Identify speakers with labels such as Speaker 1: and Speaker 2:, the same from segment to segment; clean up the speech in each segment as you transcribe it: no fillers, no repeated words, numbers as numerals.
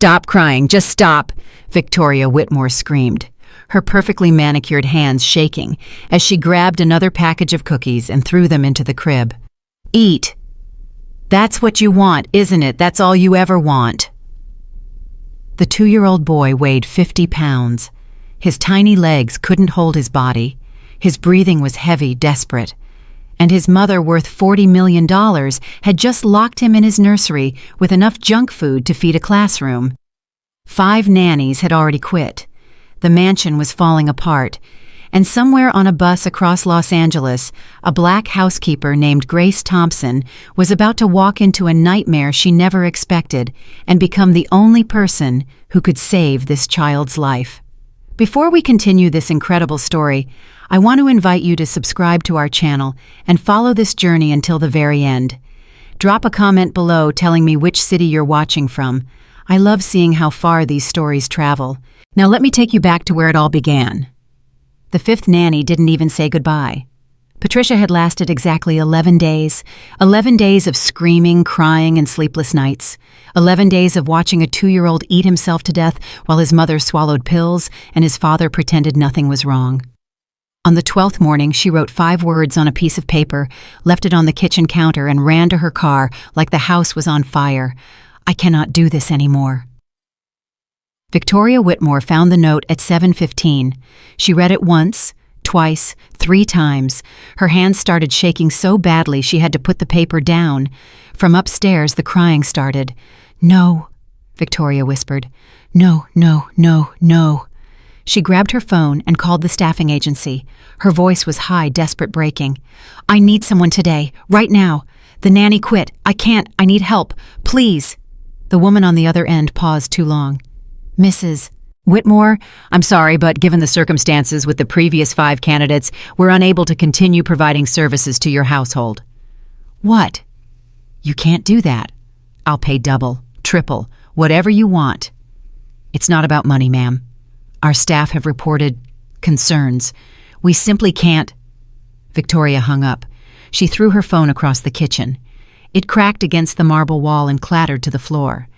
Speaker 1: "Stop crying, just stop," Victoria Whitmore screamed, her perfectly manicured hands shaking as she grabbed another package of cookies and threw them into the crib. "Eat. That's what you want, isn't it? That's all you ever want." The 2-year-old boy weighed 50 pounds. His tiny legs couldn't hold his body. His breathing was heavy, desperate. And his mother, worth $40 million, had just locked him in his nursery with enough junk food to feed a classroom. 5 nannies had already quit. The mansion was falling apart. And somewhere on a bus across Los Angeles, a black housekeeper named Grace Thompson was about to walk into a nightmare she never expected and become the only person who could save this child's life. Before we continue this incredible story, I want to invite you to subscribe to our channel and follow this journey until the very end. Drop a comment below telling me which city you're watching from. I love seeing how far these stories travel. Now let me take you back to where it all began. The 5th nanny didn't even say goodbye. Patricia had lasted exactly 11 days. 11 days of screaming, crying, and sleepless nights. 11 days of watching a 2-year-old eat himself to death while his mother swallowed pills and his father pretended nothing was wrong. On the 12th morning, she wrote 5 words on a piece of paper, left it on the kitchen counter, and ran to her car like the house was on fire. "I cannot do this anymore." Victoria Whitmore found the note at 7:15. She read it once, twice, 3 times. Her hands started shaking so badly she had to put the paper down. From upstairs, the crying started. "No," Victoria whispered. "No, no, no, no." She grabbed her phone and called the staffing agency. Her voice was high, desperate, breaking. "I need someone today, right now. The nanny quit. I can't. I need help. Please." The woman on the other end paused too long. "Mrs. Whitmore, I'm sorry, but given the circumstances with the previous 5 candidates, we're unable to continue providing services to your household." "What?" "You can't do that. I'll pay double, triple, whatever you want." "It's not about money, ma'am. Our staff have reported concerns. We simply can't." Victoria hung up. She threw her phone across the kitchen. It cracked against the marble wall and clattered to the floor.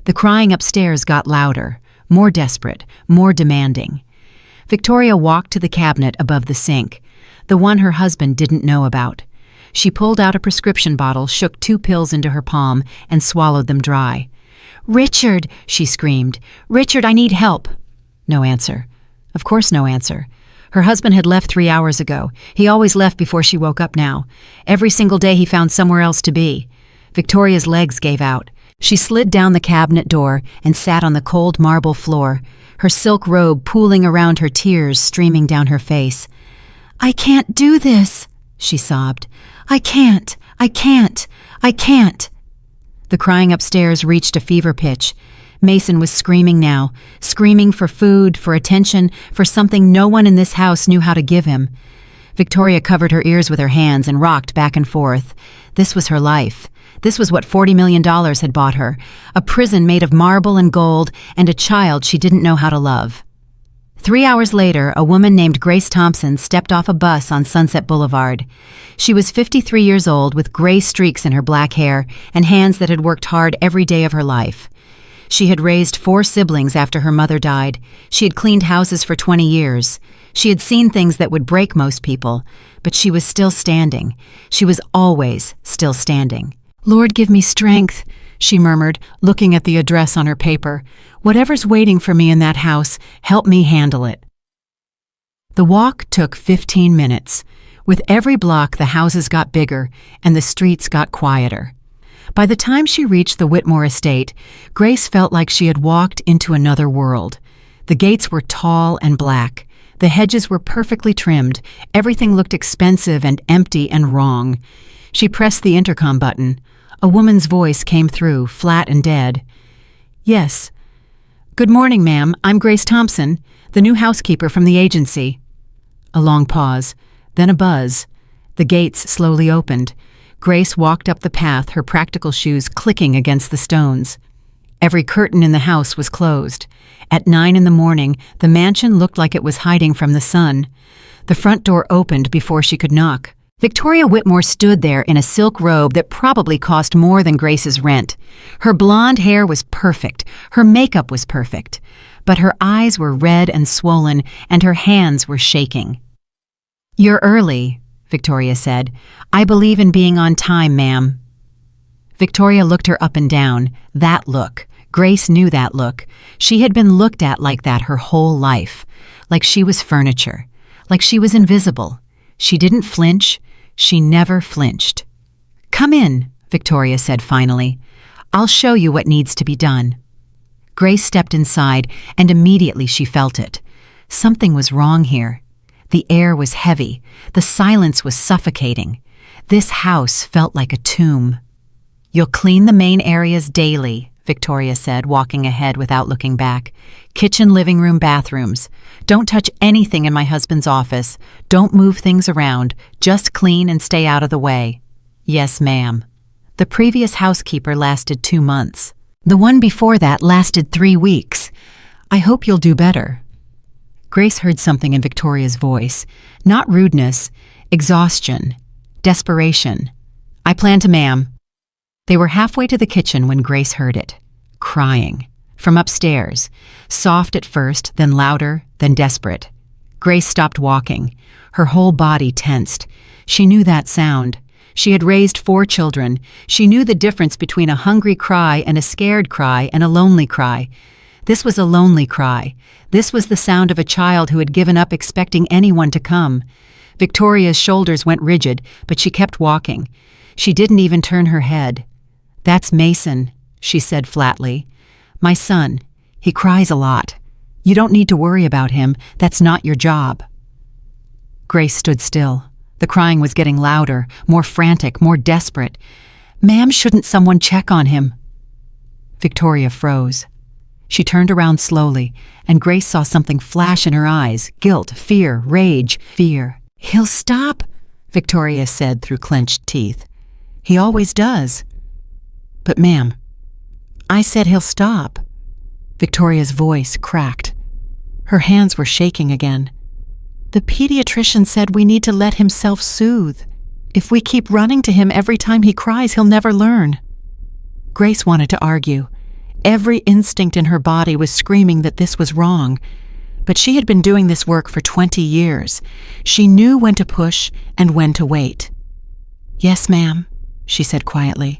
Speaker 1: The crying upstairs got louder, more desperate, more demanding. Victoria walked to the cabinet above the sink, the one her husband didn't know about. She pulled out a prescription bottle, shook 2 pills into her palm, and swallowed them dry. "Richard!" she screamed. "Richard, I need help!" No answer. Of course no answer. Her husband had left 3 hours ago. He always left before she woke up now. Every single day he found somewhere else to be. Victoria's legs gave out. She slid down the cabinet door and sat on the cold marble floor, her silk robe pooling around her, tears streaming down her face. "I can't do this," she sobbed. "I can't. I can't. I can't." The crying upstairs reached a fever pitch. Mason was screaming now, screaming for food, for attention, for something no one in this house knew how to give him. Victoria covered her ears with her hands and rocked back and forth. This was her life. This was what $40 million had bought her, a prison made of marble and gold, and a child she didn't know how to love. 3 hours later, a woman named Grace Thompson stepped off a bus on Sunset Boulevard. She was 53 years old with gray streaks in her black hair and hands that had worked hard every day of her life. She had raised 4 siblings after her mother died. She had cleaned houses for 20 years. She had seen things that would break most people, but she was still standing. She was always still standing. "Lord, give me strength," she murmured, looking at the address on her paper. "Whatever's waiting for me in that house, help me handle it." The walk took 15 minutes. With every block, the houses got bigger and the streets got quieter. By the time she reached the Whitmore estate, Grace felt like she had walked into another world. The gates were tall and black. The hedges were perfectly trimmed. Everything looked expensive and empty and wrong. She pressed the intercom button. A woman's voice came through, flat and dead. "Yes." "Good morning, ma'am. I'm Grace Thompson, the new housekeeper from the agency." A long pause, then a buzz. The gates slowly opened. Grace walked up the path, her practical shoes clicking against the stones. Every curtain in the house was closed. At 9 in the morning, the mansion looked like it was hiding from the sun. The front door opened before she could knock. Victoria Whitmore stood there in a silk robe that probably cost more than Grace's rent. Her blonde hair was perfect. Her makeup was perfect. But her eyes were red and swollen, and her hands were shaking. "You're early," Victoria said. "I believe in being on time, ma'am." Victoria looked her up and down. That look. Grace knew that look. She had been looked at like that her whole life. Like she was furniture. Like she was invisible. She didn't flinch. She never flinched. "Come in," Victoria said finally. "I'll show you what needs to be done." Grace stepped inside, and immediately she felt it. Something was wrong here. The air was heavy. The silence was suffocating. This house felt like a tomb. "You'll clean the main areas daily," Victoria said, walking ahead without looking back. "Kitchen, living room, bathrooms. Don't touch anything in my husband's office. Don't move things around. Just clean and stay out of the way." "Yes, ma'am." The previous housekeeper lasted 2 months. The one before that lasted 3 weeks. "I hope you'll do better." Grace heard something in Victoria's voice. Not rudeness, exhaustion, desperation. "I plan to, ma'am." They were halfway to the kitchen when Grace heard it. Crying. From upstairs. Soft at first, then louder, then desperate. Grace stopped walking. Her whole body tensed. She knew that sound. She had raised 4 children. She knew the difference between a hungry cry and a scared cry and a lonely cry. This was a lonely cry. This was the sound of a child who had given up expecting anyone to come. Victoria's shoulders went rigid, but she kept walking. She didn't even turn her head. "That's Mason," she said flatly. "My son. He cries a lot. You don't need to worry about him. That's not your job." Grace stood still. The crying was getting louder, more frantic, more desperate. "Ma'am, shouldn't someone check on him?" Victoria froze. She turned around slowly, and Grace saw something flash in her eyes. Guilt, fear, rage, fear. "He'll stop," Victoria said through clenched teeth. "He always does." "But ma'am, I said he'll stop." Victoria's voice cracked. Her hands were shaking again. "The pediatrician said we need to let him self-soothe. If we keep running to him every time he cries, he'll never learn." Grace wanted to argue. Every instinct in her body was screaming that this was wrong. But she had been doing this work for 20 years. She knew when to push and when to wait. "Yes, ma'am," she said quietly.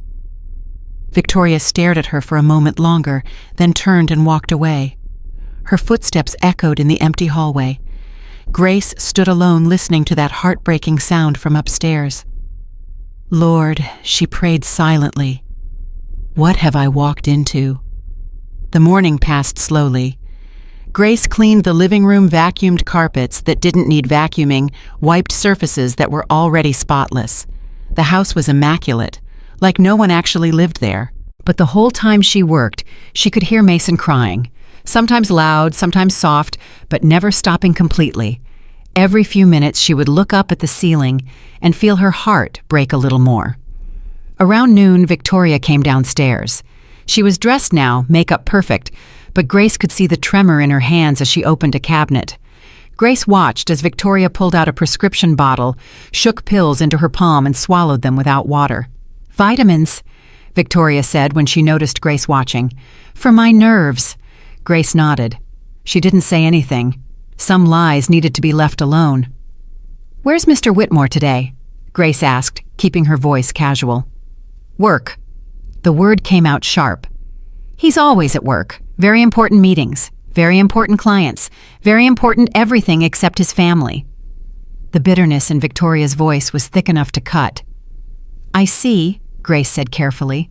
Speaker 1: Victoria stared at her for a moment longer, then turned and walked away. Her footsteps echoed in the empty hallway. Grace stood alone listening to that heartbreaking sound from upstairs. "Lord," she prayed silently, "what have I walked into?" The morning passed slowly. Grace cleaned the living room, vacuumed carpets that didn't need vacuuming, wiped surfaces that were already spotless. The house was immaculate, like no one actually lived there. But the whole time she worked, she could hear Mason crying. Sometimes loud, sometimes soft, but never stopping completely. Every few minutes she would look up at the ceiling and feel her heart break a little more. Around noon, Victoria came downstairs. She was dressed now, makeup perfect, but Grace could see the tremor in her hands as she opened a cabinet. Grace watched as Victoria pulled out a prescription bottle, shook pills into her palm and swallowed them without water. "Vitamins," Victoria said when she noticed Grace watching. "For my nerves." Grace nodded. She didn't say anything. Some lies needed to be left alone. "Where's Mr. Whitmore today?" Grace asked, keeping her voice casual. "Work." The word came out sharp. "He's always at work. Very important meetings. Very important clients. Very important everything except his family." The bitterness in Victoria's voice was thick enough to cut. "I see," Grace said carefully.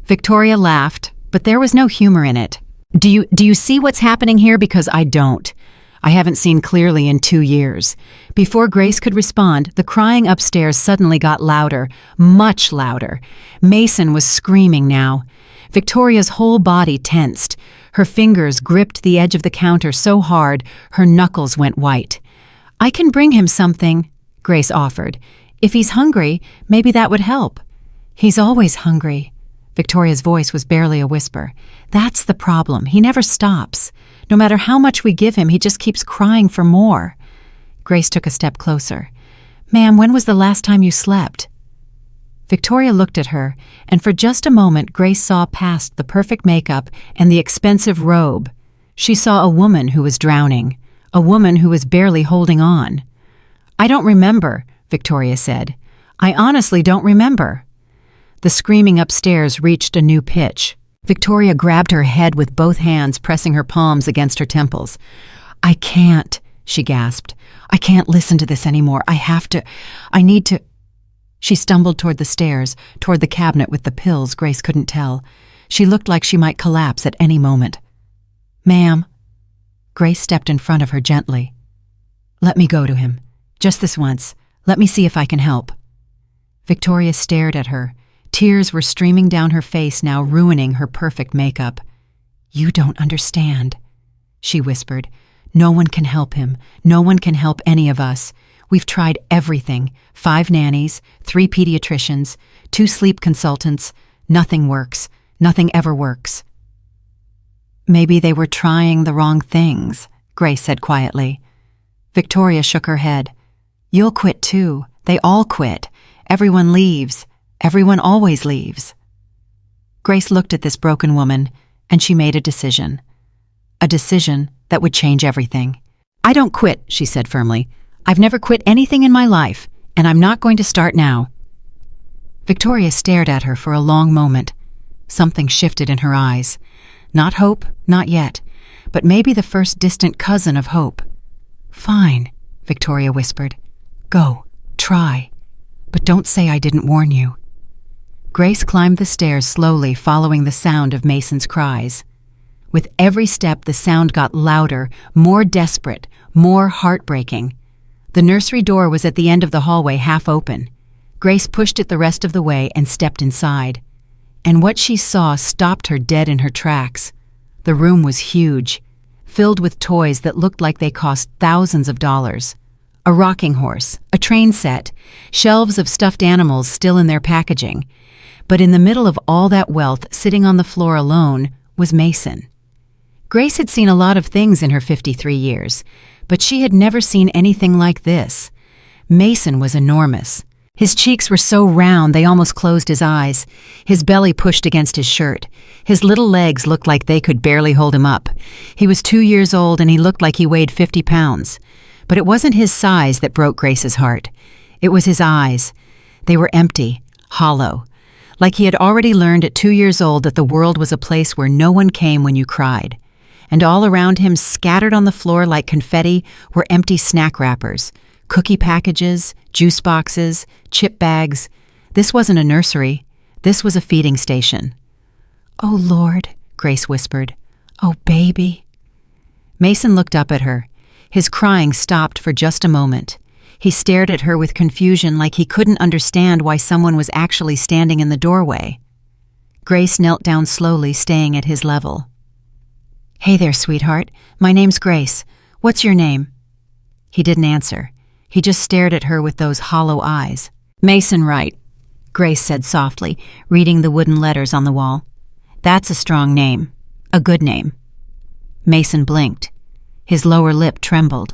Speaker 1: Victoria laughed, but there was no humor in it. Do you see what's happening here? Because I don't. I haven't seen clearly in 2 years. Before Grace could respond, the crying upstairs suddenly got louder, much louder. Mason was screaming now. Victoria's whole body tensed. Her fingers gripped the edge of the counter so hard, her knuckles went white. "I can bring him something," Grace offered. "If he's hungry, maybe that would help." "He's always hungry." Victoria's voice was barely a whisper. "That's the problem. He never stops. No matter how much we give him, he just keeps crying for more." Grace took a step closer. Ma'am, when was the last time you slept? Victoria looked at her, and for just a moment Grace saw past the perfect makeup and the expensive robe. She saw a woman who was drowning, a woman who was barely holding on. I don't remember, Victoria said. I honestly don't remember. The screaming upstairs reached a new pitch. Victoria grabbed her head with both hands, pressing her palms against her temples. I can't, she gasped. I can't listen to this anymore. I need to. She stumbled toward the stairs, toward the cabinet with the pills. Grace couldn't tell. She looked like she might collapse at any moment. Ma'am. Grace stepped in front of her gently. Let me go to him. Just this once. Let me see if I can help. Victoria stared at her. Tears were streaming down her face now, ruining her perfect makeup. You don't understand, she whispered. No one can help him. No one can help any of us. We've tried everything. 5 nannies, 3 pediatricians, 2 sleep consultants. Nothing works. Nothing ever works. Maybe they were trying the wrong things, Grace said quietly. Victoria shook her head. You'll quit too. They all quit. Everyone leaves. Everyone always leaves. Grace looked at this broken woman, and she made a decision. A decision that would change everything. I don't quit, she said firmly. I've never quit anything in my life, and I'm not going to start now. Victoria stared at her for a long moment. Something shifted in her eyes. Not hope, not yet, but maybe the first distant cousin of hope. Fine, Victoria whispered. Go, try, but don't say I didn't warn you. Grace climbed the stairs slowly, following the sound of Mason's cries. With every step, the sound got louder, more desperate, more heartbreaking. The nursery door was at the end of the hallway, half open. Grace pushed it the rest of the way and stepped inside. And what she saw stopped her dead in her tracks. The room was huge, filled with toys that looked like they cost thousands of dollars. A rocking horse, a train set, shelves of stuffed animals still in their packaging. But in the middle of all that wealth, sitting on the floor alone, was Mason. Grace had seen a lot of things in her 53 years, but she had never seen anything like this. Mason was enormous. His cheeks were so round they almost closed his eyes. His belly pushed against his shirt. His little legs looked like they could barely hold him up. He was 2 years old and he looked like he weighed 50 pounds. But it wasn't his size that broke Grace's heart. It was his eyes. They were empty, hollow. Like he had already learned at 2 years old that the world was a place where no one came when you cried. And all around him, scattered on the floor like confetti, were empty snack wrappers, cookie packages, juice boxes, chip bags. This wasn't a nursery. This was a feeding station. Oh, Lord, Grace whispered. Oh, baby. Mason looked up at her. His crying stopped for just a moment. He stared at her with confusion, like he couldn't understand why someone was actually standing in the doorway. Grace knelt down slowly, staying at his level. Hey there, sweetheart. My name's Grace. What's your name? He didn't answer. He just stared at her with those hollow eyes. Mason Wright, Grace said softly, reading the wooden letters on the wall. That's a strong name. A good name. Mason blinked. His lower lip trembled.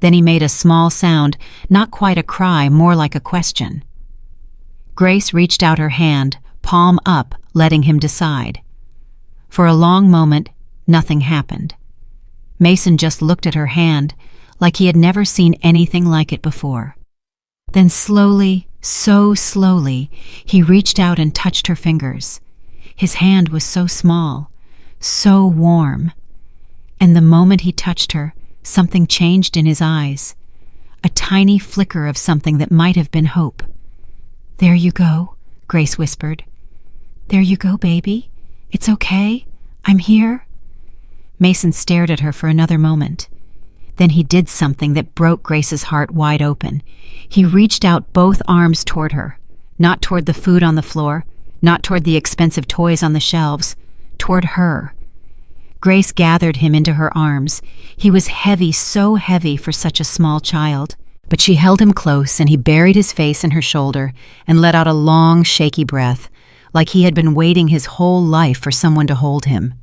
Speaker 1: Then he made a small sound, not quite a cry, more like a question. Grace reached out her hand, palm up, letting him decide. For a long moment, nothing happened. Mason just looked at her hand, like he had never seen anything like it before. Then slowly, so slowly, he reached out and touched her fingers. His hand was so small, so warm. And the moment he touched her, something changed in his eyes. A tiny flicker of something that might have been hope. There you go, Grace whispered. There you go, baby. It's okay. I'm here. Mason stared at her for another moment. Then he did something that broke Grace's heart wide open. He reached out both arms toward her, not toward the food on the floor, not toward the expensive toys on the shelves, toward her. Grace gathered him into her arms. He was heavy, so heavy for such a small child. But she held him close, and he buried his face in her shoulder and let out a long, shaky breath, like he had been waiting his whole life for someone to hold him.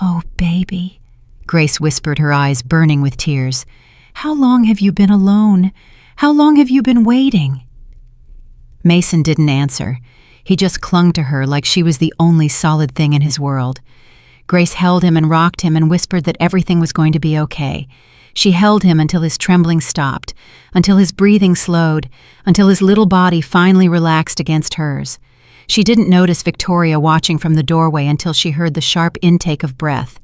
Speaker 1: Oh, baby, Grace whispered, her eyes burning with tears. How long have you been alone? How long have you been waiting?" Mason didn't answer. He just clung to her like she was the only solid thing in his world. Grace held him and rocked him and whispered that everything was going to be okay. She held him until his trembling stopped, until his breathing slowed, until his little body finally relaxed against hers. She didn't notice Victoria watching from the doorway until she heard the sharp intake of breath.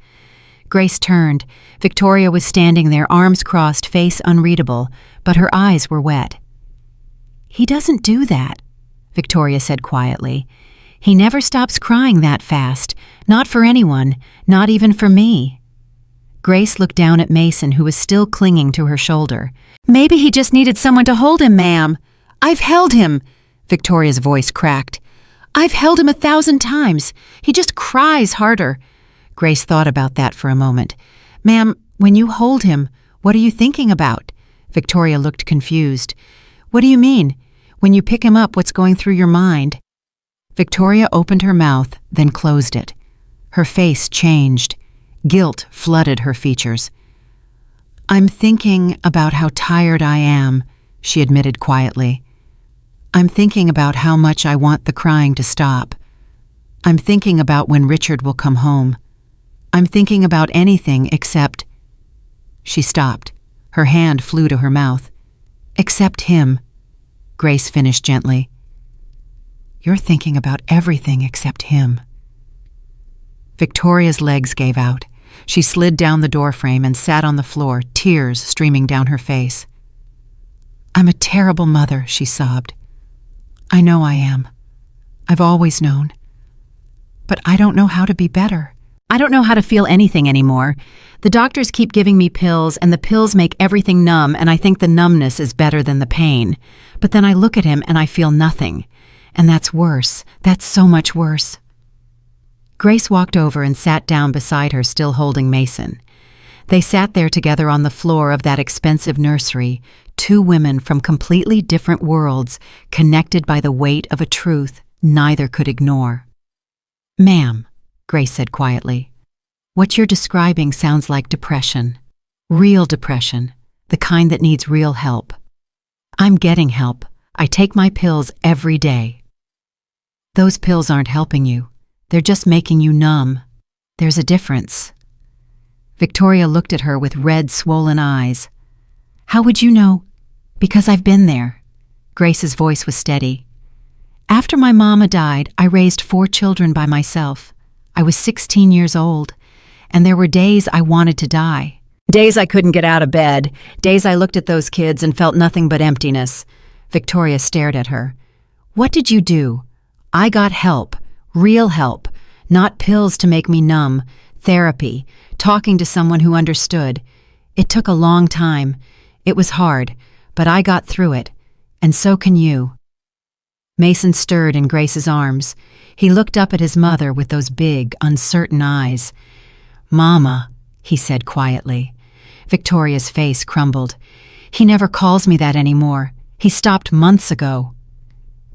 Speaker 1: Grace turned. Victoria was standing there, arms crossed, face unreadable, but her eyes were wet. "He doesn't do that," Victoria said quietly. "He never stops crying that fast. Not for anyone, not even for me." Grace looked down at Mason, who was still clinging to her shoulder. "Maybe he just needed someone to hold him, ma'am." "I've held him," Victoria's voice cracked. "I've held him 1,000 times. He just cries harder." Grace thought about that for a moment. "Ma'am, when you hold him, what are you thinking about?" Victoria looked confused. "What do you mean? When you pick him up, what's going through your mind?" Victoria opened her mouth, then closed it. Her face changed. Guilt flooded her features. "I'm thinking about how tired I am," she admitted quietly. "I'm thinking about how much I want the crying to stop. I'm thinking about when Richard will come home. I'm thinking about anything except—" She stopped. Her hand flew to her mouth. "Except him," Grace finished gently. "You're thinking about everything except him." Victoria's legs gave out. She slid down the doorframe and sat on the floor, tears streaming down her face. "I'm a terrible mother," she sobbed. "I know I am. I've always known. But I don't know how to be better. I don't know how to feel anything anymore. The doctors keep giving me pills, and the pills make everything numb, and I think the numbness is better than the pain. But then I look at him and I feel nothing. And that's worse. That's so much worse." Grace walked over and sat down beside her, still holding Mason. They sat there together on the floor of that expensive nursery, two women from completely different worlds, connected by the weight of a truth neither could ignore. "Ma'am," Grace said quietly, "what you're describing sounds like depression. Real depression, the kind that needs real help. I'm getting help. I take my pills every day." "Those pills aren't helping you. They're just making you numb. There's a difference." Victoria looked at her with red, swollen eyes. "How would you know?" "Because I've been there." Grace's voice was steady. "After my mama died, I raised 4 children by myself. I was 16 years old, and there were days I wanted to die. Days I couldn't get out of bed, days I looked at those kids and felt nothing but emptiness." Victoria stared at her. "What did you do?" "I got help. Real help. Not pills to make me numb. Therapy. Talking to someone who understood. It took a long time. It was hard, but I got through it. And so can you." Mason stirred in Grace's arms. He looked up at his mother with those big, uncertain eyes. "Mama," he said quietly. Victoria's face crumbled. "He never calls me that anymore. He stopped months ago."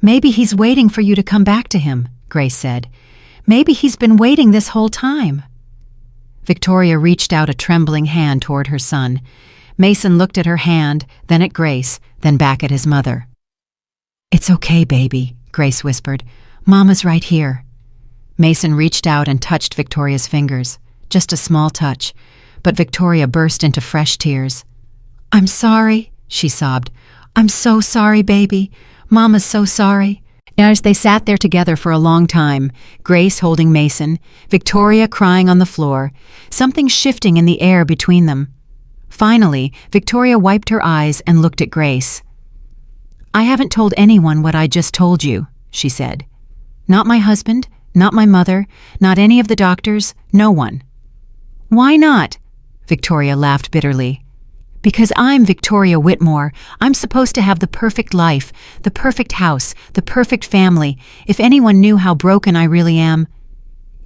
Speaker 1: "Maybe he's waiting for you to come back to him," Grace said. "Maybe he's been waiting this whole time." Victoria reached out a trembling hand toward her son. Mason looked at her hand, then at Grace, then back at his mother. "It's okay, baby," Grace whispered. "Mama's right here." Mason reached out and touched Victoria's fingers, just a small touch, but Victoria burst into fresh tears. "I'm sorry," she sobbed. "I'm so sorry, baby. Mama's so sorry." As they sat there together for a long time, Grace holding Mason, Victoria crying on the floor, something shifting in the air between them. Finally, Victoria wiped her eyes and looked at Grace. "I haven't told anyone what I just told you," she said. "Not my husband, not my mother, not any of the doctors, no one." "Why not?" Victoria laughed bitterly. "Because I'm Victoria Whitmore. I'm supposed to have the perfect life, the perfect house, the perfect family. If anyone knew how broken I really am."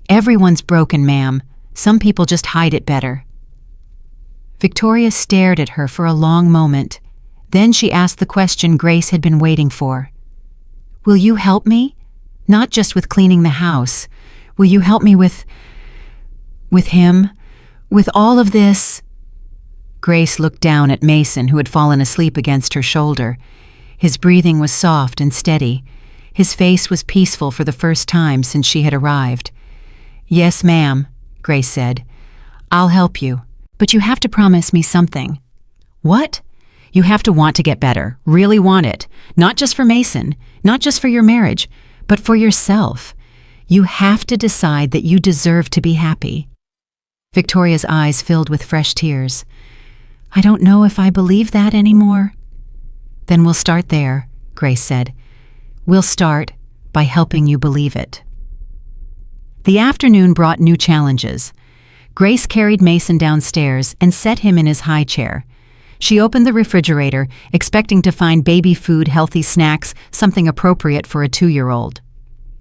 Speaker 1: "Everyone's broken, ma'am. Some people just hide it better." Victoria stared at her for a long moment. Then she asked the question Grace had been waiting for. "Will you help me? Not just with cleaning the house. Will you help me with him? With all of this?" Grace looked down at Mason, who had fallen asleep against her shoulder. His breathing was soft and steady. His face was peaceful for the first time since she had arrived. "Yes, ma'am," Grace said. "I'll help you, but you have to promise me something." "What?" "You have to want to get better, really want it. Not just for Mason, not just for your marriage, but for yourself. You have to decide that you deserve to be happy." Victoria's eyes filled with fresh tears. "I don't know if I believe that anymore." "Then we'll start there," Grace said. "We'll start by helping you believe it." The afternoon brought new challenges. Grace carried Mason downstairs and set him in his high chair. She opened the refrigerator, expecting to find baby food, healthy snacks, something appropriate for a 2-year-old.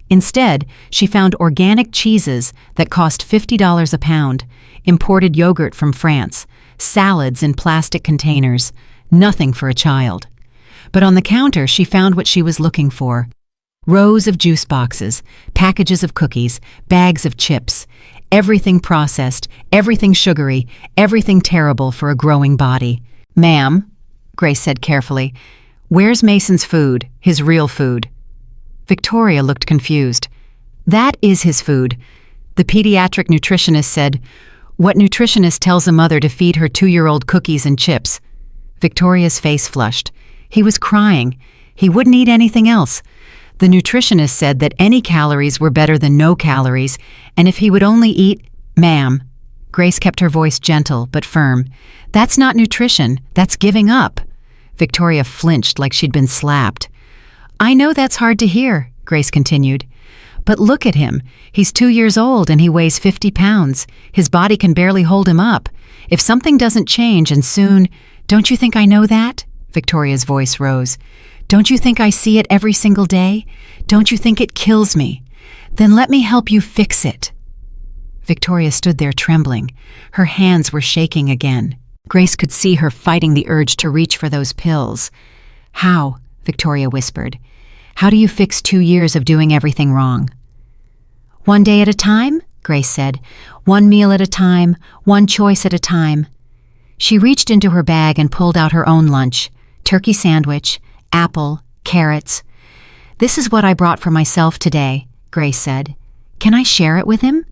Speaker 1: Instead, she found organic cheeses that cost $50 a pound, imported yogurt from France, salads in plastic containers, nothing for a child. But on the counter, she found what she was looking for. Rows of juice boxes, packages of cookies, bags of chips, everything processed, everything sugary, everything terrible for a growing body. "Ma'am," Grace said carefully, "where's Mason's food, his real food?" Victoria looked confused. "That is his food." The pediatric nutritionist said, "What nutritionist tells a mother to feed her 2-year-old cookies and chips?" Victoria's face flushed. He was crying. He wouldn't eat anything else. The nutritionist said that any calories were better than no calories, and if he would only eat— "Ma'am," Grace kept her voice gentle but firm, "that's not nutrition, that's giving up." Victoria flinched like she'd been slapped. "I know that's hard to hear," Grace continued. "But look at him. He's 2 years old and he weighs 50 pounds. His body can barely hold him up. If something doesn't change and soon— Don't you think I know that?" Victoria's voice rose. "Don't you think I see it every single day? Don't you think it kills me? Then let me help you fix it." Victoria stood there trembling. Her hands were shaking again. Grace could see her fighting the urge to reach for those pills. "How?" Victoria whispered. "How do you fix 2 years of doing everything wrong?" "One day at a time," Grace said. "One meal at a time, one choice at a time." She reached into her bag and pulled out her own lunch. Turkey sandwich, apple, carrots. "This is what I brought for myself today," Grace said. "Can I share it with him?"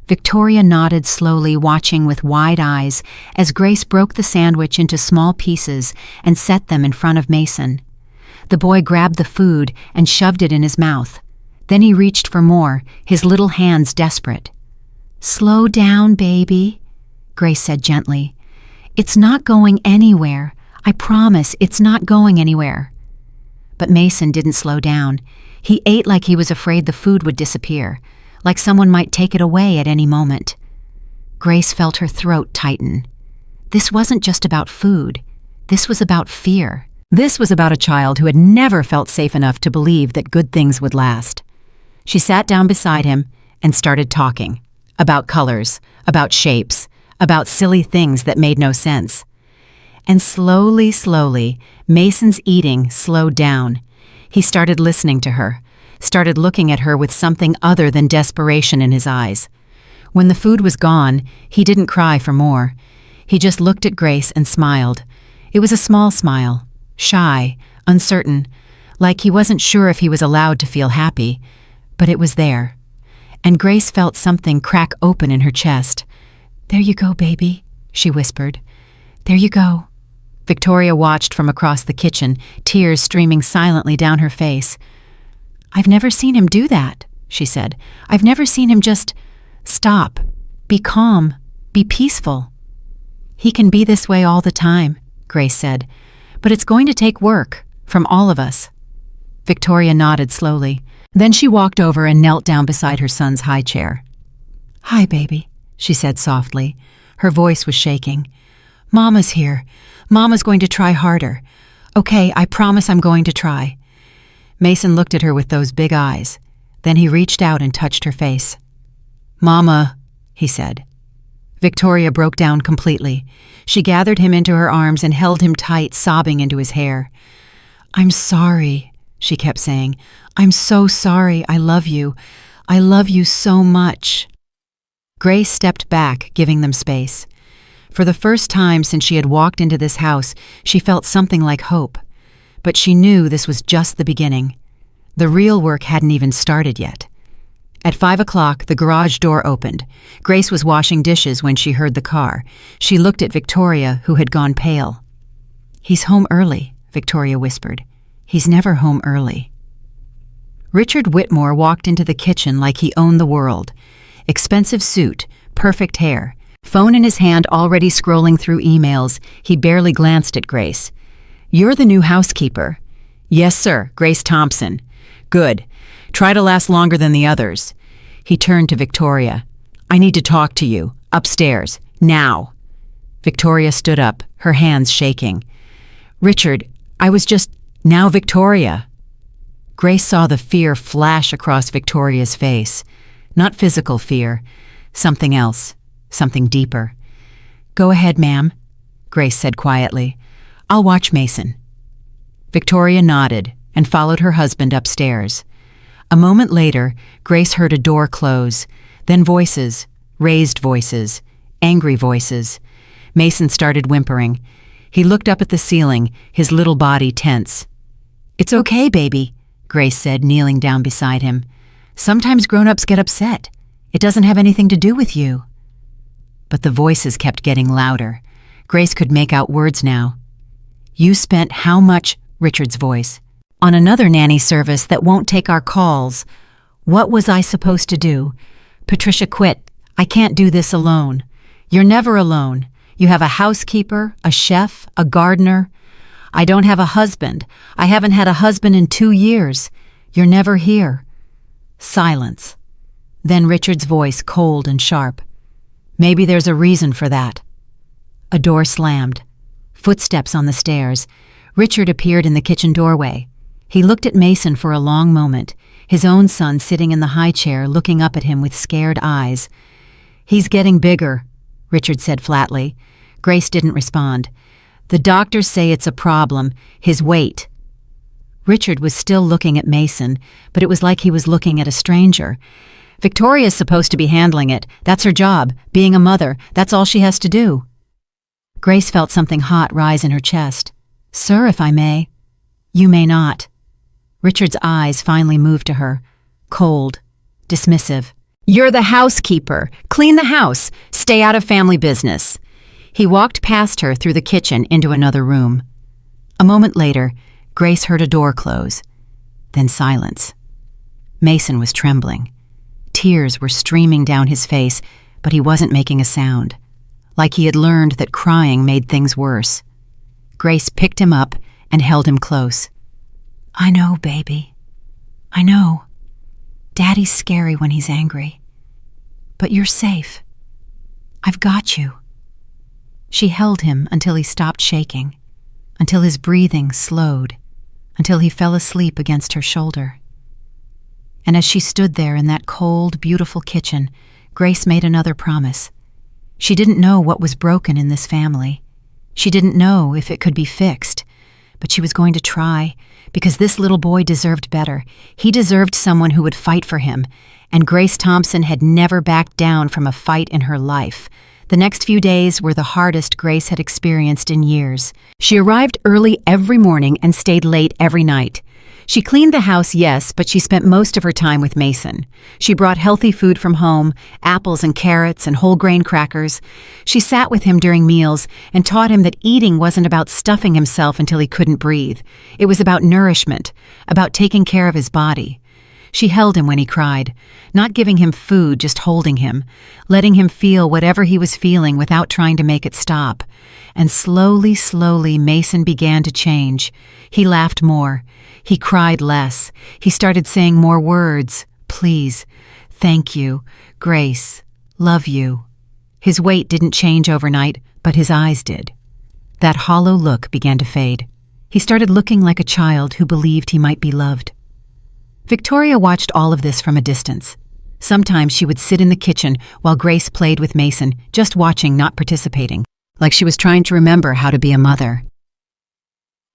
Speaker 1: Victoria nodded slowly, watching with wide eyes as Grace broke the sandwich into small pieces and set them in front of Mason. The boy grabbed the food and shoved it in his mouth. Then he reached for more, his little hands desperate. "Slow down, baby," Grace said gently. "It's not going anywhere. I promise it's not going anywhere." But Mason didn't slow down. He ate like he was afraid the food would disappear, like someone might take it away at any moment. Grace felt her throat tighten. This wasn't just about food. This was about fear. This was about a child who had never felt safe enough to believe that good things would last. She sat down beside him and started talking. About colors, about shapes, about silly things that made no sense. And slowly, slowly, Mason's eating slowed down. He started listening to her, started looking at her with something other than desperation in his eyes. When the food was gone, he didn't cry for more. He just looked at Grace and smiled. It was a small smile, shy, uncertain, like he wasn't sure if he was allowed to feel happy, but it was there. And Grace felt something crack open in her chest. "There you go, baby," she whispered. "There you go." Victoria watched from across the kitchen, tears streaming silently down her face. "I've never seen him do that," she said. "I've never seen him just stop, be calm, be peaceful." "He can be this way all the time," Grace said, "but it's going to take work from all of us." Victoria nodded slowly. Then she walked over and knelt down beside her son's high chair. "Hi, baby," she said softly. Her voice was shaking. "Mama's here. Mama's going to try harder. Okay, I promise I'm going to try." Mason looked at her with those big eyes. Then he reached out and touched her face. "Mama," he said. Victoria broke down completely. She gathered him into her arms and held him tight, sobbing into his hair. "I'm sorry," she kept saying. "I'm so sorry. I love you. I love you so much." Grace stepped back, giving them space. For the first time since she had walked into this house, she felt something like hope. But she knew this was just the beginning. The real work hadn't even started yet. At 5 o'clock, the garage door opened. Grace was washing dishes when she heard the car. She looked at Victoria, who had gone pale. "He's home early," Victoria whispered. "He's never home early." Richard Whitmore walked into the kitchen like he owned the world. Expensive suit, perfect hair, phone in his hand already scrolling through emails. He barely glanced at Grace. "You're the new housekeeper." "Yes, sir, Grace Thompson." "Good. Try to last longer than the others." He turned to Victoria. "I need to talk to you. Upstairs. Now." Victoria stood up, her hands shaking. "Richard, I was just... Now, Victoria." Grace saw the fear flash across Victoria's face. Not physical fear. Something else. Something deeper. "Go ahead, ma'am," Grace said quietly. "I'll watch Mason." Victoria nodded and followed her husband upstairs. A moment later, Grace heard a door close, then voices, raised voices, angry voices. Mason started whimpering. He looked up at the ceiling, his little body tense. "It's okay, baby," Grace said, kneeling down beside him. "Sometimes grown-ups get upset. It doesn't have anything to do with you." But the voices kept getting louder. Grace could make out words now. "You spent how much," Richard's voice, "on another nanny service that won't take our calls. What was I supposed to do? Patricia, quit. I can't do this alone." "You're never alone. You have a housekeeper, a chef, a gardener." "I don't have a husband. I haven't had a husband in 2 years. You're never here." Silence. Then Richard's voice, cold and sharp. "Maybe there's a reason for that." A door slammed. Footsteps on the stairs. Richard appeared in the kitchen doorway. He looked at Mason for a long moment, his own son sitting in the high chair looking up at him with scared eyes. "He's getting bigger," Richard said flatly. Grace didn't respond. "The doctors say it's a problem, his weight." Richard was still looking at Mason, but it was like he was looking at a stranger. "Victoria's supposed to be handling it. That's her job. Being a mother, that's all she has to do." Grace felt something hot rise in her chest. "Sir, if I may." "You may not." Richard's eyes finally moved to her, cold, dismissive. "You're the housekeeper. Clean the house. Stay out of family business." He walked past her through the kitchen into another room. A moment later, Grace heard a door close, then silence. Mason was trembling. Tears were streaming down his face, but he wasn't making a sound, like he had learned that crying made things worse. Grace picked him up and held him close. "I know, baby. I know. Daddy's scary when he's angry. But you're safe. I've got you." She held him until he stopped shaking, until his breathing slowed, until he fell asleep against her shoulder. And as she stood there in that cold, beautiful kitchen, Grace made another promise. She didn't know what was broken in this family. She didn't know if it could be fixed, but she was going to try, because this little boy deserved better. He deserved someone who would fight for him, and Grace Thompson had never backed down from a fight in her life. The next few days were the hardest Grace had experienced in years. She arrived early every morning and stayed late every night. She cleaned the house, yes, but she spent most of her time with Mason. She brought healthy food from home, apples and carrots and whole grain crackers. She sat with him during meals and taught him that eating wasn't about stuffing himself until he couldn't breathe. It was about nourishment, about taking care of his body. She held him when he cried, not giving him food, just holding him, letting him feel whatever he was feeling without trying to make it stop. And slowly, slowly, Mason began to change. He laughed more. He cried less. He started saying more words. Please, thank you, Grace, love you. His weight didn't change overnight, but his eyes did. That hollow look began to fade. He started looking like a child who believed he might be loved. Victoria watched all of this from a distance. Sometimes she would sit in the kitchen while Grace played with Mason, just watching, not participating, like she was trying to remember how to be a mother.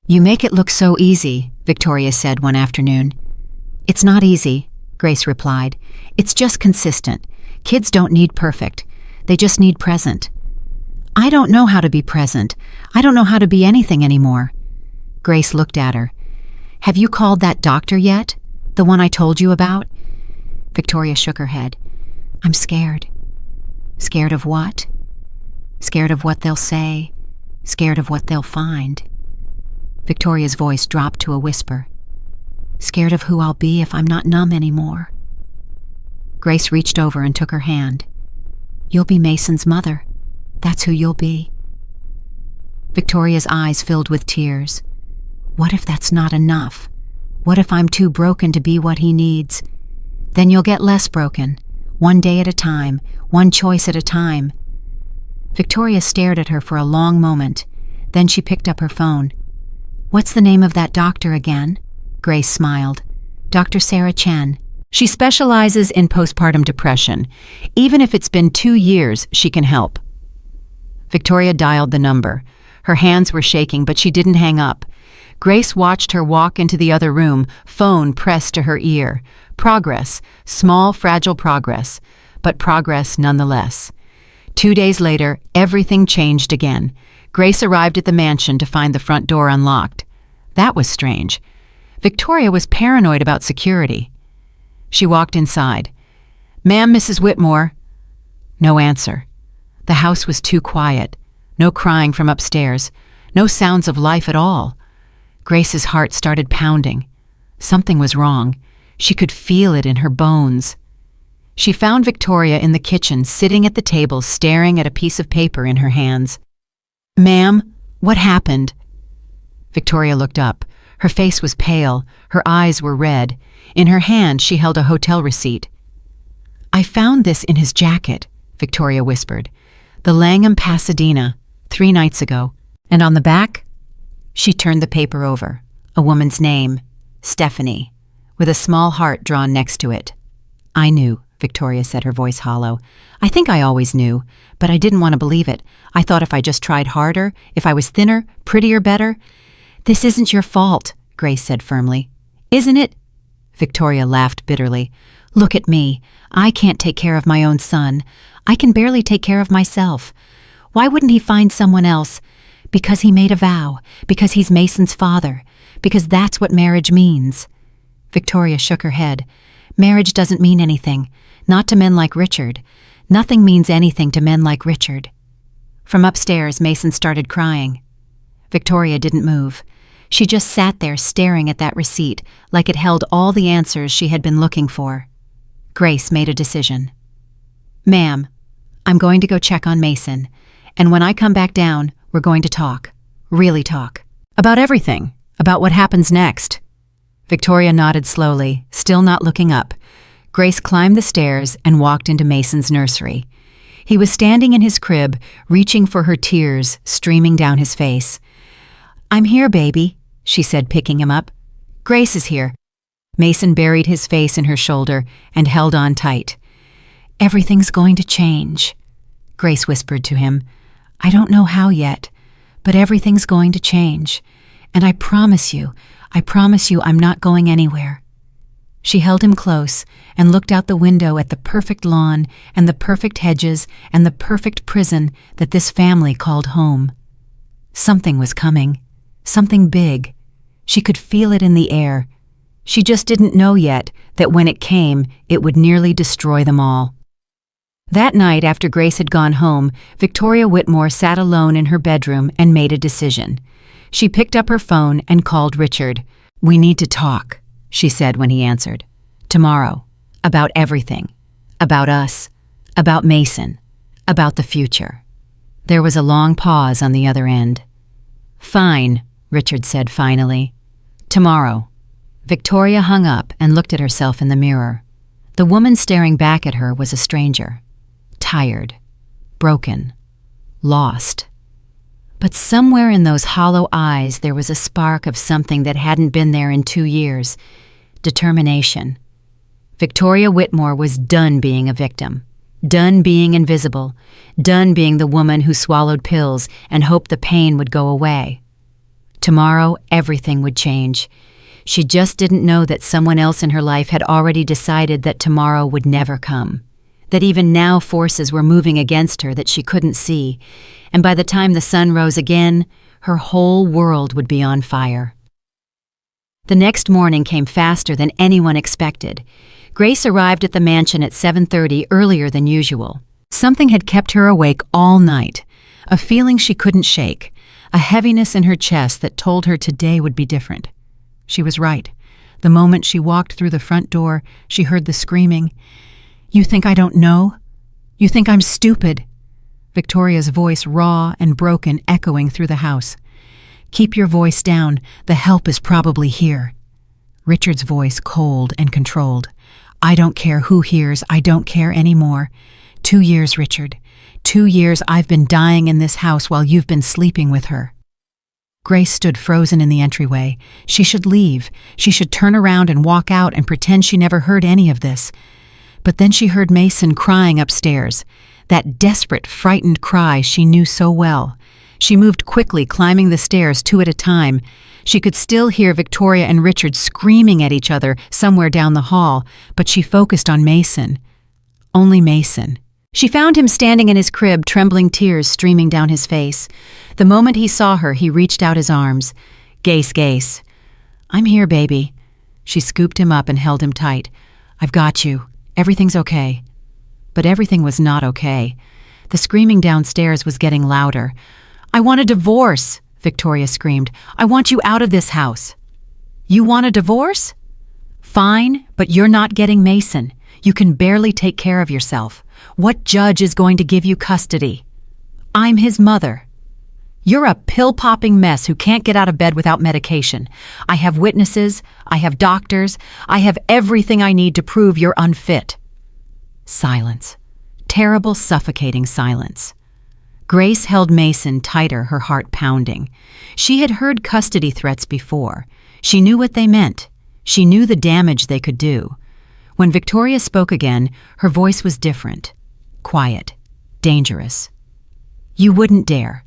Speaker 1: "You make it look so easy," Victoria said one afternoon. "It's not easy," Grace replied. "It's just consistent. Kids don't need perfect. They just need present." I don't know how to be present. I don't know how to be anything anymore. Grace looked at her. Have you called that doctor yet? The one I told you about? Victoria shook her head. I'm scared. Scared of what? Scared of what they'll say. Scared of what they'll find. Victoria's voice dropped to a whisper. Scared of who I'll be if I'm not numb anymore. Grace reached over and took her hand. You'll be Mason's mother. That's who you'll be. Victoria's eyes filled with tears. What if that's not enough? What if I'm too broken to be what he needs? Then you'll get less broken, one day at a time, one choice at a time. Victoria stared at her for a long moment. Then she picked up her phone. What's the name of that doctor again? Grace smiled. Dr. Sarah Chen. She specializes in postpartum depression. Even if it's been 2 years, she can help. Victoria dialed the number. Her hands were shaking, but she didn't hang up. Grace watched her walk into the other room, phone pressed to her ear. Progress, small, fragile progress, but progress nonetheless. 2 days later, everything changed again. Grace arrived at the mansion to find the front door unlocked. That was strange. Victoria was paranoid about security. She walked inside. Ma'am, Mrs. Whitmore. No answer. The house was too quiet. No crying from upstairs. No sounds of life at all. Grace's heart started pounding. Something was wrong. She could feel it in her bones. She found Victoria in the kitchen, sitting at the table, staring at a piece of paper in her hands. Ma'am, what happened? Victoria looked up. Her face was pale. Her eyes were red. In her hand, she held a hotel receipt. I found this in his jacket, Victoria whispered. The Langham, Pasadena, 3 nights ago. And on the back? She turned the paper over. A woman's name, Stephanie, with a small heart drawn next to it. I knew, Victoria said, her voice hollow. I think I always knew, but I didn't want to believe it. I thought if I just tried harder, if I was thinner, prettier, better. This isn't your fault, Grace said firmly. Isn't it? Victoria laughed bitterly. Look at me. I can't take care of my own son. I can barely take care of myself. Why wouldn't he find someone else? Because he made a vow. Because he's Mason's father. Because that's what marriage means. Victoria shook her head. Marriage doesn't mean anything. Not to men like Richard. Nothing means anything to men like Richard. From upstairs, Mason started crying. Victoria didn't move. She just sat there staring at that receipt like it held all the answers she had been looking for. Grace made a decision. Ma'am, I'm going to go check on Mason, and when I come back down, we're going to talk. Really talk. About everything. About what happens next. Victoria nodded slowly, still not looking up. Grace climbed the stairs and walked into Mason's nursery. He was standing in his crib, reaching for her tears streaming down his face. I'm here, baby, she said, picking him up. Grace is here. Mason buried his face in her shoulder and held on tight. Everything's going to change, Grace whispered to him. I don't know how yet, but everything's going to change. And I promise you I'm not going anywhere. She held him close and looked out the window at the perfect lawn and the perfect hedges and the perfect prison that this family called home. Something was coming. Something big. She could feel it in the air. She just didn't know yet that when it came, it would nearly destroy them all. That night, after Grace had gone home, Victoria Whitmore sat alone in her bedroom and made a decision. She picked up her phone and called Richard. We need to talk, she said when he answered. Tomorrow. About everything. About us. About Mason. About the future. There was a long pause on the other end. Fine, Richard said finally. Tomorrow. Victoria hung up and looked at herself in the mirror. The woman staring back at her was a stranger. Tired. Broken. Lost. But somewhere in those hollow eyes there was a spark of something that hadn't been there in 2 years. Determination. Victoria Whitmore was done being a victim. Done being invisible. Done being the woman who swallowed pills and hoped the pain would go away. Tomorrow, everything would change. She just didn't know that someone else in her life had already decided that tomorrow would never come. that even now forces were moving against her that she couldn't see, and by the time the sun rose again, her whole world would be on fire. The next morning came faster than anyone expected. Grace arrived at the mansion at 7:30 earlier than usual. Something had kept her awake all night, a feeling she couldn't shake, a heaviness in her chest that told her today would be different. She was right. The moment she walked through the front door, she heard the screaming. "You think I don't know? You think I'm stupid?" Victoria's voice, raw and broken, echoing through the house. "Keep your voice down. The help is probably here." Richard's voice, cold and controlled. "I don't care who hears. I don't care anymore. 2 years, Richard. 2 years I've been dying in this house while you've been sleeping with her." Grace stood frozen in the entryway. She should leave. She should turn around and walk out and pretend she never heard any of this. But then she heard Mason crying upstairs, that desperate, frightened cry she knew so well. She moved quickly, climbing the stairs 2 at a time. She could still hear Victoria and Richard screaming at each other somewhere down the hall, but she focused on Mason. Only Mason. She found him standing in his crib, trembling, tears streaming down his face. The moment he saw her, he reached out his arms. Gace. "I'm here, baby." She scooped him up and held him tight. "I've got you. Everything's okay." But everything was not okay. The screaming downstairs was getting louder. "I want a divorce," Victoria screamed. "I want you out of this house." "You want a divorce? Fine, but you're not getting Mason. You can barely take care of yourself. What judge is going to give you custody? I'm his mother. You're a pill-popping mess who can't get out of bed without medication. I have witnesses, I have doctors, I have everything I need to prove you're unfit." Silence. Terrible, suffocating silence. Grace held Mason tighter, her heart pounding. She had heard custody threats before. She knew what they meant. She knew the damage they could do. When Victoria spoke again, her voice was different. Quiet. Dangerous. "You wouldn't dare.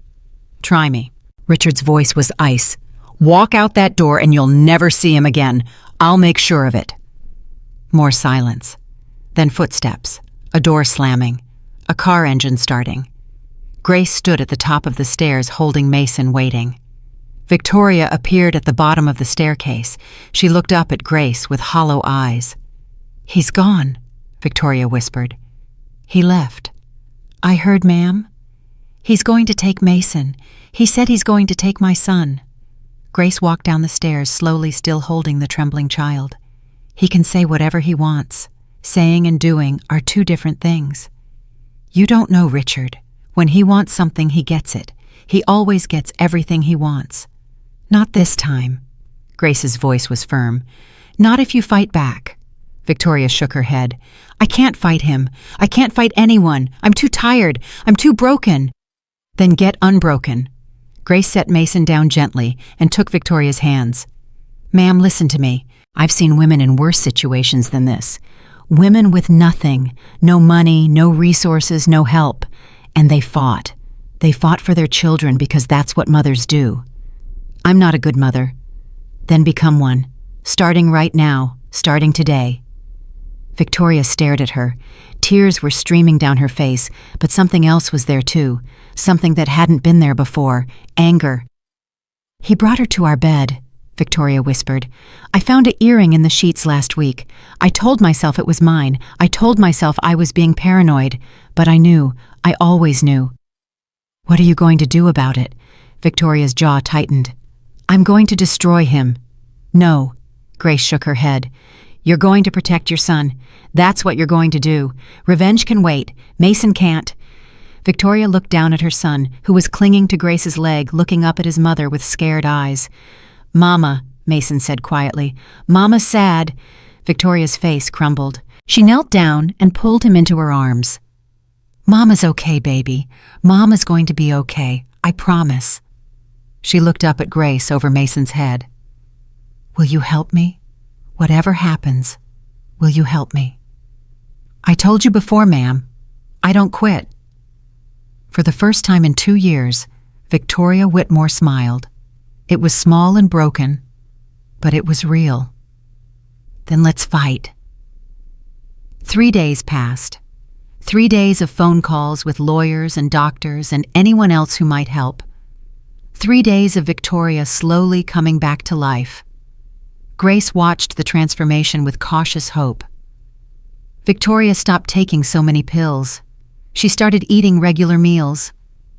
Speaker 1: Try me." Richard's voice was ice. "Walk out that door and you'll never see him again. I'll make sure of it." More silence. Then footsteps. A door slamming. A car engine starting. Grace stood at the top of the stairs holding Mason, waiting. Victoria appeared at the bottom of the staircase. She looked up at Grace with hollow eyes. "He's gone," Victoria whispered. "He left." "I heard, ma'am. He's going to take Mason. He said he's going to take my son." Grace walked down the stairs, slowly, still holding the trembling child. "He can say whatever he wants. Saying and doing are 2 different things. You don't know Richard. When he wants something, he gets it. He always gets everything he wants." "Not this time." Grace's voice was firm. "Not if you fight back." Victoria shook her head. "I can't fight him. I can't fight anyone. I'm too tired. I'm too broken." "Then get unbroken." Grace set Mason down gently and took Victoria's hands. "Ma'am, listen to me. I've seen women in worse situations than this. Women with nothing, no money, no resources, no help. And they fought. They fought for their children because that's what mothers do. I'm not a good mother. Then become one. Starting right now. Starting today." Victoria stared at her. Tears were streaming down her face, but something else was there too. Something that hadn't been there before. Anger. "He brought her to our bed," Victoria whispered. "I found an earring in the sheets last week. I told myself it was mine. I told myself I was being paranoid. But I knew. I always knew." "What are you going to do about it?" Victoria's jaw tightened. "I'm going to destroy him." "No." Grace shook her head. "You're going to protect your son. That's what you're going to do. Revenge can wait. Mason can't." Victoria looked down at her son, who was clinging to Grace's leg, looking up at his mother with scared eyes. "Mama," Mason said quietly. "Mama's sad." Victoria's face crumbled. She knelt down and pulled him into her arms. "Mama's okay, baby. Mama's going to be okay. I promise." She looked up at Grace over Mason's head. "Will you help me? Whatever happens, will you help me?" "I told you before, ma'am. I don't quit." For the first time in 2 years, Victoria Whitmore smiled. It was small and broken, but it was real. "Then let's fight." 3 days passed. 3 days of phone calls with lawyers and doctors and anyone else who might help. 3 days of Victoria slowly coming back to life. Grace watched the transformation with cautious hope. Victoria stopped taking so many pills. She started eating regular meals.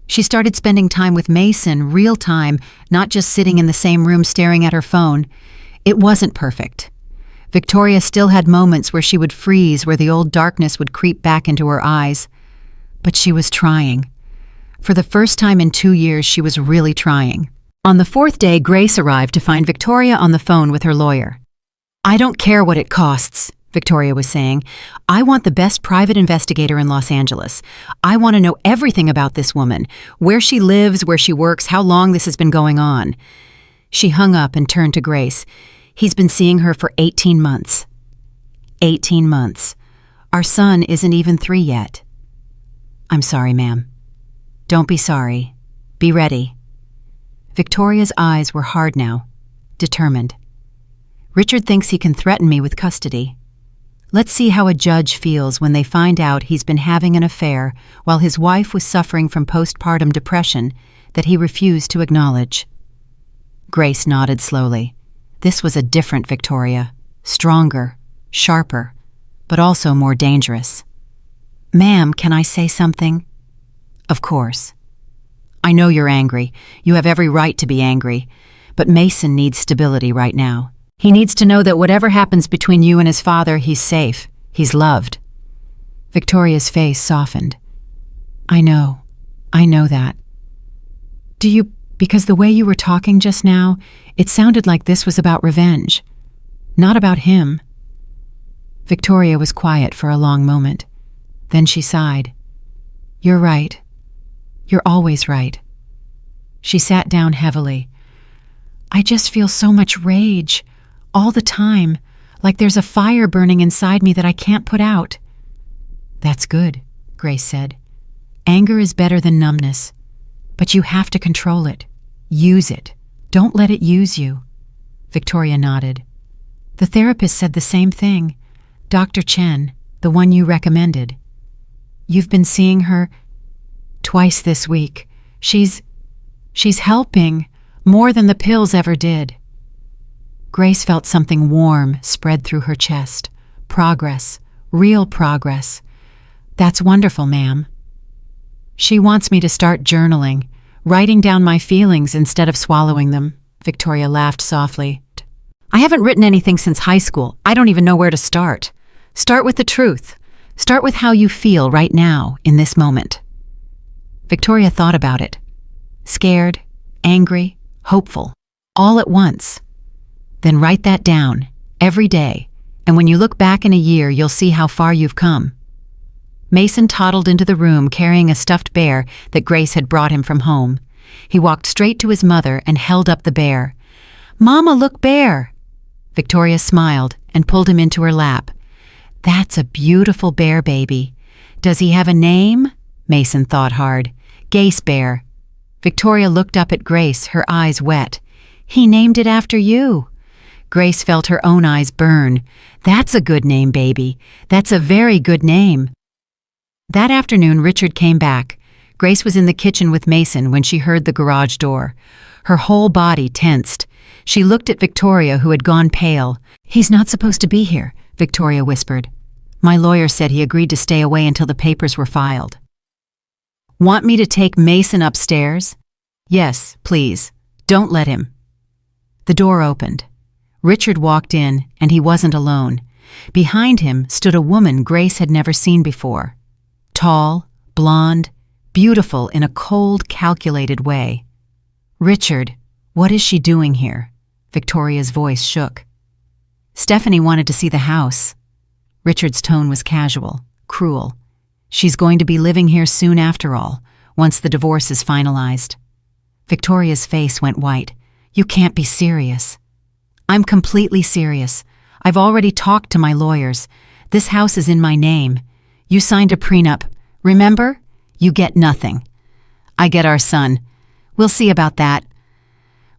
Speaker 1: She started spending time with Mason, real time, not just sitting in the same room staring at her phone. It wasn't perfect. Victoria still had moments where she would freeze, where the old darkness would creep back into her eyes. But she was trying. For the first time in 2 years, she was really trying. On the 4th day, Grace arrived to find Victoria on the phone with her lawyer. "I don't care what it costs," Victoria was saying. "I want the best private investigator in Los Angeles. I want to know everything about this woman, where she lives, where she works, how long this has been going on." She hung up and turned to Grace. "He's been seeing her for 18 months. 18 months. Our son isn't even 3 yet." "I'm sorry, ma'am." "Don't be sorry. Be ready." Victoria's eyes were hard now, determined. "Richard thinks he can threaten me with custody. Let's see how a judge feels when they find out he's been having an affair while his wife was suffering from postpartum depression that he refused to acknowledge." Grace nodded slowly. This was a different Victoria, stronger, sharper, but also more dangerous. "Ma'am, can I say something?" "Of course." "I know you're angry. You have every right to be angry. But Mason needs stability right now. He needs to know that whatever happens between you and his father, he's safe. He's loved." Victoria's face softened. I know that. Because the way you were talking just now, it sounded like this was about revenge, not about him." Victoria was quiet for a long moment. Then she sighed. "You're right. You're always right." She sat down heavily. "I just feel so much rage, all the time, like there's a fire burning inside me that I can't put out." "That's good," Grace said. "Anger is better than numbness, but you have to control it. Use it. Don't let it use you." Victoria nodded. "The therapist said the same thing. Dr. Chen, the one you recommended. You've been seeing her twice this week. She's helping more than the pills ever did." Grace felt something warm spread through her chest. Progress. Real progress. "That's wonderful, ma'am." "She wants me to start journaling, writing down my feelings instead of swallowing them." Victoria laughed softly. "I haven't written anything since high school. I don't even know where to start. Start with the truth. Start with how you feel right now, in this moment." Victoria thought about it. Scared, angry, hopeful, all at once. Then write that down, every day, and when you look back in a year, you'll see how far you've come. Mason toddled into the room carrying a stuffed bear that Grace had brought him from home. He walked straight to his mother and held up the bear. "Mama, look, bear!" Victoria smiled and pulled him into her lap. "That's a beautiful bear, baby. Does he have a name?" Mason thought hard. "Gace Bear." Victoria looked up at Grace, her eyes wet. "He named it after you." Grace felt her own eyes burn. "That's a good name, baby. That's a very good name." That afternoon, Richard came back. Grace was in the kitchen with Mason when she heard the garage door. Her whole body tensed. She looked at Victoria, who had gone pale. "He's not supposed to be here," Victoria whispered. "My lawyer said he agreed to stay away until the papers were filed." "Want me to take Mason upstairs?" "Yes, please. Don't let him." The door opened. Richard walked in, and he wasn't alone. Behind him stood a woman Grace had never seen before. Tall, blonde, beautiful in a cold, calculated way. "Richard, what is she doing here?" Victoria's voice shook. "Stephanie wanted to see the house." Richard's tone was casual, cruel. "She's going to be living here soon after all, once the divorce is finalized." Victoria's face went white. "You can't be serious." "I'm completely serious. I've already talked to my lawyers. This house is in my name. You signed a prenup. Remember? You get nothing. I get our son. We'll see about that."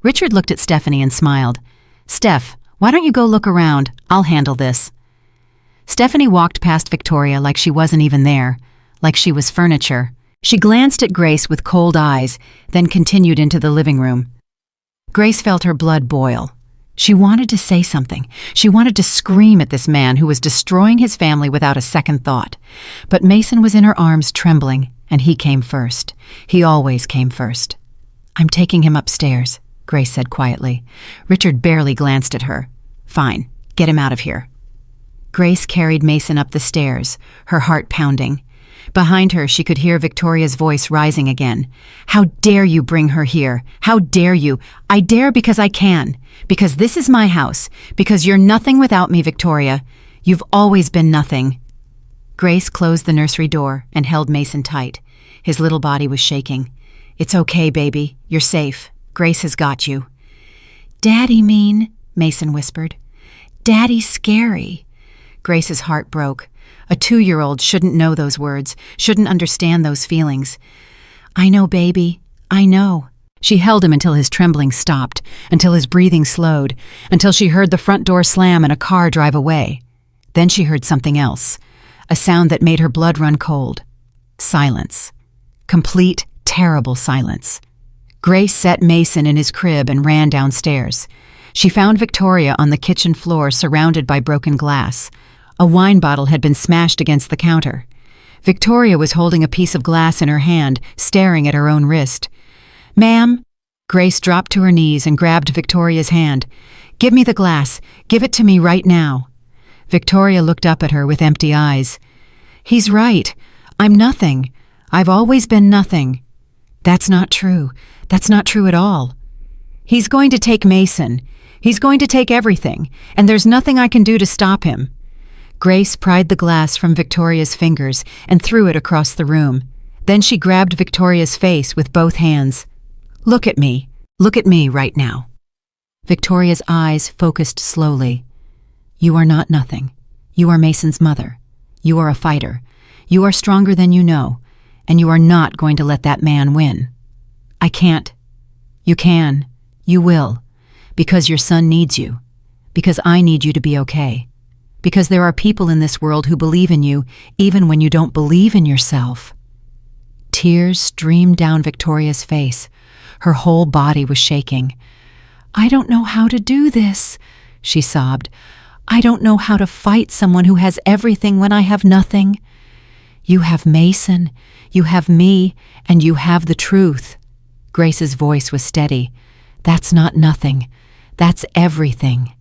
Speaker 1: Richard looked at Stephanie and smiled. "Steph, why don't you go look around? I'll handle this." Stephanie walked past Victoria like she wasn't even there. like she was furniture. She glanced at Grace with cold eyes, then continued into the living room. Grace felt her blood boil. She wanted to say something. She wanted to scream at this man who was destroying his family without a second thought. But Mason was in her arms trembling, and he came first. He always came first. "I'm taking him upstairs," Grace said quietly. Richard barely glanced at her. "Fine, get him out of here." Grace carried Mason up the stairs, her heart pounding. Behind her, she could hear Victoria's voice rising again. "How dare you bring her here? How dare you? I dare because I can. Because this is my house. Because you're nothing without me, Victoria. You've always been nothing." Grace closed the nursery door and held Mason tight. His little body was shaking. "It's okay, baby. You're safe. Grace has got you." "Daddy mean," Mason whispered. "Daddy's scary." Grace's heart broke. A 2-year-old shouldn't know those words, shouldn't understand those feelings. "I know, baby. I know." She held him until his trembling stopped, until his breathing slowed, until she heard the front door slam and a car drive away. Then she heard something else, a sound that made her blood run cold. Silence. Complete, terrible silence. Grace set Mason in his crib and ran downstairs. She found Victoria on the kitchen floor surrounded by broken glass. A wine bottle had been smashed against the counter. Victoria was holding a piece of glass in her hand, staring at her own wrist. "Ma'am?" Grace dropped to her knees and grabbed Victoria's hand. "Give me the glass. Give it to me right now." Victoria looked up at her with empty eyes. "He's right. I'm nothing. I've always been nothing." "That's not true. That's not true at all." "He's going to take Mason. He's going to take everything, and there's nothing I can do to stop him." Grace pried the glass from Victoria's fingers and threw it across the room. Then she grabbed Victoria's face with both hands. "Look at me. Look at me right now." Victoria's eyes focused slowly. "You are not nothing. You are Mason's mother. You are a fighter. You are stronger than you know, and you are not going to let that man win." "I can't." "You can. You will. Because your son needs you. Because I need you to be okay. Because there are people in this world who believe in you even when you don't believe in yourself." Tears streamed down Victoria's face. Her whole body was shaking. "I don't know how to do this," she sobbed. "I don't know how to fight someone who has everything when I have nothing. You have Mason, you have me, and you have the truth." Grace's voice was steady. "That's not nothing. That's everything."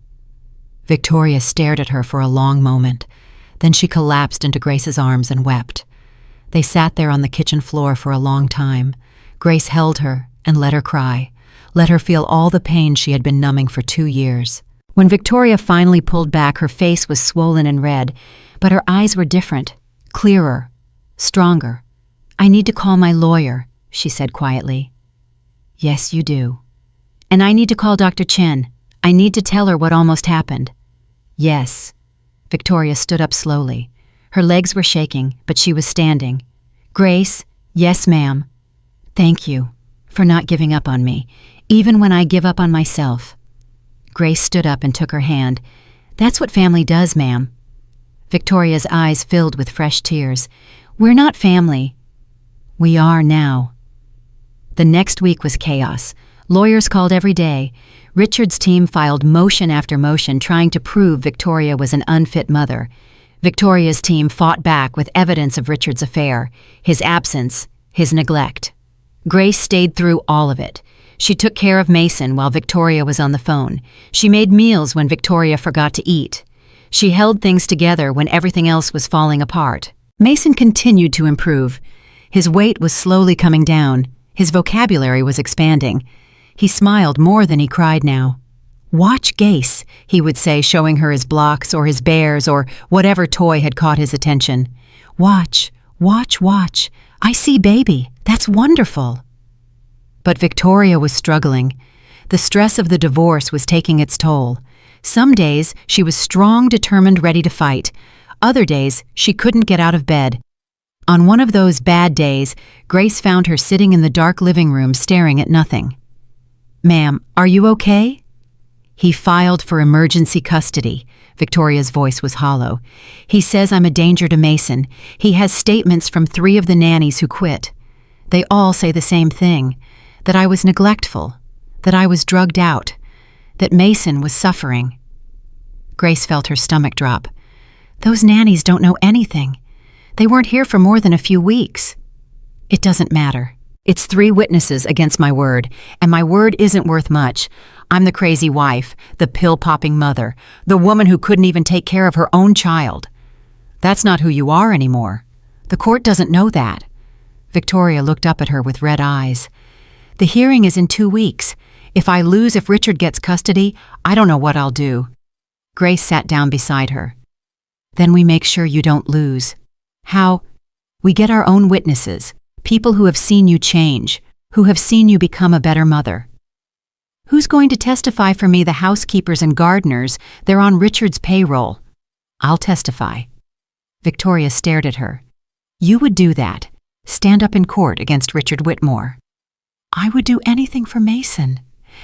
Speaker 1: Victoria stared at her for a long moment. Then she collapsed into Grace's arms and wept. They sat there on the kitchen floor for a long time. Grace held her and let her cry, let her feel all the pain she had been numbing for 2 years. When Victoria finally pulled back, her face was swollen and red, but her eyes were different, clearer, stronger. "I need to call my lawyer," she said quietly. "Yes, you do." "And I need to call Dr. Chen. I need to tell her what almost happened." "Yes." Victoria stood up slowly. Her legs were shaking, but she was standing. "Grace?" "Yes, ma'am." "Thank you for not giving up on me, even when I give up on myself." Grace stood up and took her hand. "That's what family does, ma'am." Victoria's eyes filled with fresh tears. "We're not family." "We are now." The next week was chaos. Lawyers called every day. Richard's team filed motion after motion trying to prove Victoria was an unfit mother. Victoria's team fought back with evidence of Richard's affair, his absence, his neglect. Grace stayed through all of it. She took care of Mason while Victoria was on the phone. She made meals when Victoria forgot to eat. She held things together when everything else was falling apart. Mason continued to improve. His weight was slowly coming down. His vocabulary was expanding. He smiled more than he cried now. "Watch Grace," he would say, showing her his blocks or his bears or whatever toy had caught his attention. "Watch, watch, watch. I see baby. That's wonderful." But Victoria was struggling. The stress of the divorce was taking its toll. Some days she was strong, determined, ready to fight. Other days she couldn't get out of bed. On one of those bad days, Grace found her sitting in the dark living room staring at nothing. "Ma'am, are you okay?" He filed for emergency custody, Victoria's voice was hollow. "He says I'm a danger to Mason. He has statements from 3 of the nannies who quit. They all say the same thing, that I was neglectful, that I was drugged out, that Mason was suffering." Grace felt her stomach drop. "Those nannies don't know anything. They weren't here for more than a few weeks." "It doesn't matter. It's 3 witnesses against my word, and my word isn't worth much. I'm the crazy wife, the pill-popping mother, the woman who couldn't even take care of her own child. That's not who you are anymore. The court doesn't know that." Victoria looked up at her with red eyes. "The hearing is in 2 weeks. If I lose, if Richard gets custody, I don't know what I'll do." Grace sat down beside her. "Then we make sure you don't lose." "How?" "We get our own witnesses, people who have seen you change, who have seen you become a better mother." "Who's going to testify for me? The housekeepers and gardeners. They're on Richard's payroll." "I'll testify." Victoria stared at her. "You would do that? Stand up in court against Richard Whitmore?" "I would do anything for Mason,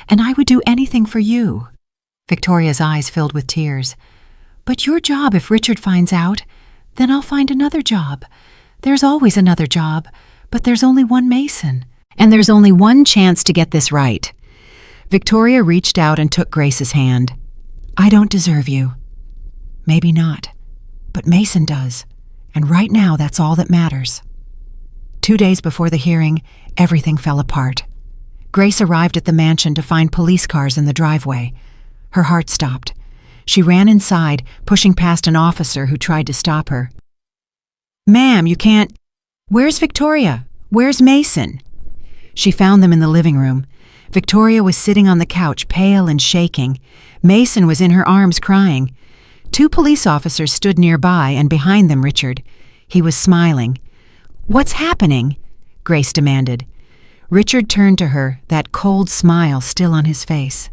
Speaker 1: and I would do anything for you." Victoria's eyes filled with tears. "But your job, if Richard finds out, then I'll find another job. There's always another job, but there's only one Mason, and there's only one chance to get this right." Victoria reached out and took Grace's hand. "I don't deserve you." "Maybe not, but Mason does, and right now that's all that matters." 2 days before the hearing, everything fell apart. Grace arrived at the mansion to find police cars in the driveway. Her heart stopped. She ran inside, pushing past an officer who tried to stop her. "Ma'am, you can't—" "Where's Victoria? Where's Mason?" She found them in the living room. Victoria was sitting on the couch, pale and shaking. Mason was in her arms, crying. 2 police officers stood nearby, and behind them Richard. He was smiling. "What's happening?" Grace demanded. Richard turned to her, that cold smile still on his face.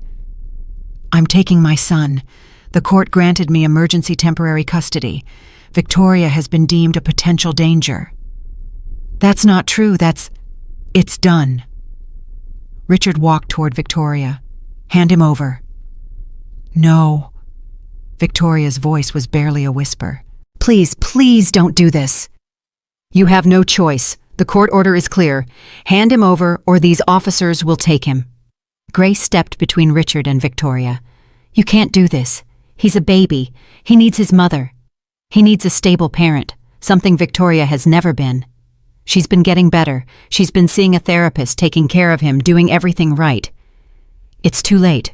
Speaker 1: "I'm taking my son. The court granted me emergency temporary custody. Victoria has been deemed a potential danger." "That's not true. It's done." Richard walked toward Victoria. "Hand him over." "No." Victoria's voice was barely a whisper. "Please, please don't do this." "You have no choice. The court order is clear. Hand him over, or these officers will take him." Grace stepped between Richard and Victoria. "You can't do this. He's a baby. He needs his mother. He needs a stable parent, something Victoria has never been. She's been getting better. She's been seeing a therapist, taking care of him, doing everything right." "It's too late."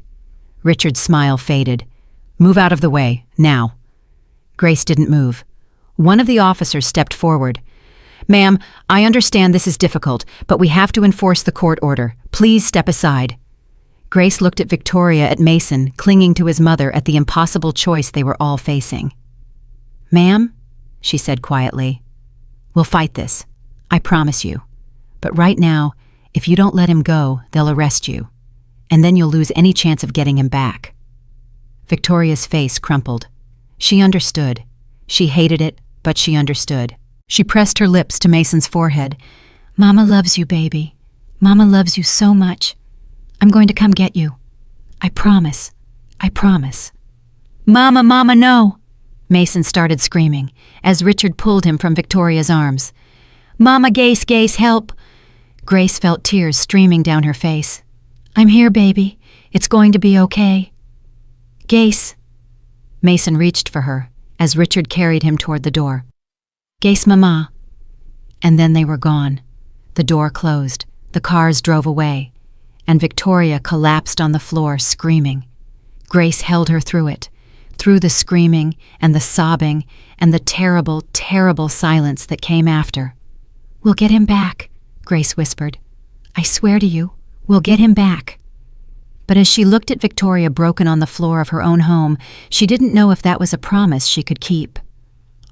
Speaker 1: Richard's smile faded. "Move out of the way, now." Grace didn't move. One of the officers stepped forward. "Ma'am, I understand this is difficult, but we have to enforce the court order. Please step aside." Grace looked at Victoria, at Mason, clinging to his mother, at the impossible choice they were all facing. "Ma'am," she said quietly, "we'll fight this. I promise you. But right now, if you don't let him go, they'll arrest you. And then you'll lose any chance of getting him back." Victoria's face crumpled. She understood. She hated it, but she understood. She pressed her lips to Mason's forehead. "Mama loves you, baby. Mama loves you so much. I'm going to come get you. I promise. I promise." "Mama, Mama, no!" Mason started screaming, as Richard pulled him from Victoria's arms. "Mama, Grace, help!" Grace felt tears streaming down her face. "I'm here, baby. It's going to be okay." "Grace." Mason reached for her, as Richard carried him toward the door. "Grace, Mama." And then they were gone. The door closed. The cars drove away. And Victoria collapsed on the floor, screaming. Grace held her through it, through the screaming and the sobbing and the terrible, terrible silence that came after. "We'll get him back," Grace whispered. "I swear to you, we'll get him back." But as she looked at Victoria broken on the floor of her own home, she didn't know if that was a promise she could keep.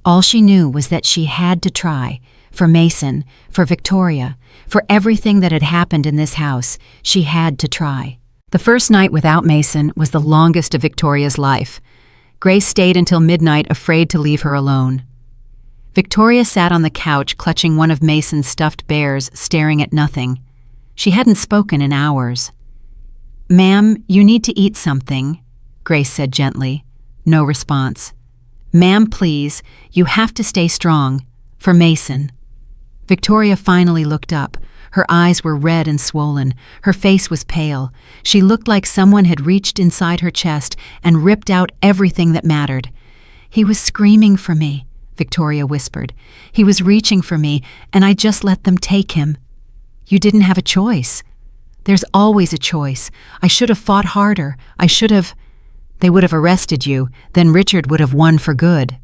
Speaker 1: All she knew was that she had to try, for Mason, for Victoria, for everything that had happened in this house. She had to try. The first night without Mason was the longest of Victoria's life. Grace stayed until midnight, afraid to leave her alone. Victoria sat on the couch, clutching one of Mason's stuffed bears, staring at nothing. She hadn't spoken in hours. "Ma'am, you need to eat something," Grace said gently. No response. "Ma'am, please, you have to stay strong. For Mason." Victoria finally looked up. Her eyes were red and swollen. Her face was pale. She looked like someone had reached inside her chest and ripped out everything that mattered. "He was screaming for me," Victoria whispered. "He was reaching for me, and I just let them take him." "You didn't have a choice." "There's always a choice. I should have fought harder. I should have—" "They would have arrested you. Then Richard would have won for good."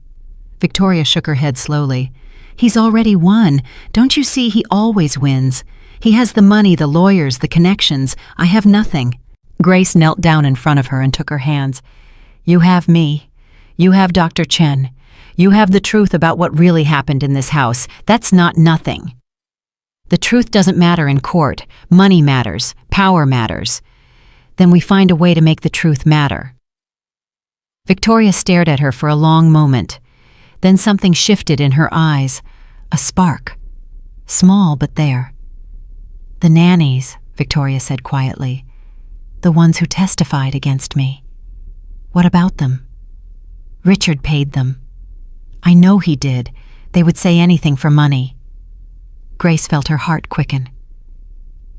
Speaker 1: Victoria shook her head slowly. "He's already won. Don't you see he always wins? He has the money, the lawyers, the connections. I have nothing." Grace knelt down in front of her and took her hands. "You have me. You have Dr. Chen. You have the truth about what really happened in this house. That's not nothing. The truth doesn't matter in court. Money matters. Power matters. Then we find a way to make the truth matter." Victoria stared at her for a long moment. Then something shifted in her eyes. A spark. Small, but there. "The nannies," Victoria said quietly. "The ones who testified against me. What about them?" "Richard paid them. I know he did. They would say anything for money." Grace felt her heart quicken.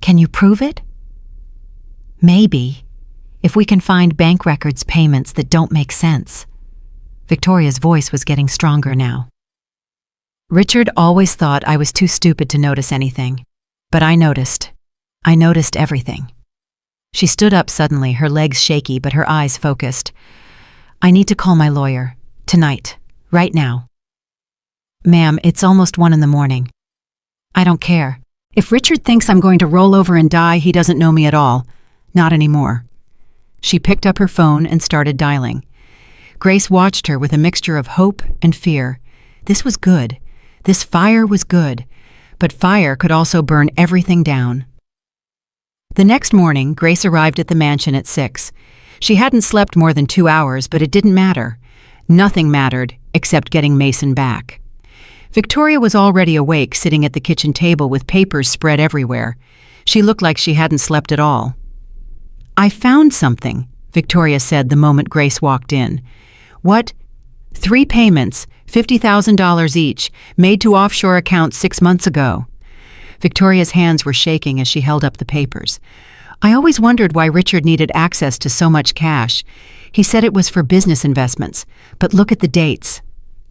Speaker 1: "Can you prove it?" "Maybe, if we can find bank records payments that don't make sense." Victoria's voice was getting stronger now. "Richard always thought I was too stupid to notice anything. But I noticed. I noticed everything." She stood up suddenly, her legs shaky but her eyes focused. "I need to call my lawyer. Tonight. Right now." "Ma'am, it's almost 1 a.m. "I don't care. If Richard thinks I'm going to roll over and die, he doesn't know me at all. Not anymore." She picked up her phone and started dialing. Grace watched her with a mixture of hope and fear. This was good. This fire was good. But fire could also burn everything down. The next morning, Grace arrived at the mansion at 6. She hadn't slept more than 2 hours, but it didn't matter. Nothing mattered except getting Mason back. Victoria was already awake, sitting at the kitchen table with papers spread everywhere. She looked like she hadn't slept at all. "I found something," Victoria said the moment Grace walked in. "What? 3 payments, $50,000 each, made to offshore accounts 6 months ago." Victoria's hands were shaking as she held up the papers. "I always wondered why Richard needed access to so much cash. He said it was for business investments, but look at the dates."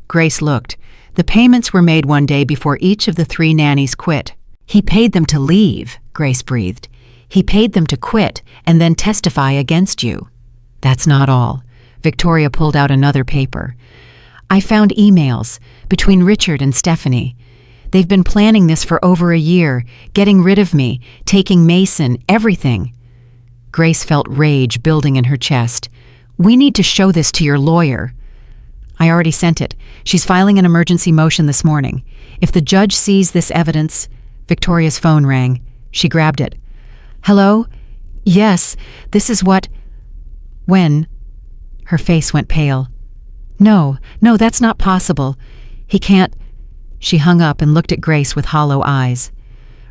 Speaker 1: Grace looked. The payments were made one day before each of the 3 nannies quit. "He paid them to leave," Grace breathed. "He paid them to quit and then testify against you." "That's not all." Victoria pulled out another paper. "I found emails between Richard and Stephanie. They've been planning this for over a year, getting rid of me, taking Mason, everything." Grace felt rage building in her chest. "We need to show this to your lawyer." "I already sent it. She's filing an emergency motion this morning. If the judge sees this evidence—" Victoria's phone rang. She grabbed it. "Hello? Yes, this is what—" "When?" Her face went pale. No, that's not possible. He can't." She hung up and looked at Grace with hollow eyes.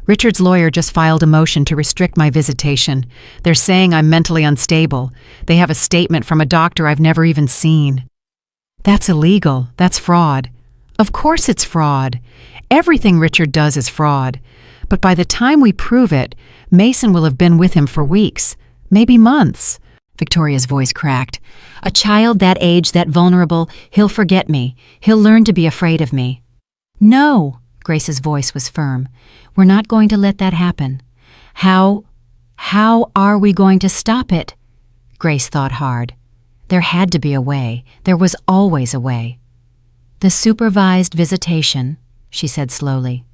Speaker 1: "Richard's lawyer just filed a motion to restrict my visitation. They're saying I'm mentally unstable. They have a statement from a doctor I've never even seen." "That's illegal. That's fraud." "Of course it's fraud. Everything Richard does is fraud. But by the time we prove it, Mason will have been with him for weeks, maybe months." Victoria's voice cracked. "A child that age, that vulnerable, he'll forget me. He'll learn to be afraid of me." "No," Grace's voice was firm. "We're not going to let that happen." How are we going to stop it?" Grace thought hard. There had to be a way. There was always a way. "The supervised visitation," she said slowly.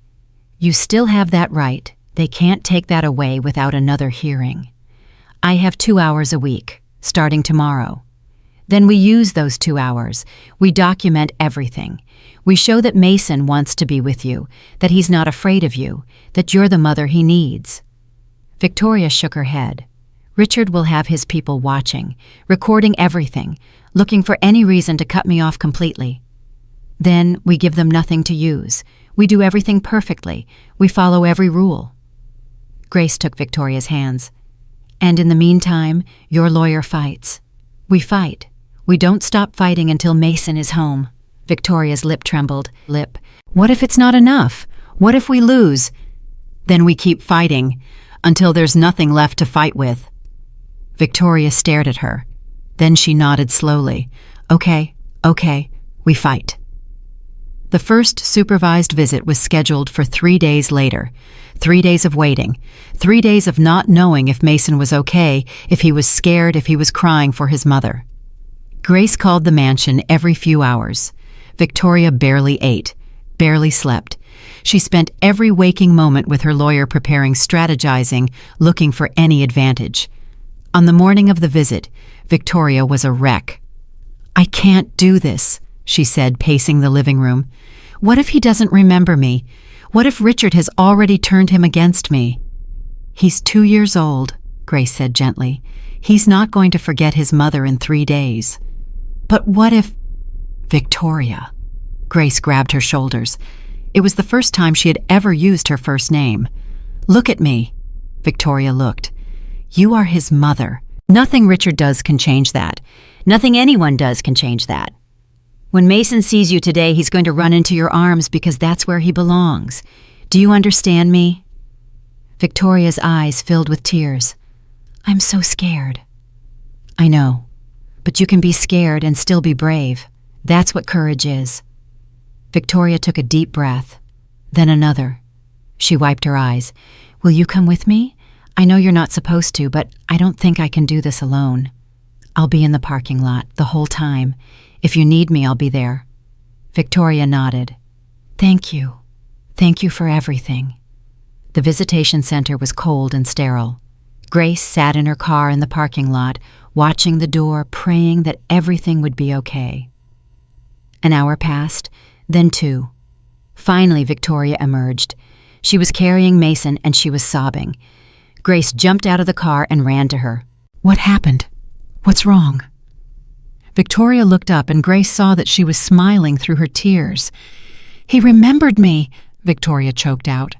Speaker 1: "You still have that right. They can't take that away without another hearing. I have 2 hours a week, starting tomorrow. Then we use those 2 hours. We document everything. We show that Mason wants to be with you, that he's not afraid of you, that you're the mother he needs." Victoria shook her head. "Richard will have his people watching, recording everything, looking for any reason to cut me off completely. Then we give them nothing to use. We do everything perfectly. We follow every rule." Grace took Victoria's hands. "And in the meantime, your lawyer fights. We fight. We don't stop fighting until Mason is home. Victoria's lip trembled. What if it's not enough? What if we lose? Then we keep fighting until there's nothing left to fight with. Victoria stared at her. Then she nodded slowly. Okay, we fight. The first supervised visit was scheduled for 3 days later. 3 days of waiting. 3 days of not knowing if Mason was okay, if he was scared, if he was crying for his mother. Grace called the mansion every few hours. Victoria barely ate, barely slept. She spent every waking moment with her lawyer preparing, strategizing, looking for any advantage. On the morning of the visit, Victoria was a wreck. I can't do this, she said, pacing the living room. What if he doesn't remember me? What if Richard has already turned him against me? He's 2 years old, Grace said gently. He's not going to forget his mother in 3 days. But what if... Victoria. Grace grabbed her shoulders. It was the first time she had ever used her first name. Look at me. Victoria looked. You are his mother. Nothing Richard does can change that. Nothing anyone does can change that. When Mason sees you today, he's going to run into your arms because that's where he belongs. Do you understand me? Victoria's eyes filled with tears. I'm so scared. I know, but you can be scared and still be brave. That's what courage is. Victoria took a deep breath, then another. She wiped her eyes. Will you come with me? I know you're not supposed to, but I don't think I can do this alone. I'll be in the parking lot the whole time. If you need me, I'll be there. Victoria nodded. Thank you. Thank you for everything. The visitation center was cold and sterile. Grace sat in her car in the parking lot, watching the door, praying that everything would be okay. An hour passed, then 2. Finally, Victoria emerged. She was carrying Mason and she was sobbing. Grace jumped out of the car and ran to her. What happened? What's wrong? Victoria looked up and Grace saw that she was smiling through her tears. He remembered me, Victoria choked out.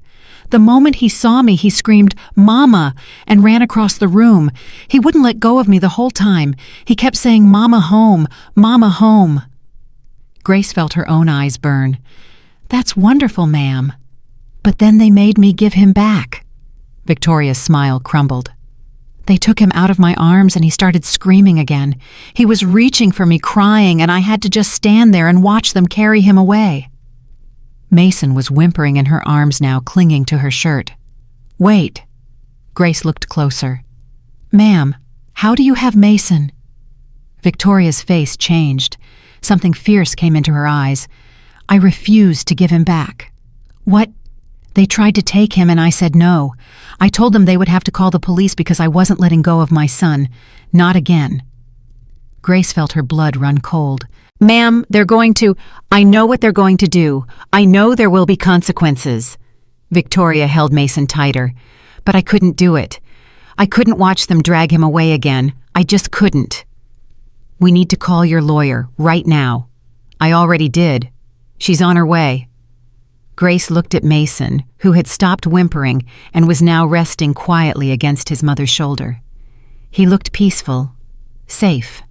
Speaker 1: The moment he saw me, he screamed, Mama, and ran across the room. He wouldn't let go of me the whole time. He kept saying, Mama home, Mama home. Grace felt her own eyes burn. That's wonderful, ma'am. But then they made me give him back. Victoria's smile crumbled. They took him out of my arms and he started screaming again. He was reaching for me, crying, and I had to just stand there and watch them carry him away. Mason was whimpering in her arms now, clinging to her shirt. Wait. Grace looked closer. Ma'am, how do you have Mason? Victoria's face changed. Something fierce came into her eyes. I refused to give him back. What? They tried to take him and I said no. I told them they would have to call the police because I wasn't letting go of my son. Not again. Grace felt her blood run cold. Ma'am, I know what they're going to do. I know there will be consequences. Victoria held Mason tighter. But I couldn't do it. I couldn't watch them drag him away again. I just couldn't. We need to call your lawyer, right now. I already did. She's on her way. Grace looked at Mason, who had stopped whimpering and was now resting quietly against his mother's shoulder. He looked peaceful, safe.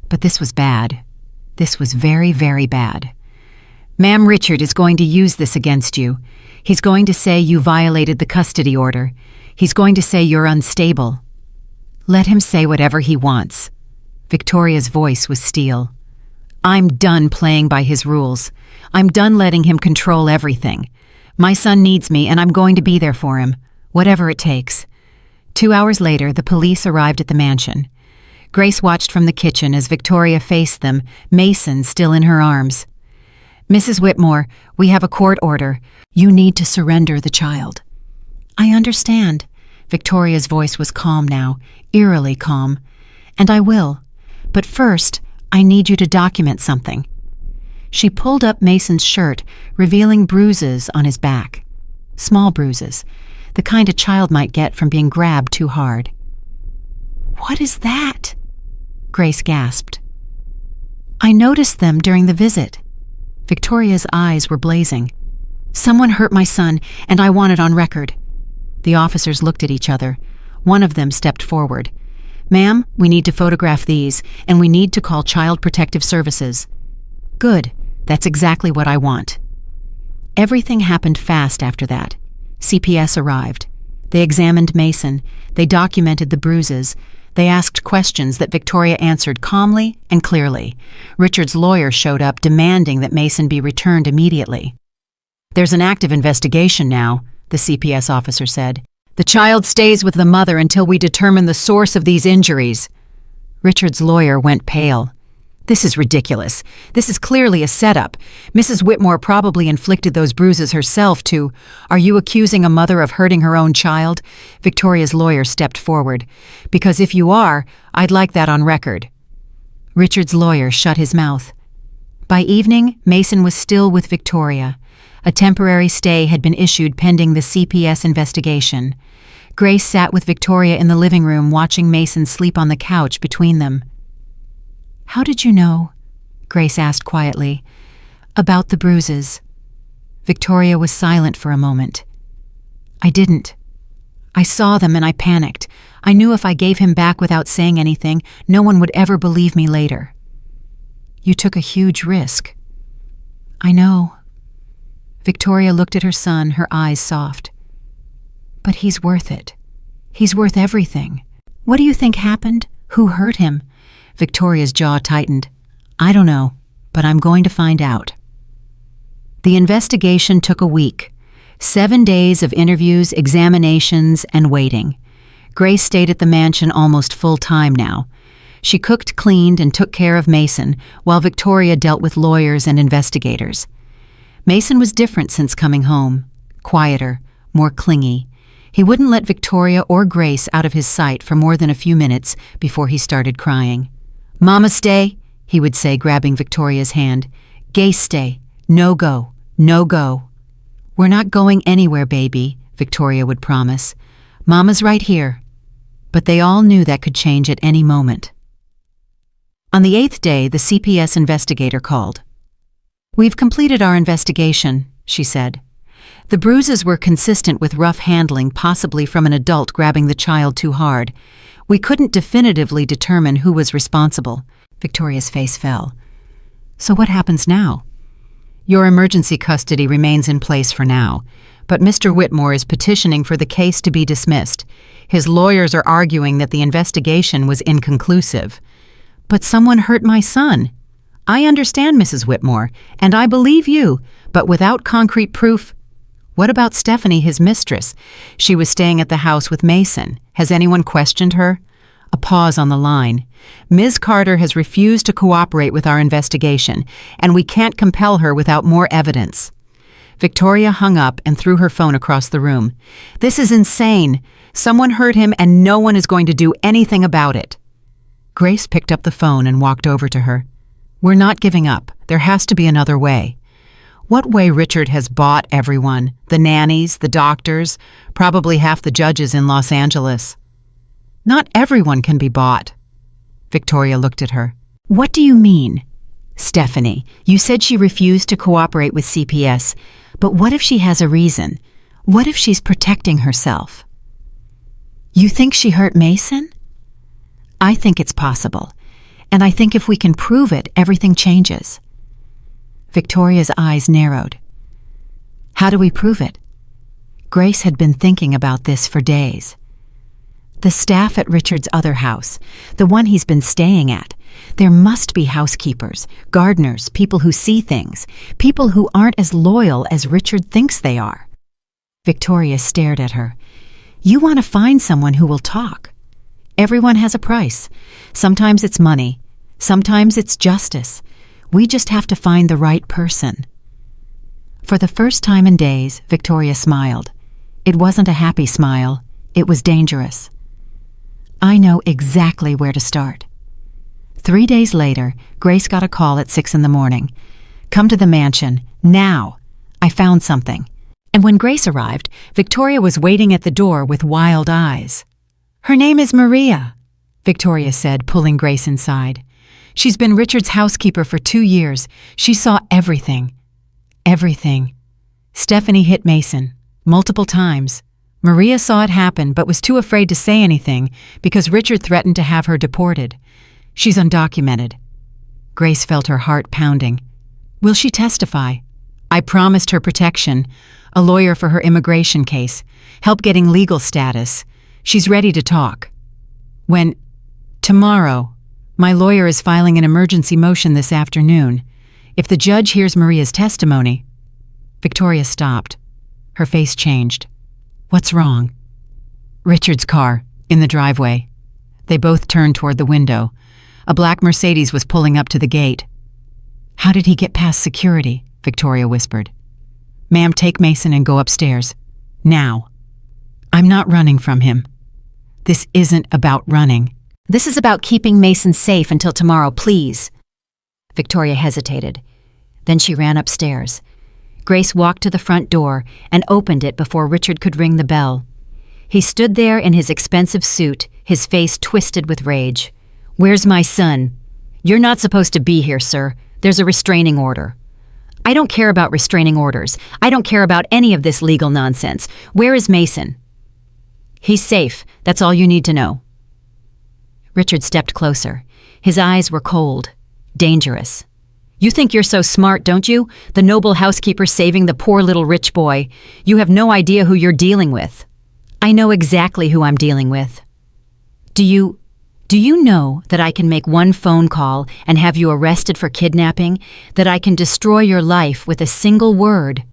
Speaker 1: But this was bad. This was very, very bad. Ma'am, Richard is going to use this against you. He's going to say you violated the custody order. He's going to say you're unstable. Let him say whatever he wants. Victoria's voice was steel. I'm done playing by his rules. I'm done letting him control everything. My son needs me and I'm going to be there for him, whatever it takes. 2 hours later, the police arrived at the mansion. Grace watched from the kitchen as Victoria faced them, Mason still in her arms. Mrs. Whitmore, we have a court order. You need to surrender the child. I understand. Victoria's voice was calm now, eerily calm. And I will. But first, I need you to document something. She pulled up Mason's shirt, revealing bruises on his back. Small bruises, the kind a child might get from being grabbed too hard. What is that? Grace gasped. I noticed them during the visit. Victoria's eyes were blazing. Someone hurt my son, and I want it on record. The officers looked at each other. One of them stepped forward. "Ma'am, we need to photograph these, and we need to call Child Protective Services." "Good. That's exactly what I want." Everything happened fast after that. CPS arrived. They examined Mason. They documented the bruises. They asked questions that Victoria answered calmly and clearly. Richard's lawyer showed up demanding that Mason be returned immediately. "There's an active investigation now," the CPS officer said. "The child stays with the mother until we determine the source of these injuries." Richard's lawyer went pale. "This is ridiculous. This is clearly a setup. Mrs. Whitmore probably inflicted those bruises herself to— Are you accusing a mother of hurting her own child?" Victoria's lawyer stepped forward. "Because if you are, I'd like that on record." Richard's lawyer shut his mouth. By evening, Mason was still with Victoria. A temporary stay had been issued pending the CPS investigation. Grace sat with Victoria in the living room watching Mason sleep on the couch between them. "How did you know?" Grace asked quietly. "About the bruises." Victoria was silent for a moment. "I didn't. I saw them and I panicked. I knew if I gave him back without saying anything, no one would ever believe me later." "You took a huge risk." "I know." Victoria looked at her son, her eyes soft. "But he's worth it. He's worth everything. What do you think happened? Who hurt him?" Victoria's jaw tightened. "I don't know, but I'm going to find out." The investigation took a week. 7 days of interviews, examinations, and waiting. Grace stayed at the mansion almost full-time now. She cooked, cleaned, and took care of Mason, while Victoria dealt with lawyers and investigators. Mason was different since coming home. Quieter, more clingy. He wouldn't let Victoria or Grace out of his sight for more than a few minutes before he started crying. "Mama stay," he would say, grabbing Victoria's hand. "Grace stay. No go. No go." "We're not going anywhere, baby," Victoria would promise. "Mama's right here." But they all knew that could change at any moment. On the 8th day, the CPS investigator called. "We've completed our investigation," she said. The bruises were consistent with rough handling, possibly from an adult grabbing the child too hard. We couldn't definitively determine who was responsible. Victoria's face fell. "So what happens now?" "Your emergency custody remains in place for now, but Mr. Whitmore is petitioning for the case to be dismissed. His lawyers are arguing that the investigation was inconclusive." "But someone hurt my son." "I understand, Mrs. Whitmore, and I believe you, but without concrete proof—" "What about Stephanie, his mistress? She was staying at the house with Mason. Has anyone questioned her?" A pause on the line. "Ms. Carter has refused to cooperate with our investigation, and we can't compel her without more evidence." Victoria hung up and threw her phone across the room. "This is insane. Someone hurt him and no one is going to do anything about it." Grace picked up the phone and walked over to her. "We're not giving up. There has to be another way." "What way? Richard has bought everyone. The nannies, the doctors, probably half the judges in Los Angeles." "Not everyone can be bought." Victoria looked at her. "What do you mean?" "Stephanie, you said she refused to cooperate with CPS, but what if she has a reason? What if she's protecting herself?" "You think she hurt Mason?" "I think it's possible, and I think if we can prove it, everything changes." Victoria's eyes narrowed. "How do we prove it?" Grace had been thinking about this for days. "The staff at Richard's other house, the one he's been staying at. There must be housekeepers, gardeners, people who see things, people who aren't as loyal as Richard thinks they are." Victoria stared at her. "You want to find someone who will talk. Everyone has a price. Sometimes it's money. Sometimes it's justice. We just have to find the right person." For the first time in days, Victoria smiled. It wasn't a happy smile. It was dangerous. "I know exactly where to start." 3 days later, Grace got a call at 6 in the morning. "Come to the mansion, now. I found something." And when Grace arrived, Victoria was waiting at the door with wild eyes. "Her name is Maria," Victoria said, pulling Grace inside. "She's been Richard's housekeeper for 2 years. She saw everything. Everything. Stephanie hit Mason. Multiple times. Maria saw it happen but was too afraid to say anything because Richard threatened to have her deported. She's undocumented. Grace felt her heart pounding. Will she testify? I promised her protection, a lawyer for her immigration case, help getting legal status. She's ready to talk. Tomorrow, my lawyer is filing an emergency motion this afternoon. If the judge hears Maria's testimony. Victoria stopped. Her face changed. What's wrong? Richard's car, in the driveway. They both turned toward the window. A black Mercedes was pulling up to the gate. How did he get past security? Victoria whispered. Ma'am, take Mason and go upstairs. Now. I'm not running from him. This isn't about running. This is about keeping Mason safe until tomorrow, please. Victoria hesitated. Then she ran upstairs. Grace walked to the front door and opened it before Richard could ring the bell. He stood there in his expensive suit, his face twisted with rage. Where's my son? You're not supposed to be here, sir. There's a restraining order. I don't care about restraining orders. I don't care about any of this legal nonsense. Where is Mason? He's safe. That's all you need to know. Richard stepped closer. His eyes were cold, dangerous. You think you're so smart, don't you? The noble housekeeper saving the poor little rich boy. You have no idea who you're dealing with. I know exactly who I'm dealing with. Do you know that I can make one phone call and have you arrested for kidnapping? That I can destroy your life with a single word?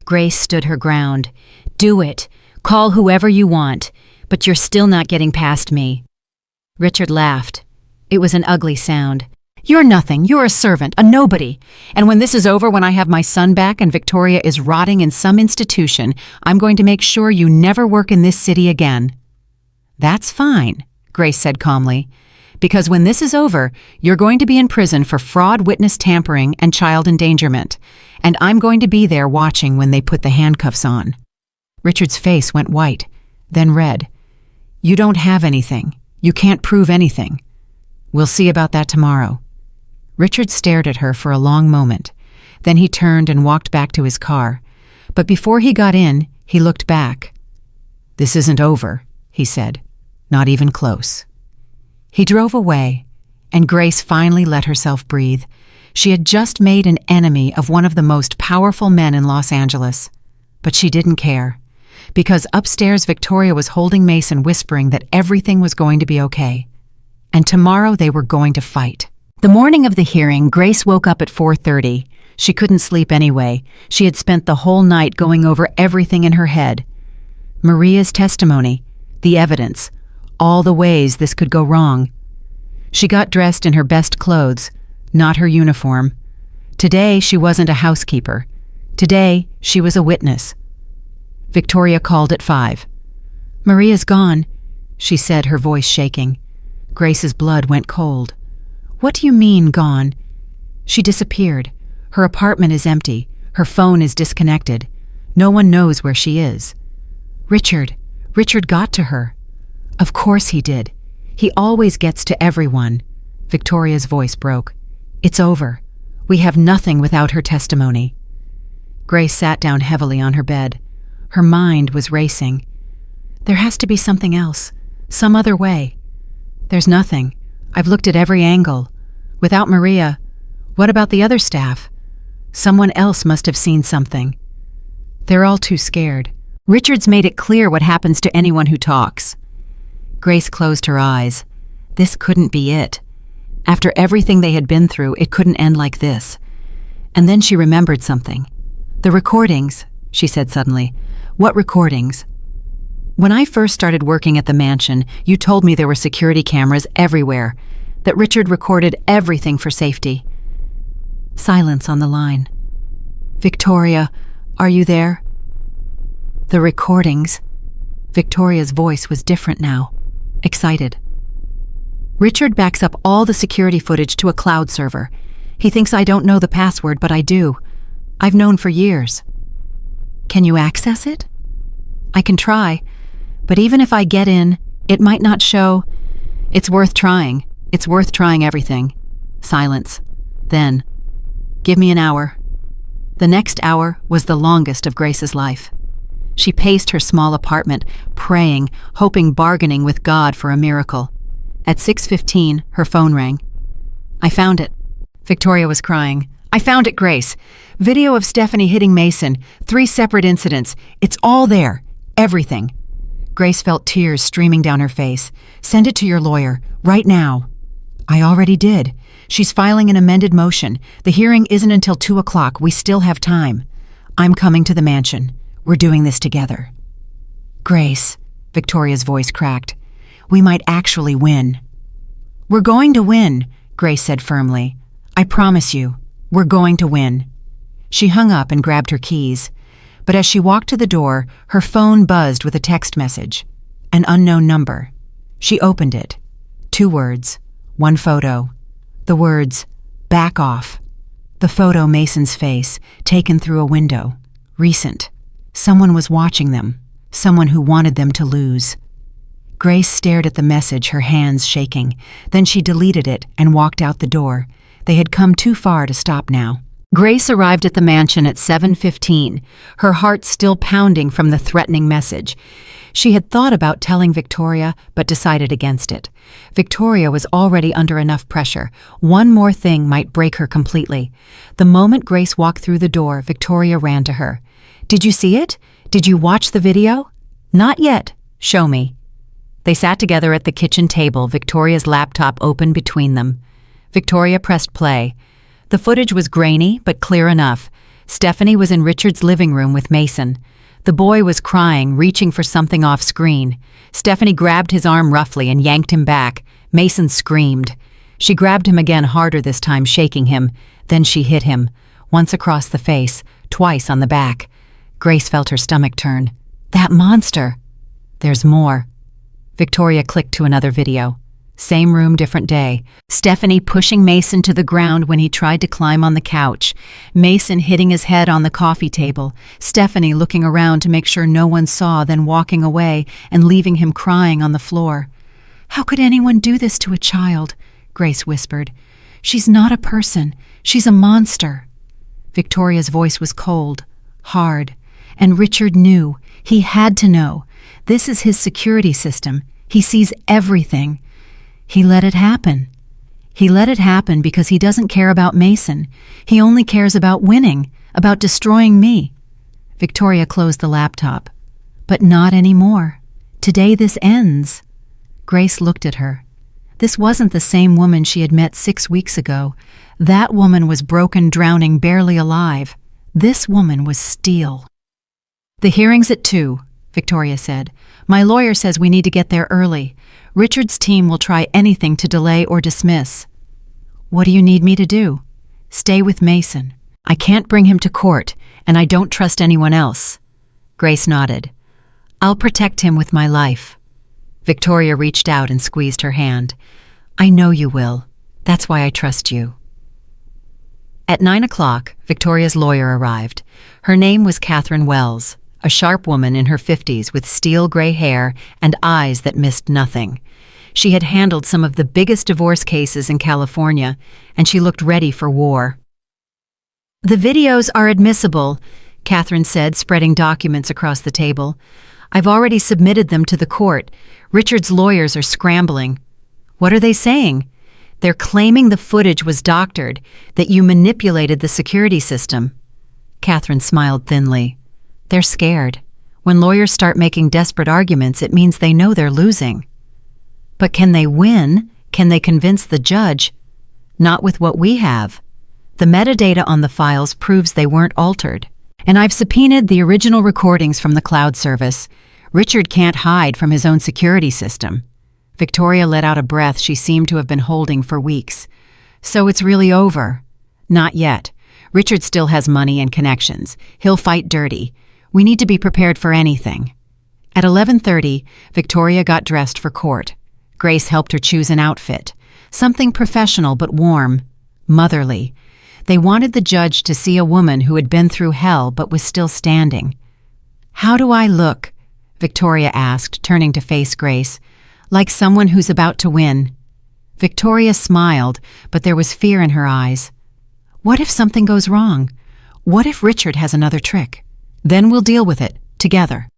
Speaker 1: Grace stood her ground. Do it. Call whoever you want, but you're still not getting past me. Richard laughed. It was an ugly sound. You're nothing. You're a servant, a nobody. And when this is over, when I have my son back and Victoria is rotting in some institution, I'm going to make sure you never work in this city again. That's fine, Grace said calmly, because when this is over, you're going to be in prison for fraud, witness tampering, and child endangerment, and I'm going to be there watching when they put the handcuffs on. Richard's face went white, then red. You don't have anything. You can't prove anything. We'll see about that tomorrow. Richard stared at her for a long moment. Then he turned and walked back to his car. But before he got in, he looked back. This isn't over, he said. Not even close. He drove away, and Grace finally let herself breathe. She had just made an enemy of one of the most powerful men in Los Angeles. But she didn't care, because upstairs Victoria was holding Mason, whispering that everything was going to be okay. And tomorrow they were going to fight. The morning of the hearing, Grace woke up at 4:30. She couldn't sleep anyway. She had spent the whole night going over everything in her head. Maria's testimony, the evidence, all the ways this could go wrong. She got dressed in her best clothes, not her uniform. Today she wasn't a housekeeper. Today she was a witness. Victoria called at 5. Maria's gone, she said, her voice shaking. Grace's blood went cold. What do you mean, gone? She disappeared. Her apartment is empty. Her phone is disconnected. No one knows where she is. Richard got to her. Of course he did. He always gets to everyone. Victoria's voice broke. It's over. We have nothing without her testimony. Grace sat down heavily on her bed. Her mind was racing. There has to be something else, some other way. There's nothing. I've looked at every angle. Without Maria, what about the other staff? Someone else must have seen something. They're all too scared. Richard's made it clear what happens to anyone who talks. Grace closed her eyes. This couldn't be it. After everything they had been through, it couldn't end like this. And then she remembered something. The recordings, she said suddenly. What recordings? When I first started working at the mansion, you told me there were security cameras everywhere, that Richard recorded everything for safety. Silence on the line. Victoria, are you there? The recordings. Victoria's voice was different now, excited. Richard backs up all the security footage to a cloud server. He thinks I don't know the password, but I do. I've known for years. Can you access it? I can try, but even if I get in, it might not show. It's worth trying. It's worth trying everything. Silence. Then, give me an hour. The next hour was the longest of Grace's life. She paced her small apartment, praying, hoping, bargaining with God for a miracle. At 6:15, her phone rang. "I found it." Victoria was crying. "I found it, Grace. Video of Stephanie hitting Mason. 3 separate incidents. It's all there. Everything." Grace felt tears streaming down her face. "Send it to your lawyer, right now." "I already did. She's filing an amended motion. The hearing isn't until 2 o'clock. We still have time. I'm coming to the mansion. We're doing this together." "Grace," Victoria's voice cracked, "we might actually win." "We're going to win," Grace said firmly. "I promise you, we're going to win." She hung up and grabbed her keys. But as she walked to the door, her phone buzzed with a text message. An unknown number. She opened it. 2 words. 1 photo. The words, "Back off." The photo, Mason's face, taken through a window. Recent. Someone was watching them. Someone who wanted them to lose. Grace stared at the message, her hands shaking. Then she deleted it and walked out the door. They had come too far to stop now. Grace arrived at the mansion at 7:15, her heart still pounding from the threatening message. She had thought about telling Victoria, but decided against it. Victoria was already under enough pressure. One more thing might break her completely. The moment Grace walked through the door, Victoria ran to her. "Did you see it? Did you watch the video?" "Not yet. Show me." They sat together at the kitchen table, Victoria's laptop open between them. Victoria pressed play. The footage was grainy, but clear enough. Stephanie was in Richard's living room with Mason. The boy was crying, reaching for something off screen. Stephanie grabbed his arm roughly and yanked him back. Mason screamed. She grabbed him again, harder this time, shaking him. Then she hit him, once across the face, twice on the back. Grace felt her stomach turn. "That monster!" "There's more." Victoria clicked to another video. Same room, different day. Stephanie pushing Mason to the ground when he tried to climb on the couch. Mason hitting his head on the coffee table. Stephanie looking around to make sure no one saw, then walking away and leaving him crying on the floor. "How could anyone do this to a child?" Grace whispered. "She's not a person. She's a monster." Victoria's voice was cold, hard, and Richard knew. He had to know. This is his security system. He sees everything. He let it happen. He let it happen because he doesn't care about Mason. He only cares about winning, about destroying me. Victoria closed the laptop. But not anymore. Today this ends. Grace looked at her. This wasn't the same woman she had met 6 weeks ago. That woman was broken, drowning, barely alive. This woman was steel. "The hearing's at 2, Victoria said. "My lawyer says we need to get there early. Richard's team will try anything to delay or dismiss." "What do you need me to do?" "Stay with Mason. I can't bring him to court, and I don't trust anyone else." Grace nodded. "I'll protect him with my life." Victoria reached out and squeezed her hand. "I know you will. That's why I trust you." At 9 o'clock, Victoria's lawyer arrived. Her name was Catherine Wells, a sharp woman in her 50s with steel gray hair and eyes that missed nothing. She had handled some of the biggest divorce cases in California, and she looked ready for war. "The videos are admissible," Catherine said, spreading documents across the table. "I've already submitted them to the court. Richard's lawyers are scrambling." "What are they saying?" "They're claiming the footage was doctored, that you manipulated the security system." Catherine smiled thinly. "They're scared. When lawyers start making desperate arguments, it means they know they're losing." "But can they win? Can they convince the judge?" "Not with what we have. The metadata on the files proves they weren't altered. And I've subpoenaed the original recordings from the cloud service. Richard can't hide from his own security system." Victoria let out a breath she seemed to have been holding for weeks. "So it's really over?" "Not yet. Richard still has money and connections. He'll fight dirty. We need to be prepared for anything." At 11:30, Victoria got dressed for court. Grace helped her choose an outfit. Something professional but warm, motherly. They wanted the judge to see a woman who had been through hell but was still standing. "How do I look?" Victoria asked, turning to face Grace. "Like someone who's about to win." Victoria smiled, but there was fear in her eyes. "What if something goes wrong? What if Richard has another trick? Then we'll deal with it, together.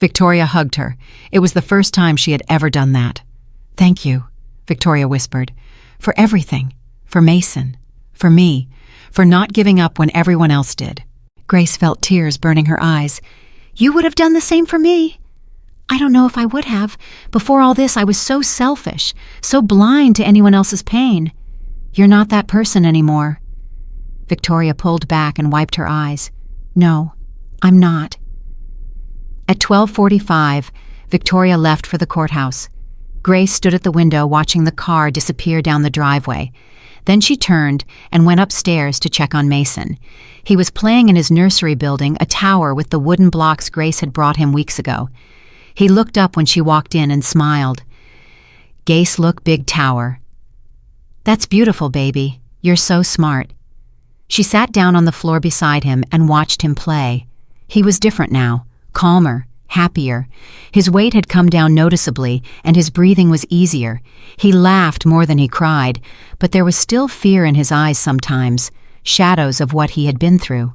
Speaker 1: Victoria hugged her. It was the first time she had ever done that. "Thank you," Victoria whispered, "for everything, for Mason, for me, for not giving up when everyone else did." Grace felt tears burning her eyes. "You would have done the same for me." "I don't know if I would have. Before all this, I was so selfish, so blind to anyone else's pain." "You're not that person anymore." Victoria pulled back and wiped her eyes. "No, I'm not." At 12:45, Victoria left for the courthouse. Grace stood at the window watching the car disappear down the driveway. Then she turned and went upstairs to check on Mason. He was playing in his nursery building, a tower with the wooden blocks Grace had brought him weeks ago. He looked up when she walked in and smiled. "Gace look big tower." "That's beautiful, baby. You're so smart." She sat down on the floor beside him and watched him play. He was different now, calmer, happier. His weight had come down noticeably, and his breathing was easier. He laughed more than he cried, but there was still fear in his eyes sometimes, shadows of what he had been through.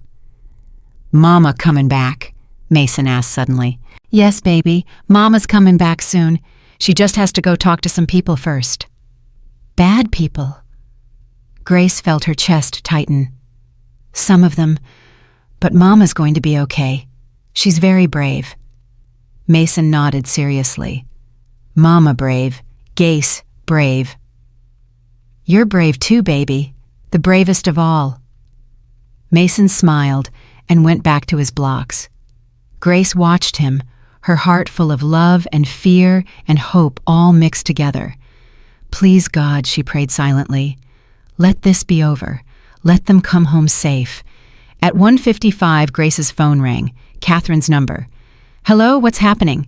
Speaker 1: "Mama coming back?" Mason asked suddenly. "Yes, baby. Mama's coming back soon. She just has to go talk to some people first." "Bad people?" Grace felt her chest tighten. "Some of them. But Mama's going to be okay. She's very brave." Mason nodded seriously. "Mama brave. Gace brave." "You're brave too, baby. The bravest of all." Mason smiled and went back to his blocks. Grace watched him, her heart full of love and fear and hope all mixed together. "Please, God," she prayed silently, "let this be over. Let them come home safe." At 1:55, Grace's phone rang. Catherine's number. "Hello, what's happening?"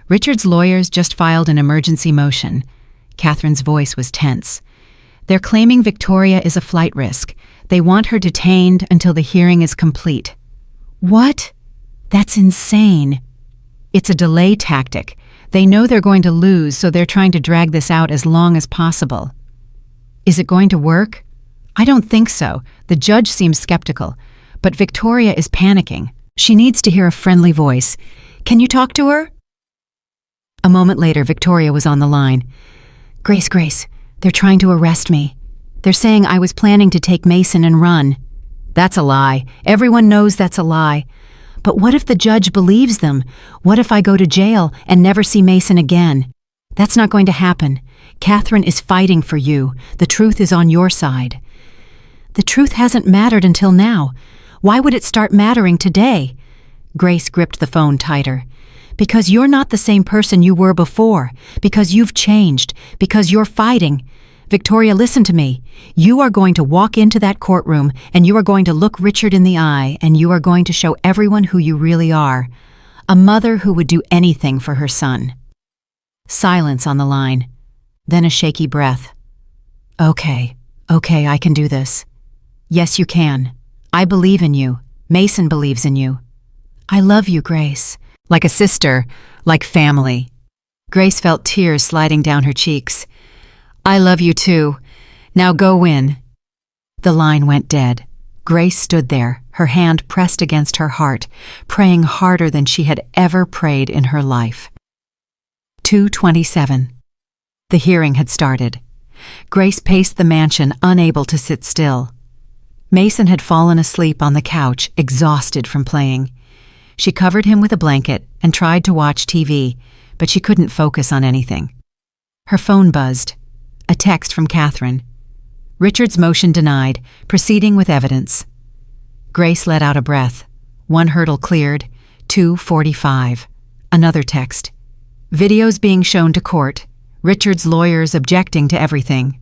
Speaker 1: "Richard's lawyers just filed an emergency motion." Catherine's voice was tense. "They're claiming Victoria is a flight risk. They want her detained until the hearing is complete." "What? That's insane." "It's a delay tactic. They know they're going to lose, so they're trying to drag this out as long as possible." "Is it going to work?" "I don't think so. The judge seems skeptical. But Victoria is panicking. She needs to hear a friendly voice. Can you talk to her?" A moment later, Victoria was on the line. Grace, they're trying to arrest me. They're saying I was planning to take Mason and run." "That's a lie. Everyone knows that's a lie." "But what if the judge believes them? What if I go to jail and never see Mason again?" "That's not going to happen. Catherine is fighting for you. The truth is on your side." "The truth hasn't mattered until now. Why would it start mattering today?" Grace gripped the phone tighter. "Because you're not the same person you were before. Because you've changed. Because you're fighting. Victoria, listen to me. You are going to walk into that courtroom, and you are going to look Richard in the eye, and you are going to show everyone who you really are. A mother who would do anything for her son." Silence on the line. Then a shaky breath. Okay, I can do this." "Yes, you can. I believe in you. Mason believes in you." "I love you, Grace." "Like a sister, like family." Grace felt tears sliding down her cheeks. "I love you too. Now go win." The line went dead. Grace stood there, her hand pressed against her heart, praying harder than she had ever prayed in her life. 2:27. The hearing had started. Grace paced the mansion, unable to sit still. Mason had fallen asleep on the couch, exhausted from playing. She covered him with a blanket and tried to watch TV, but she couldn't focus on anything. Her phone buzzed. A text from Catherine. Richard's motion denied, proceeding with evidence. Grace let out a breath. One hurdle cleared. 2:45. Another text. Videos being shown to court. Richard's lawyers objecting to everything.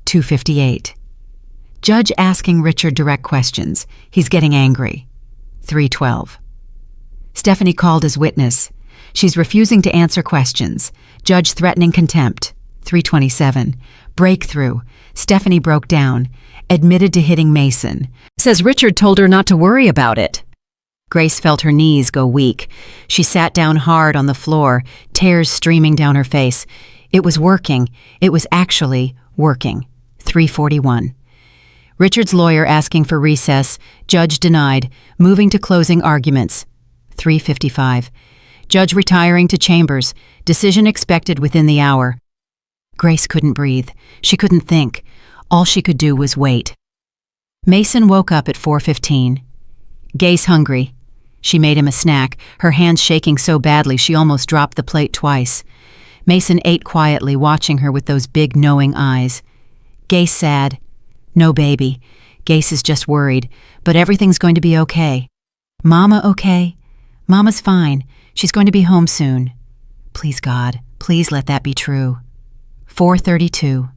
Speaker 1: 2:58. Judge asking Richard direct questions. He's getting angry. 3:12. Stephanie called as witness. She's refusing to answer questions. Judge threatening contempt. 3:27. Breakthrough. Stephanie broke down. Admitted to hitting Mason. Says Richard told her not to worry about it. Grace felt her knees go weak. She sat down hard on the floor, tears streaming down her face. It was working. It was actually working. 3:41. Richard's lawyer asking for recess. Judge denied. Moving to closing arguments. 3:55. Judge retiring to chambers. Decision expected within the hour. Grace couldn't breathe. She couldn't think. All she could do was wait. Mason woke up at 4:15. Gay's hungry. She made him a snack, her hands shaking so badly she almost dropped the plate twice. Mason ate quietly, watching her with those big, knowing eyes. Gay's sad. No, baby. Gay's is just worried, but everything's going to be okay. Mama okay? Mama's fine. She's going to be home soon. Please, God, please let that be true. 4:32.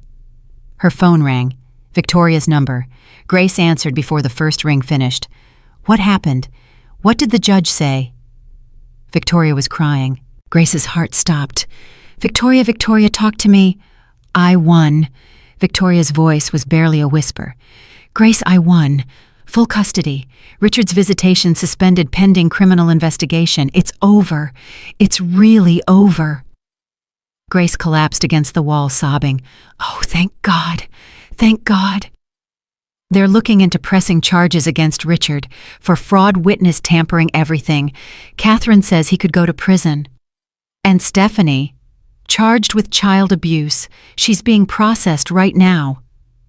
Speaker 1: Her phone rang. Victoria's number. Grace answered before the first ring finished. What happened? What did the judge say? Victoria was crying. Grace's heart stopped. Victoria, Victoria, talk to me. I won. Victoria's voice was barely a whisper. Grace, I won. Full custody. Richard's visitation suspended pending criminal investigation. It's over. It's really over. Grace collapsed against the wall, sobbing. Oh, thank God. Thank God. They're looking into pressing charges against Richard for fraud, witness tampering, everything. Catherine says he could go to prison. And Stephanie, charged with child abuse. She's being processed right now.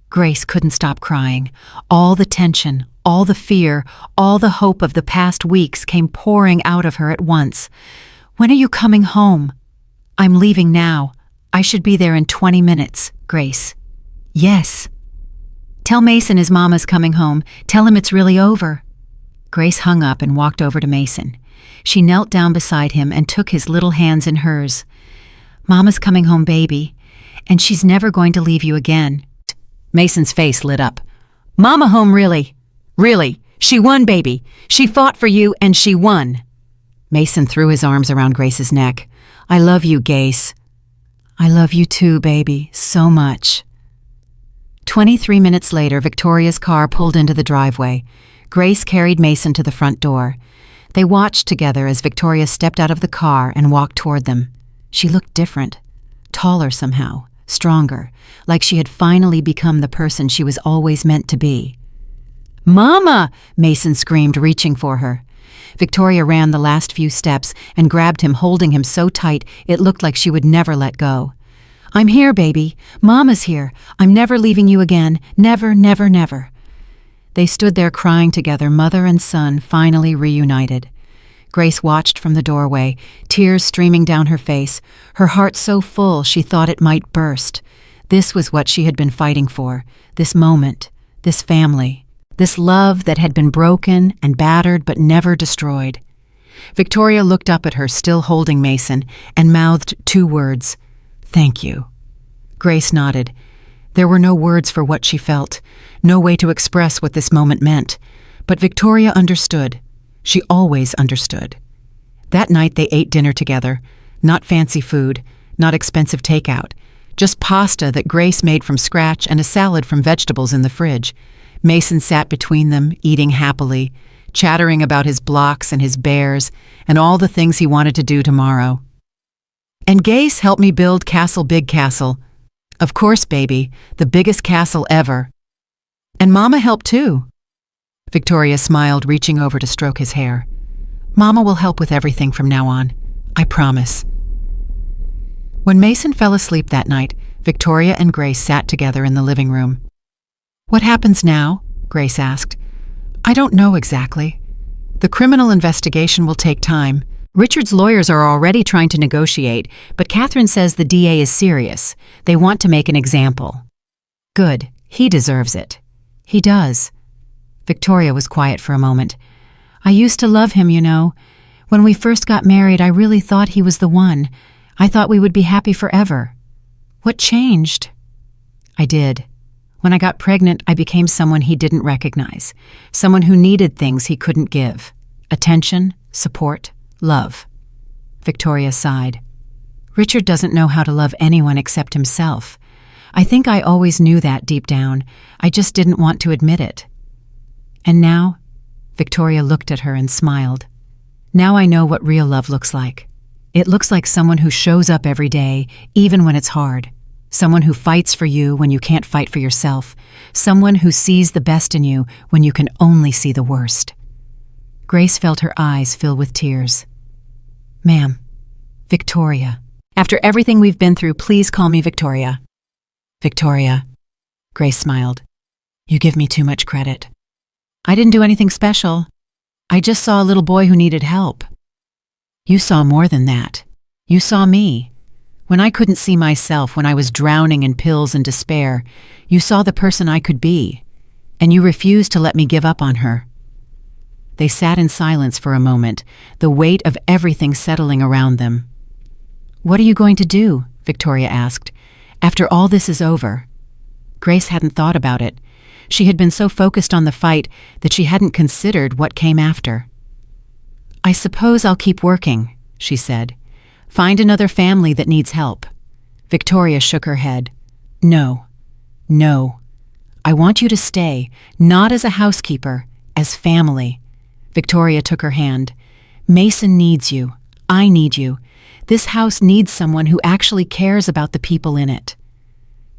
Speaker 1: Grace couldn't stop crying. All the tension, all the fear, all the hope of the past weeks came pouring out of her at once. When are you coming home? I'm leaving now. I should be there in 20 minutes, Grace. Yes. Tell Mason his mama's coming home. Tell him it's really over. Grace hung up and walked over to Mason. She knelt down beside him and took his little hands in hers. Mama's coming home, baby, and she's never going to leave you again. Mason's face lit up. Mama home, really? Really? She won, baby. She fought for you and she won. Mason threw his arms around Grace's neck. I love you, Grace. I love you too, baby, so much. 23 minutes later, Victoria's car pulled into the driveway. Grace carried Mason to the front door. They watched together as Victoria stepped out of the car and walked toward them. She looked different, taller somehow, stronger, like she had finally become the person she was always meant to be. Mama! Mason screamed, reaching for her. Victoria ran the last few steps and grabbed him, holding him so tight it looked like she would never let go. I'm here, baby. Mama's here. I'm never leaving you again. Never, never, never. They stood there crying together, mother and son finally reunited. Grace watched from the doorway, tears streaming down her face, her heart so full she thought it might burst. This was what she had been fighting for, this moment, this family, this love that had been broken and battered but never destroyed. Victoria looked up at her, still holding Mason, and mouthed 2 words. Thank you. Grace nodded. There were no words for what she felt, no way to express what this moment meant. But Victoria understood. She always understood. That night they ate dinner together. Not fancy food, not expensive takeout. Just pasta that Grace made from scratch and a salad from vegetables in the fridge. Mason sat between them, eating happily, chattering about his blocks and his bears and all the things he wanted to do tomorrow. And Grace helped me build Castle Big Castle. Of course, baby, the biggest castle ever. And Mama helped too. Victoria smiled, reaching over to stroke his hair. Mama will help with everything from now on. I promise. When Mason fell asleep that night, Victoria and Grace sat together in the living room. What happens now? Grace asked. I don't know exactly. The criminal investigation will take time. Richard's lawyers are already trying to negotiate, but Catherine says the DA is serious. They want to make an example. Good. He deserves it. He does. Victoria was quiet for a moment. I used to love him, you know. When we first got married, I really thought he was the one. I thought we would be happy forever. What changed? I did. When I got pregnant, I became someone he didn't recognize. Someone who needed things he couldn't give. Attention, support, love. Victoria sighed. Richard doesn't know how to love anyone except himself. I think I always knew that deep down. I just didn't want to admit it. And now, Victoria looked at her and smiled. Now I know what real love looks like. It looks like someone who shows up every day, even when it's hard. Someone who fights for you when you can't fight for yourself. Someone who sees the best in you when you can only see the worst. Grace felt her eyes fill with tears. "Ma'am, Victoria. After everything we've been through, please call me Victoria." "Victoria," Grace smiled. "You give me too much credit. I didn't do anything special. I just saw a little boy who needed help. You saw more than that. You saw me. When I couldn't see myself, when I was drowning in pills and despair, you saw the person I could be, and you refused to let me give up on her." They sat in silence for a moment, the weight of everything settling around them. "What are you going to do?" Victoria asked. "After all this is over?" Grace hadn't thought about it. She had been so focused on the fight that she hadn't considered what came after. "I suppose I'll keep working," she said. "Find another family that needs help." Victoria shook her head. "No. No. I want you to stay, not as a housekeeper, as family." Victoria took her hand. "Mason needs you. I need you. This house needs someone who actually cares about the people in it."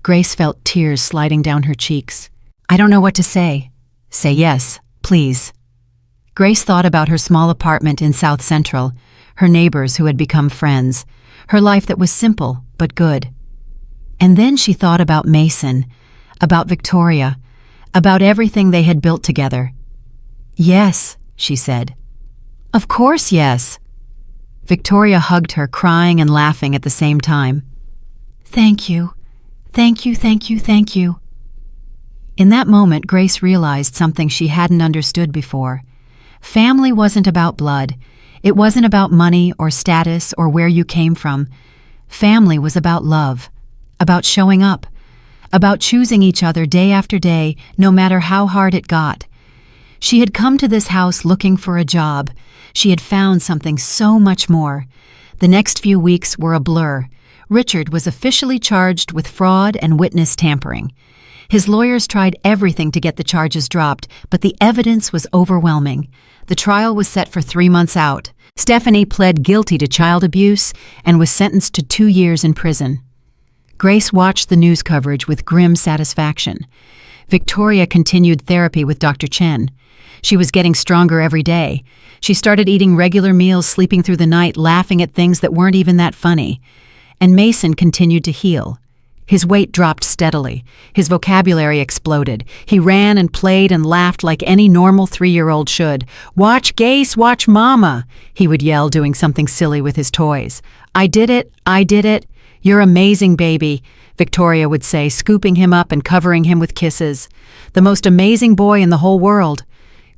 Speaker 1: Grace felt tears sliding down her cheeks. "I don't know what to say." "Say yes, please." Grace thought about her small apartment in South Central, her neighbors who had become friends, her life that was simple but good. And then she thought about Mason, about Victoria, about everything they had built together. "Yes," she said. "Of course, yes." Victoria hugged her, crying and laughing at the same time. "Thank you. Thank you, thank you, thank you." In that moment, Grace realized something she hadn't understood before. Family wasn't about blood. It wasn't about money or status or where you came from. Family was about love, about showing up, about choosing each other day after day, no matter how hard it got. She had come to this house looking for a job. She had found something so much more. The next few weeks were a blur. Richard was officially charged with fraud and witness tampering. His lawyers tried everything to get the charges dropped, but the evidence was overwhelming. The trial was set for 3 months out. Stephanie pled guilty to child abuse and was sentenced to 2 years in prison. Grace watched the news coverage with grim satisfaction. Victoria continued therapy with Dr. Chen. She was getting stronger every day. She started eating regular meals, sleeping through the night, laughing at things that weren't even that funny. And Mason continued to heal. His weight dropped steadily. His vocabulary exploded. He ran and played and laughed like any normal 3-year-old should. "Watch Grace, watch Mama," he would yell, doing something silly with his toys. "I did it, I did it. You're amazing, baby," Victoria would say, scooping him up and covering him with kisses. "The most amazing boy in the whole world."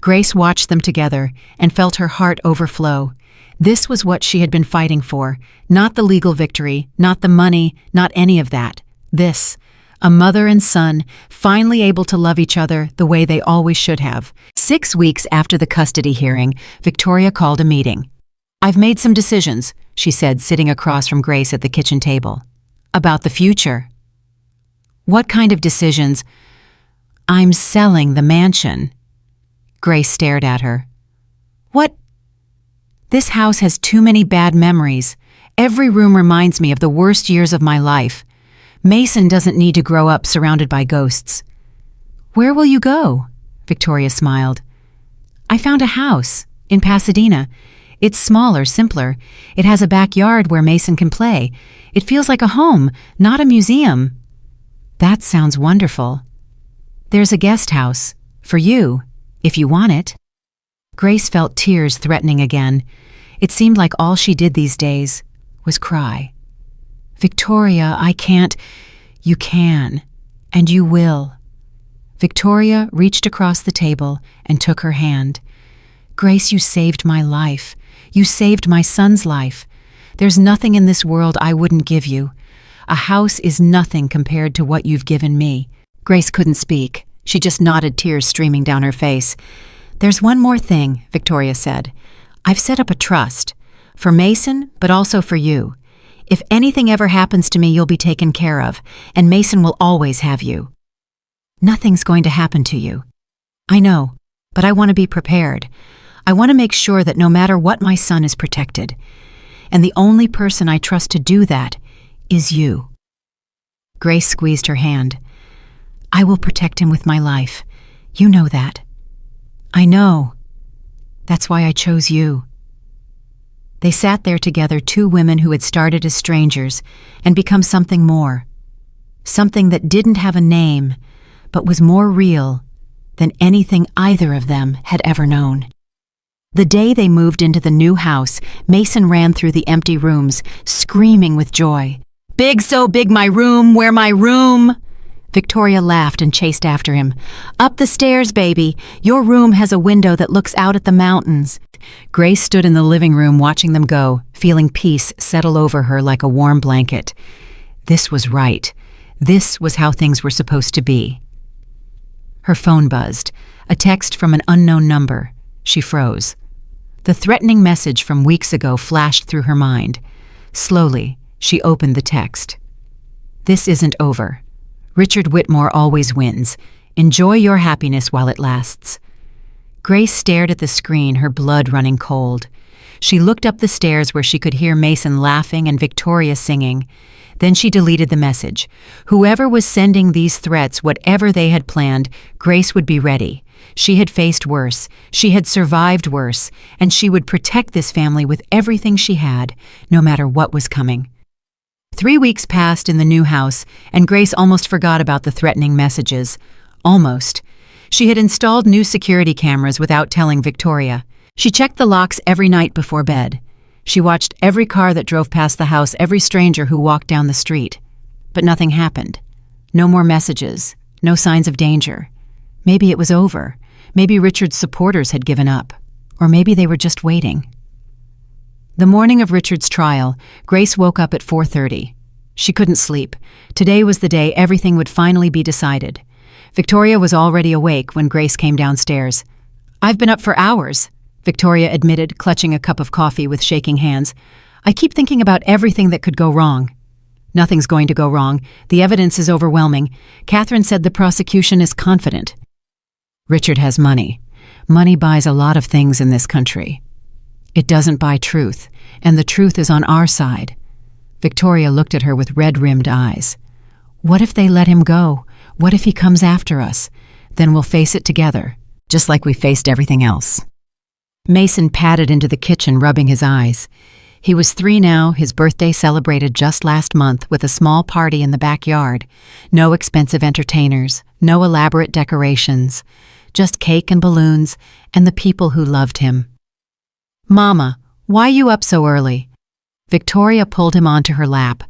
Speaker 1: Grace watched them together and felt her heart overflow. This was what she had been fighting for. Not the legal victory, not the money, not any of that. This, a mother and son, finally able to love each other the way they always should have. 6 weeks after the custody hearing, Victoria called a meeting. "I've made some decisions," she said, sitting across from Grace at the kitchen table. "About the future." "What kind of decisions?" "I'm selling the mansion." Grace stared at her. "What?" "This house has too many bad memories. Every room reminds me of the worst years of my life. Mason doesn't need to grow up surrounded by ghosts." "Where will you go?" Victoria smiled. "I found a house in Pasadena. It's smaller, simpler. It has a backyard where Mason can play. It feels like a home, not a museum." "That sounds wonderful." "There's a guest house for you, if you want it." Grace felt tears threatening again. It seemed like all she did these days was cry. "Victoria, I can't." "You can, and you will." Victoria reached across the table and took her hand. "Grace, you saved my life. You saved my son's life. There's nothing in this world I wouldn't give you. A house is nothing compared to what you've given me." Grace couldn't speak. She just nodded, tears streaming down her face. "There's one more thing," Victoria said. "I've set up a trust. For Mason, but also for you. If anything ever happens to me, you'll be taken care of, and Mason will always have you." "Nothing's going to happen to you." "I know, but I want to be prepared. I want to make sure that no matter what, my son is protected. And the only person I trust to do that is you." Grace squeezed her hand. "I will protect him with my life. You know that." "I know." That's why I chose you." They sat there together, two women who had started as strangers and become something more. Something that didn't have a name, but was more real than anything either of them had ever known. The day they moved into the new house, Mason ran through the empty rooms, screaming with joy. "Big, so big, my room, where my room?" Victoria laughed and chased after him. "Up the stairs, baby. Your room has a window that looks out at the mountains." Grace stood in the living room watching them go, feeling peace settle over her like a warm blanket. This was right. This was how things were supposed to be. Her phone buzzed. A text from an unknown number. She froze. The threatening message from weeks ago flashed through her mind. Slowly, she opened the text. "This isn't over. Richard Whitmore always wins. Enjoy your happiness while it lasts." Grace stared at the screen, her blood running cold. She looked up the stairs where she could hear Mason laughing and Victoria singing. Then she deleted the message. Whoever was sending these threats, whatever they had planned, Grace would be ready. She had faced worse. She had survived worse, and she would protect this family with everything she had, no matter what was coming. 3 weeks passed in the new house, and Grace almost forgot about the threatening messages. Almost. She had installed new security cameras without telling Victoria. She checked the locks every night before bed. She watched every car that drove past the house, every stranger who walked down the street. But nothing happened. No more messages. No signs of danger. Maybe it was over. Maybe Richard's supporters had given up. Or maybe they were just waiting. The morning of Richard's trial, Grace woke up at 4:30. She couldn't sleep. Today was the day everything would finally be decided. Victoria was already awake when Grace came downstairs. "I've been up for hours," Victoria admitted, clutching a cup of coffee with shaking hands. "I keep thinking about everything that could go wrong." "Nothing's going to go wrong. The evidence is overwhelming. Catherine said the prosecution is confident." "Richard has money. Money buys a lot of things in this country. It doesn't buy truth, and the truth is on our side." Victoria looked at her with red-rimmed eyes. "What if they let him go? What if he comes after us? Then we'll face it together, just like we faced everything else." Mason padded into the kitchen, rubbing his eyes. He was 3 now, his birthday celebrated just last month with a small party in the backyard. No expensive entertainers, no elaborate decorations, just cake and balloons and the people who loved him. "Mama, why you up so early?" Victoria pulled him onto her lap.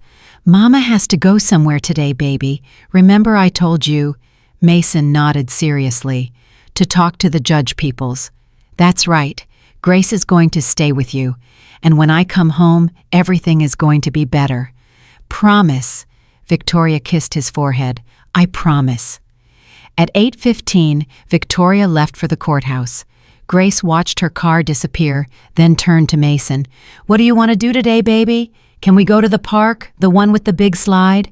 Speaker 1: "Mama has to go somewhere today, baby. Remember I told you?" Mason nodded seriously. "To talk to the judge peoples." "That's right. Grace is going to stay with you. And when I come home, everything is going to be better. Promise." Victoria kissed his forehead. "I promise." At 8:15, Victoria left for the courthouse. Grace watched her car disappear, then turned to Mason. "What do you want to do today, baby? Can we go to the park, the one with the big slide?"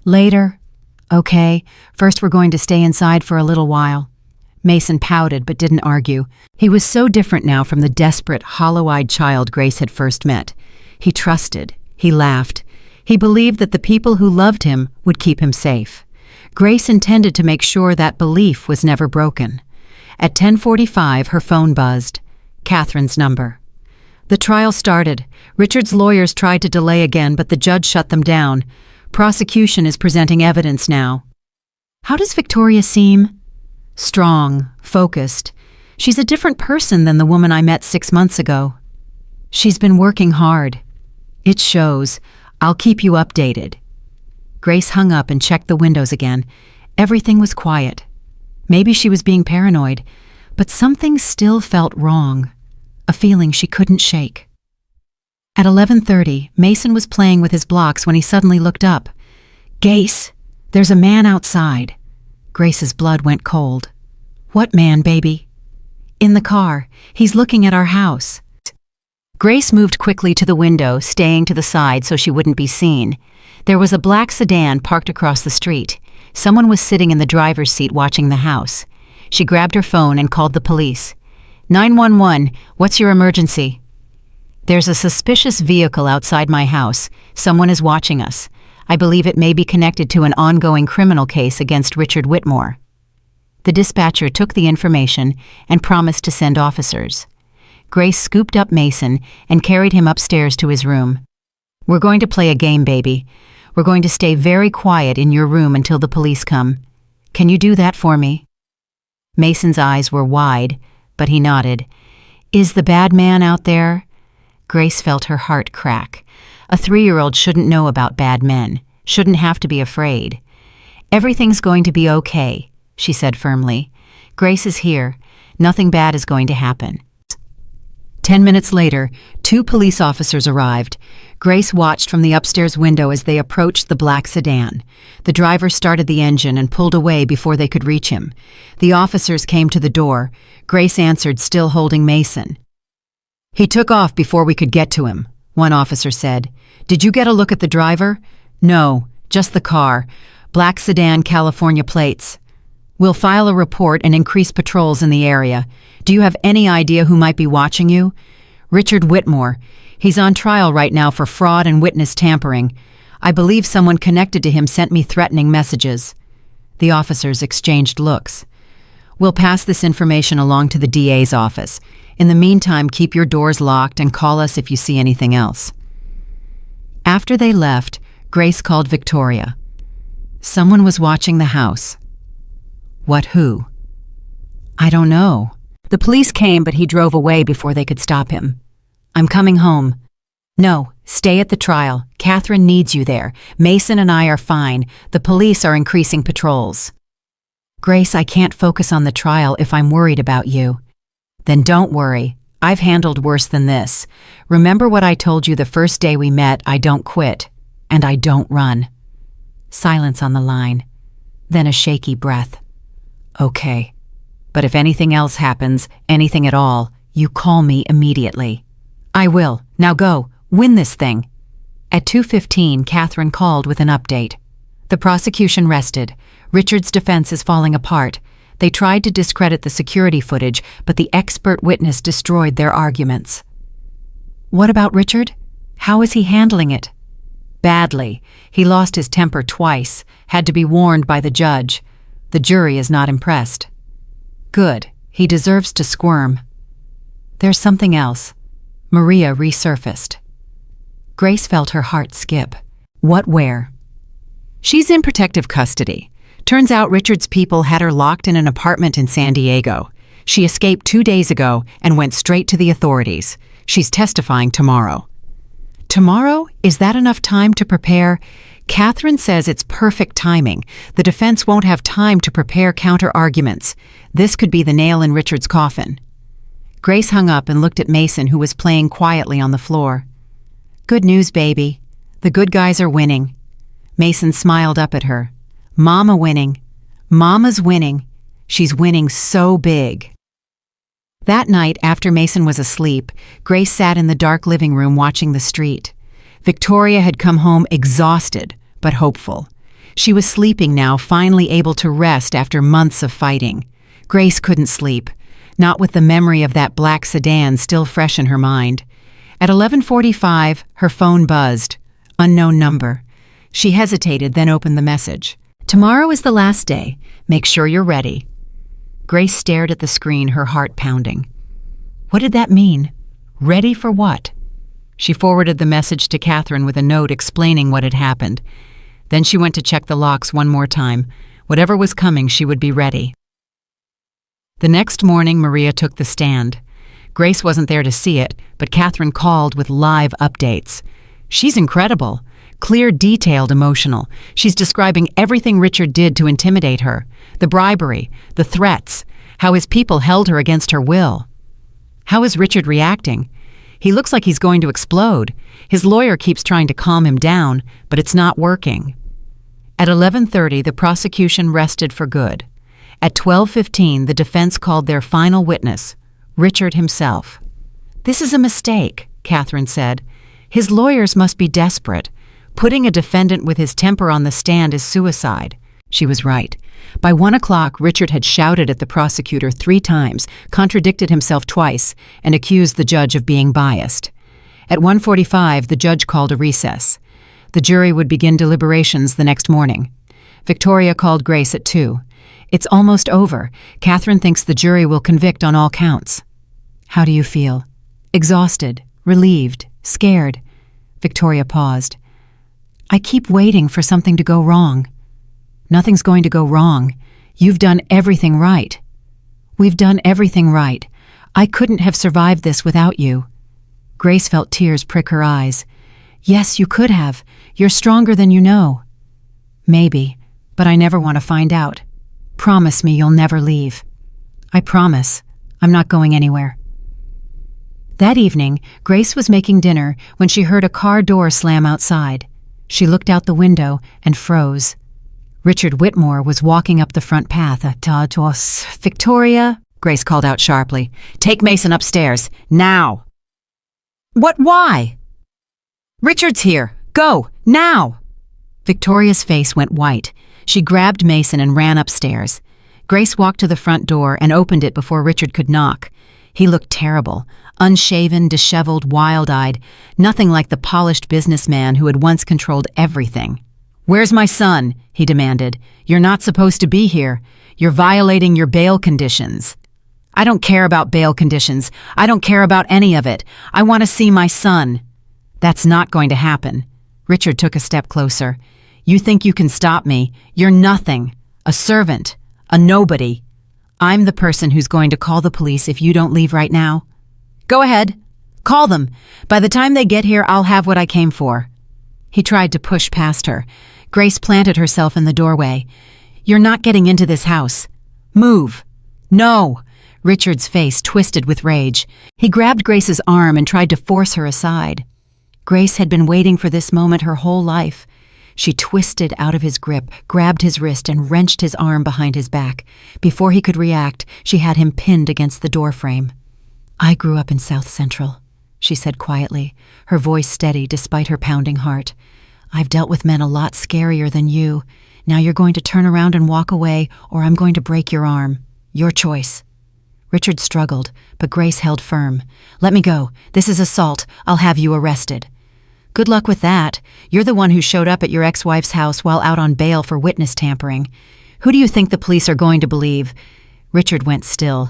Speaker 1: "Later." "Okay, first we're going to stay inside for a little while." Mason pouted but didn't argue. He was so different now from the desperate, hollow-eyed child Grace had first met. He trusted. He laughed. He believed that the people who loved him would keep him safe. Grace intended to make sure that belief was never broken. At 10:45, her phone buzzed. Catherine's number. The trial started. Richard's lawyers tried to delay again, but the judge shut them down. Prosecution is presenting evidence now. "How does Victoria seem?" "Strong, focused. She's a different person than the woman I met 6 months ago." "She's been working hard." "It shows. I'll keep you updated." Grace hung up and checked the windows again. Everything was quiet. Maybe she was being paranoid, but something still felt wrong. A feeling she couldn't shake. At 11:30, Mason was playing with his blocks when he suddenly looked up. "Grace, there's a man outside." Grace's blood went cold. "What man, baby?" "In the car. He's looking at our house." Grace moved quickly to the window, staying to the side so she wouldn't be seen. There was a black sedan parked across the street. Someone was sitting in the driver's seat watching the house. She grabbed her phone and called the police. 911, what's your emergency?" "There's a suspicious vehicle outside my house. Someone is watching us. I believe it may be connected to an ongoing criminal case against Richard Whitmore." The dispatcher took the information and promised to send officers. Grace scooped up Mason and carried him upstairs to his room. "We're going to play a game, baby. We're going to stay very quiet in your room until the police come. Can you do that for me?" Mason's eyes were wide, but he nodded. "Is the bad man out there?" Grace felt her heart crack. A 3-year-old shouldn't know about bad men, shouldn't have to be afraid. "Everything's going to be okay," she said firmly. "Grace is here. Nothing bad is going to happen." 10 minutes later, 2 police officers arrived. Grace watched from the upstairs window as they approached the black sedan. The driver started the engine and pulled away before they could reach him. The officers came to the door. Grace answered, still holding Mason. "He took off before we could get to him," one officer said. "Did you get a look at the driver?" "No, just the car. Black sedan, California plates. We'll file a report and increase patrols in the area. Do you have any idea who might be watching you?" "Richard Whitmore. He's on trial right now for fraud and witness tampering. I believe someone connected to him sent me threatening messages." The officers exchanged looks. "We'll pass this information along to the DA's office. In the meantime, keep your doors locked and call us if you see anything else." After they left, Grace called Victoria. Someone was watching the house. "What, who?" "I don't know. The police came, but he drove away before they could stop him." "I'm coming home." "No, stay at the trial. Catherine needs you there. Mason and I are fine. The police are increasing patrols." "Grace, I can't focus on the trial if I'm worried about you." "Then don't worry. I've handled worse than this. Remember what I told you the first day we met? I don't quit. And I don't run." Silence on the line. Then a shaky breath. "Okay. But if anything else happens, anything at all, you call me immediately." "I will. Now go. Win this thing." At 2:15, Catherine called with an update. The prosecution rested. Richard's defense is falling apart. They tried to discredit the security footage, but the expert witness destroyed their arguments. "What about Richard? How is he handling it?" "Badly. He lost his temper twice, had to be warned by the judge. The jury is not impressed." "Good. He deserves to squirm." "There's something else." Maria resurfaced. Grace felt her heart skip. "What, where?" "She's in protective custody. Turns out Richard's people had her locked in an apartment in San Diego. She escaped 2 days ago and went straight to the authorities. She's testifying tomorrow." "Tomorrow? Is that enough time to prepare?" "Catherine says it's perfect timing. The defense won't have time to prepare counter-arguments. This could be the nail in Richard's coffin." Grace hung up and looked at Mason, who was playing quietly on the floor. "Good news, baby. The good guys are winning." Mason smiled up at her. "Mama winning. Mama's winning. She's winning so big." That night, after Mason was asleep, Grace sat in the dark living room watching the street. Victoria had come home exhausted, but hopeful. She was sleeping now, finally able to rest after months of fighting. Grace couldn't sleep, not with the memory of that black sedan still fresh in her mind. At 11:45, her phone buzzed. Unknown number. She hesitated, then opened the message. "Tomorrow is the last day. Make sure you're ready." Grace stared at the screen, her heart pounding. What did that mean? Ready for what? She forwarded the message to Catherine with a note explaining what had happened. Then she went to check the locks one more time. Whatever was coming, she would be ready. The next morning, Maria took the stand. Grace wasn't there to see it, but Catherine called with live updates. She's incredible. Clear, detailed, emotional. She's describing everything Richard did to intimidate her. The bribery, the threats, how his people held her against her will. How is Richard reacting? He looks like he's going to explode. His lawyer keeps trying to calm him down, but it's not working. At 11:30, the prosecution rested for good. At 12:15, the defense called their final witness, Richard himself. "This is a mistake," Catherine said. "His lawyers must be desperate. Putting a defendant with his temper on the stand is suicide." She was right. By 1 o'clock, Richard had shouted at the prosecutor 3 times, contradicted himself twice, and accused the judge of being biased. At 1:45, the judge called a recess. The jury would begin deliberations the next morning. Victoria called Grace at 2. "It's almost over. Catherine thinks the jury will convict on all counts." "How do you feel?" exhausted, relieved, scared. Victoria paused. I keep waiting for something to go wrong. Nothing's going to go wrong. You've done everything right. We've done everything right. I couldn't have survived this without you. Grace felt tears prick her eyes. Yes, you could have. You're stronger than you know. Maybe, but I never want to find out. Promise me you'll never leave. I promise. I'm not going anywhere. That evening, Grace was making dinner when she heard a car door slam outside. She looked out the window and froze. Richard Whitmore was walking up the front path. Victoria, Grace called out sharply. Take Mason upstairs, now. What, why? Richard's here. Go, now. Victoria's face went white. She grabbed Mason and ran upstairs. Grace walked to the front door and opened it before Richard could knock. He looked terrible, unshaven, disheveled, wild-eyed, nothing like the polished businessman who had once controlled everything. Where's my son? He demanded. You're not supposed to be here. You're violating your bail conditions. I don't care about bail conditions. I don't care about any of it. I want to see my son. That's not going to happen. Richard took a step closer. You think you can stop me? You're nothing. A servant. A nobody. I'm the person who's going to call the police if you don't leave right now. Go ahead. Call them. By the time they get here, I'll have what I came for. He tried to push past her. Grace planted herself in the doorway. You're not getting into this house. Move. No. Richard's face twisted with rage. He grabbed Grace's arm and tried to force her aside. Grace had been waiting for this moment her whole life. She twisted out of his grip, grabbed his wrist, and wrenched his arm behind his back. Before he could react, she had him pinned against the doorframe. I grew up in South Central, she said quietly, her voice steady despite her pounding heart. I've dealt with men a lot scarier than you. Now you're going to turn around and walk away, or I'm going to break your arm. Your choice. Richard struggled, but Grace held firm. Let me go. This is assault. I'll have you arrested. Good luck with that. You're the one who showed up at your ex-wife's house while out on bail for witness tampering. Who do you think the police are going to believe? Richard went still.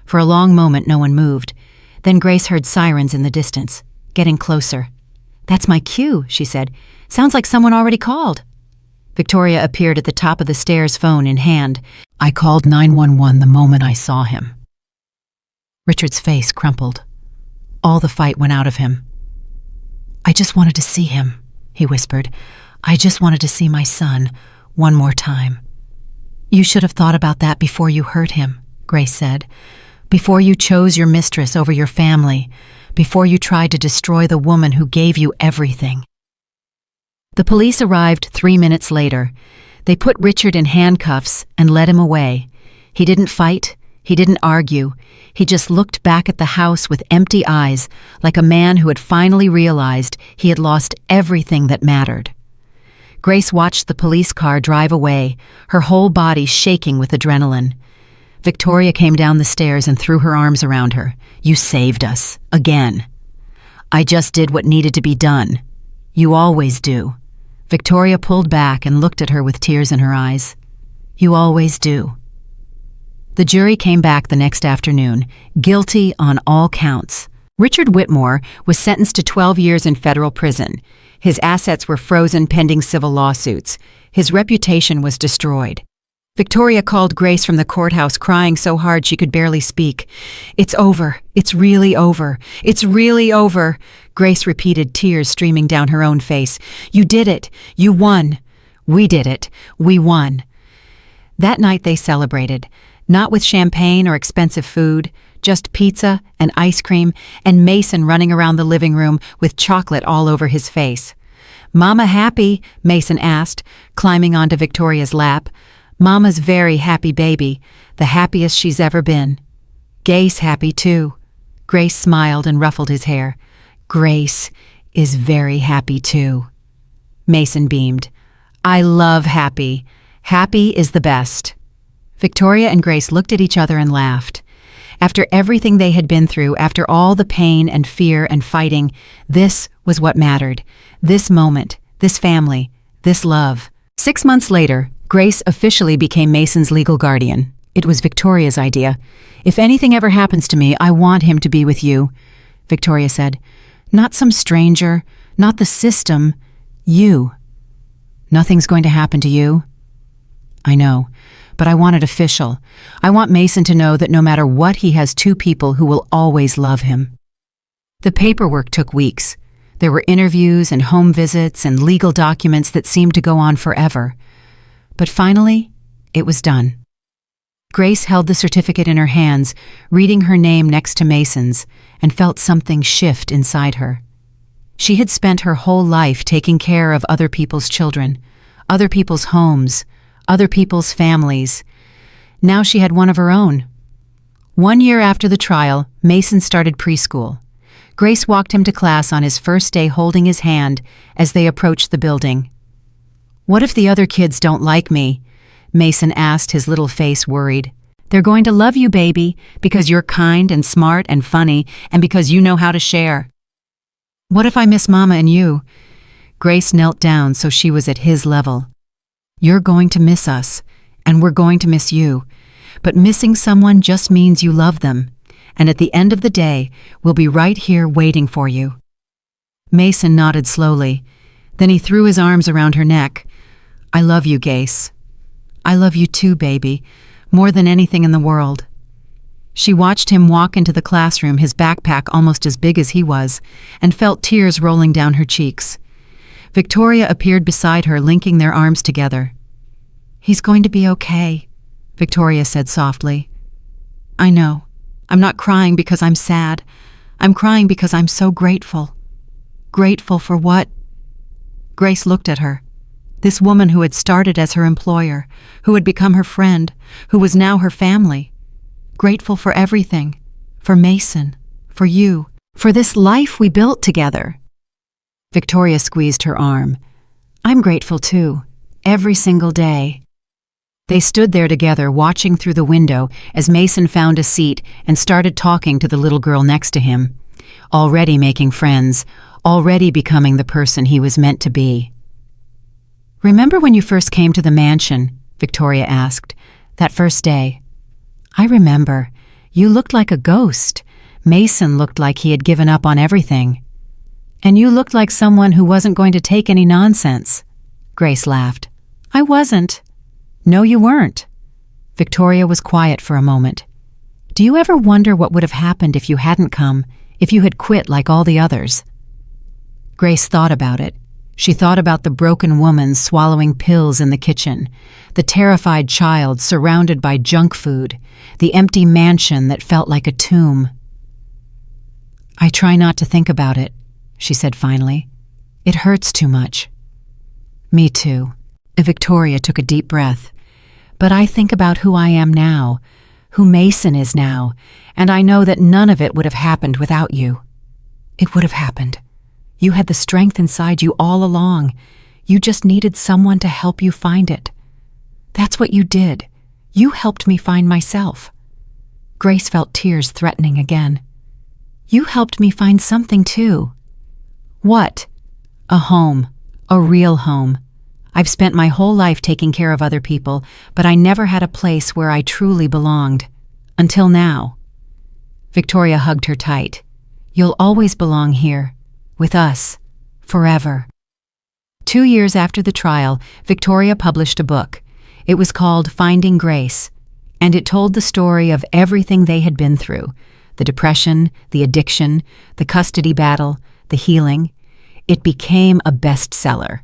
Speaker 1: For a long moment, no one moved. Then Grace heard sirens in the distance, getting closer. That's my cue, she said. Sounds like someone already called. Victoria appeared at the top of the stairs, phone in hand. I called 911 the moment I saw him. Richard's face crumpled. All the fight went out of him. I just wanted to see him, he whispered. I just wanted to see my son one more time. You should have thought about that before you hurt him, Grace said. Before you chose your mistress over your family. Before you tried to destroy the woman who gave you everything. The police arrived 3 minutes later. They put Richard in handcuffs and led him away. He didn't fight. He didn't argue. He just looked back at the house with empty eyes, like a man who had finally realized he had lost everything that mattered. Grace watched the police car drive away, her whole body shaking with adrenaline. Victoria came down the stairs and threw her arms around her. You saved us. Again. I just did what needed to be done. You always do. Victoria pulled back and looked at her with tears in her eyes. You always do. The jury came back the next afternoon, guilty on all counts. Richard Whitmore was sentenced to 12 years in federal prison. His assets were frozen pending civil lawsuits. His reputation was destroyed. Victoria called Grace from the courthouse, crying so hard she could barely speak. It's over. It's really over. It's really over. Grace repeated, tears streaming down her own face. You did it. You won. We did it. We won. That night they celebrated. Not with champagne or expensive food, just pizza and ice cream and Mason running around the living room with chocolate all over his face. Mama happy? Mason asked, climbing onto Victoria's lap. Mama's very happy baby, the happiest she's ever been. Gay's happy too. Grace smiled and ruffled his hair. Grace is very happy too. Mason beamed. I love happy. Happy is the best. Victoria and Grace looked at each other and laughed. After everything they had been through, after all the pain and fear and fighting, this was what mattered. This moment, this family, this love. 6 months later, Grace officially became Mason's legal guardian. It was Victoria's idea. If anything ever happens to me, I want him to be with you. Victoria said. "Not some stranger, not the system. You. Nothing's going to happen to you." "I know, but I want it official. I want Mason to know that no matter what, he has two people who will always love him." The paperwork took weeks. There were interviews and home visits and legal documents that seemed to go on forever. But finally, it was done. Grace held the certificate in her hands, reading her name next to Mason's, and felt something shift inside her. She had spent her whole life taking care of other people's children, other people's homes, other people's families. Now she had one of her own. 1 year after the trial, Mason started preschool. Grace walked him to class on his first day, holding his hand as they approached the building. "What if the other kids don't like me?" Mason asked, his little face worried. "They're going to love you, baby, because you're kind and smart and funny, and because you know how to share." "What if I miss Mama and you?" Grace knelt down so she was at his level. "You're going to miss us, and we're going to miss you. But missing someone just means you love them, and at the end of the day, we'll be right here waiting for you." Mason nodded slowly. Then he threw his arms around her neck. "I love you, Grace. I love you too, baby, more than anything in the world." She watched him walk into the classroom, his backpack almost as big as he was, and felt tears rolling down her cheeks. Victoria appeared beside her, linking their arms together. "He's going to be okay," Victoria said softly. "I know. I'm not crying because I'm sad. I'm crying because I'm so grateful." "Grateful for what?" Grace looked at her. This woman who had started as her employer, who had become her friend, who was now her family. Grateful for everything. For Mason. For you. For this life we built together. Victoria squeezed her arm. "I'm grateful too. Every single day." They stood there together, watching through the window as Mason found a seat and started talking to the little girl next to him. Already making friends. Already becoming the person he was meant to be. "Remember when you first came to the mansion?" Victoria asked. "That first day." "I remember. You looked like a ghost. Mason looked like he had given up on everything. And you looked like someone who wasn't going to take any nonsense." Grace laughed. "I wasn't." "No, you weren't." Victoria was quiet for a moment. "Do you ever wonder what would have happened if you hadn't come, if you had quit like all the others?" Grace thought about it. She thought about the broken woman swallowing pills in the kitchen, the terrified child surrounded by junk food, the empty mansion that felt like a tomb. "I try not to think about it," she said finally. "It hurts too much." "Me too." Victoria took a deep breath. "But I think about who I am now, who Mason is now, and I know that none of it would have happened without you. It would have happened. You had the strength inside you all along. You just needed someone to help you find it. That's what you did. You helped me find myself." Grace felt tears threatening again. "You helped me find something too." "What?" "A home. A real home. I've spent my whole life taking care of other people, but I never had a place where I truly belonged. Until now." Victoria hugged her tight. "You'll always belong here. With us. Forever." 2 years after the trial, Victoria published a book. It was called Finding Grace, and it told the story of everything they had been through: the depression, the addiction, the custody battle, the healing. It became a bestseller.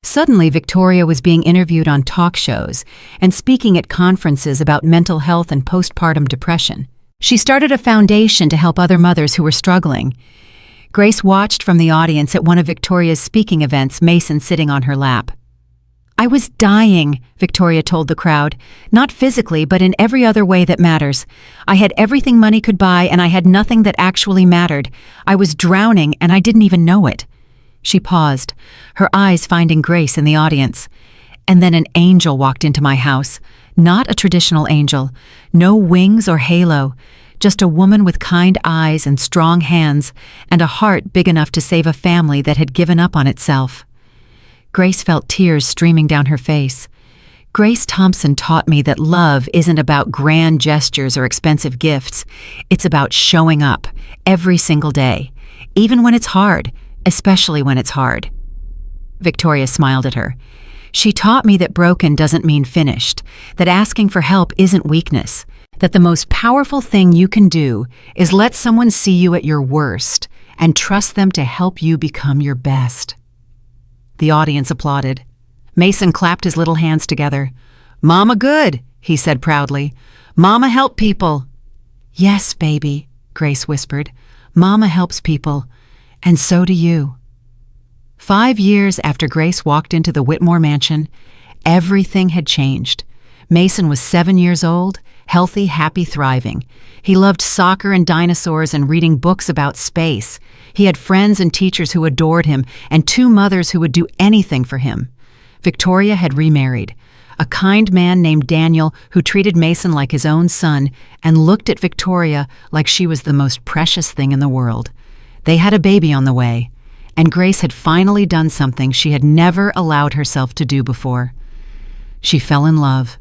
Speaker 1: Suddenly, Victoria was being interviewed on talk shows and speaking at conferences about mental health and postpartum depression. She started a foundation to help other mothers who were struggling. Grace watched from the audience at one of Victoria's speaking events, Mason sitting on her lap. "I was dying," Victoria told the crowd, "not physically, but in every other way that matters. I had everything money could buy, and I had nothing that actually mattered. I was drowning, and I didn't even know it." She paused, her eyes finding Grace in the audience. "And then an angel walked into my house. Not a traditional angel. No wings or halo. Just a woman with kind eyes and strong hands, and a heart big enough to save a family that had given up on itself." Grace felt tears streaming down her face. Grace Thompson taught me that love isn't about grand gestures or expensive gifts. It's about showing up every single day, even when it's hard, especially when it's hard. Victoria smiled at her. She taught me that broken doesn't mean finished, that asking for help isn't weakness, that the most powerful thing you can do is let someone see you at your worst and trust them to help you become your best. The audience applauded. Mason clapped his little hands together. "Mama good," he said proudly. "Mama help people." "Yes, baby," Grace whispered. "Mama helps people, and so do you." 5 years after Grace walked into the Whitmore mansion, everything had changed. Mason was 7 years old, healthy, happy, thriving. He loved soccer and dinosaurs and reading books about space. He had friends and teachers who adored him and 2 mothers who would do anything for him. Victoria had remarried. A kind man named Daniel who treated Mason like his own son and looked at Victoria like she was the most precious thing in the world. They had a baby on the way, and Grace had finally done something she had never allowed herself to do before. She fell in love.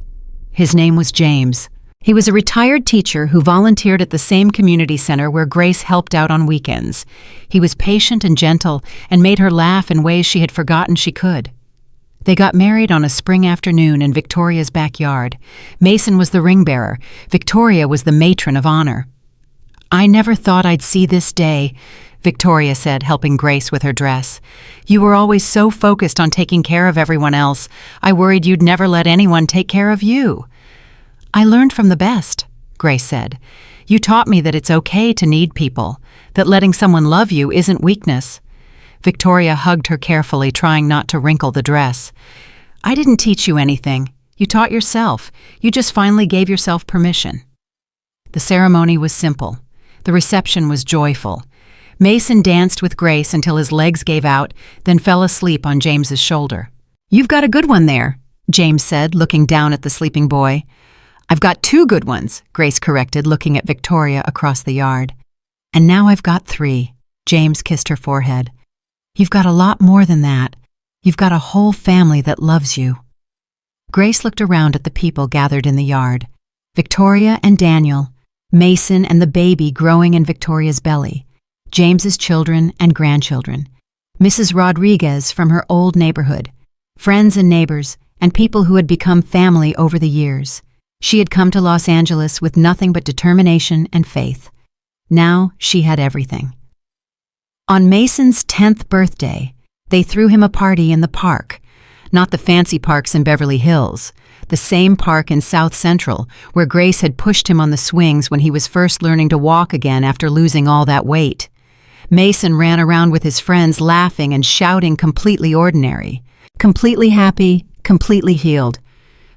Speaker 1: His name was James. He was a retired teacher who volunteered at the same community center where Grace helped out on weekends. He was patient and gentle and made her laugh in ways she had forgotten she could. They got married on a spring afternoon in Victoria's backyard. Mason was the ring bearer. Victoria was the matron of honor. "I never thought I'd see this day," Victoria said, helping Grace with her dress. "You were always so focused on taking care of everyone else. I worried you'd never let anyone take care of you." "I learned from the best," Grace said. "You taught me that it's okay to need people, that letting someone love you isn't weakness." Victoria hugged her carefully, trying not to wrinkle the dress. "I didn't teach you anything. You taught yourself. You just finally gave yourself permission." The ceremony was simple. The reception was joyful. Mason danced with Grace until his legs gave out, then fell asleep on James's shoulder. "You've got a good one there," James said, looking down at the sleeping boy. "I've got 2 good ones," Grace corrected, looking at Victoria across the yard. "And now I've got 3, James kissed her forehead. "You've got a lot more than that. You've got a whole family that loves you." Grace looked around at the people gathered in the yard. Victoria and Daniel, Mason and the baby growing in Victoria's belly, James's children and grandchildren, Mrs. Rodriguez from her old neighborhood, friends and neighbors, and people who had become family over the years. She had come to Los Angeles with nothing but determination and faith. Now she had everything. On Mason's 10th birthday, they threw him a party in the park, not the fancy parks in Beverly Hills, the same park in South Central where Grace had pushed him on the swings when he was first learning to walk again after losing all that weight. Mason ran around with his friends laughing and shouting, completely ordinary, completely happy, completely healed.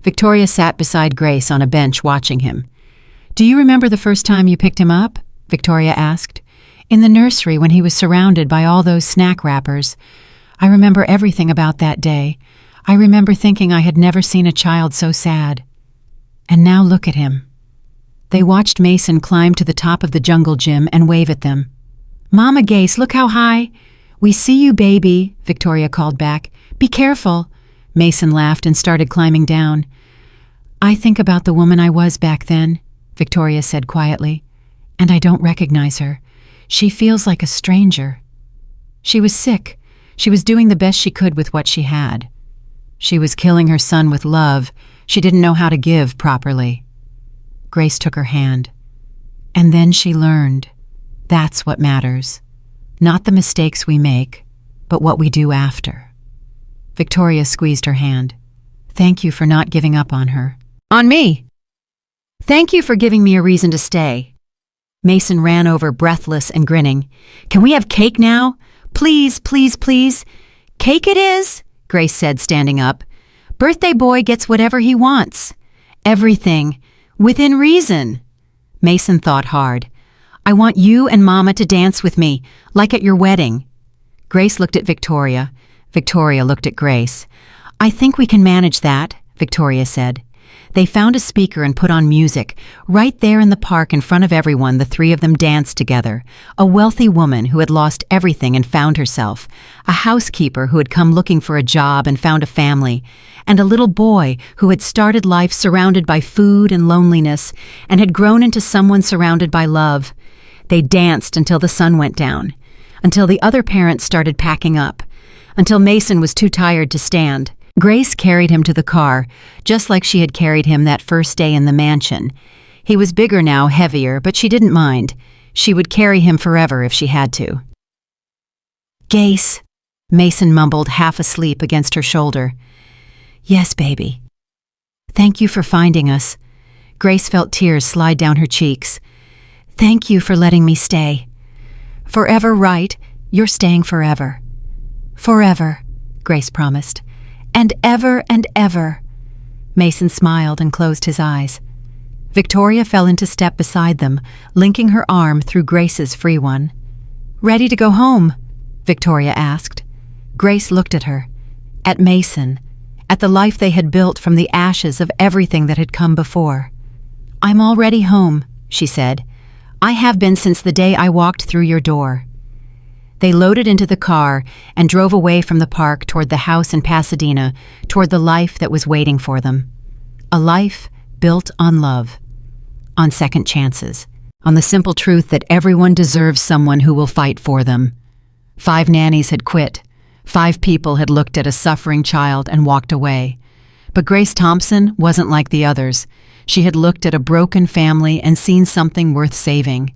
Speaker 1: Victoria sat beside Grace on a bench watching him. "Do you remember the first time you picked him up?" Victoria asked. "In the nursery when he was surrounded by all those snack wrappers. I remember everything about that day. I remember thinking I had never seen a child so sad. And now look at him." They watched Mason climb to the top of the jungle gym and wave at them. "Mama Grace, look how high." "We see you, baby," Victoria called back. "Be careful." Mason laughed and started climbing down. "I think about the woman I was back then," Victoria said quietly, "and I don't recognize her. She feels like a stranger. She was sick. She was doing the best she could with what she had. She was killing her son with love. She didn't know how to give properly." Grace took her hand. "And then she learned. That's what matters. Not the mistakes we make, but what we do after." Victoria squeezed her hand. "Thank you for not giving up on her." "On me. Thank you for giving me a reason to stay." Mason ran over, breathless and grinning. "Can we have cake now? Please, please, please." "Cake it is," Grace said, standing up. "Birthday boy gets whatever he wants. Everything. Within reason." Mason thought hard. "I want you and Mama to dance with me, like at your wedding." Grace looked at Victoria. Victoria looked at Grace. "I think we can manage that," Victoria said. They found a speaker and put on music. Right there in the park in front of everyone, the three of them danced together. A wealthy woman who had lost everything and found herself. A housekeeper who had come looking for a job and found a family. And a little boy who had started life surrounded by food and loneliness and had grown into someone surrounded by love. They danced until the sun went down, until the other parents started packing up, until Mason was too tired to stand. Grace carried him to the car, just like she had carried him that first day in the mansion. He was bigger now, heavier, but she didn't mind. She would carry him forever if she had to. "Grace," Mason mumbled, half asleep against her shoulder. "Yes, baby." "Thank you for finding us." Grace felt tears slide down her cheeks. "Thank you for letting me stay." "Forever, right? You're staying forever." "Forever," Grace promised. "And ever." Mason smiled and closed his eyes. Victoria fell into step beside them, linking her arm through Grace's free one. "Ready to go home?" Victoria asked. Grace looked at her, at Mason, at the life they had built from the ashes of everything that had come before. "I'm already home," she said. "I have been since the day I walked through your door." They loaded into the car and drove away from the park toward the house in Pasadena, toward the life that was waiting for them. A life built on love, on second chances, on the simple truth that everyone deserves someone who will fight for them. 5 nannies had quit. 5 people had looked at a suffering child and walked away. But Grace Thompson wasn't like the others. She had looked at a broken family and seen something worth saving.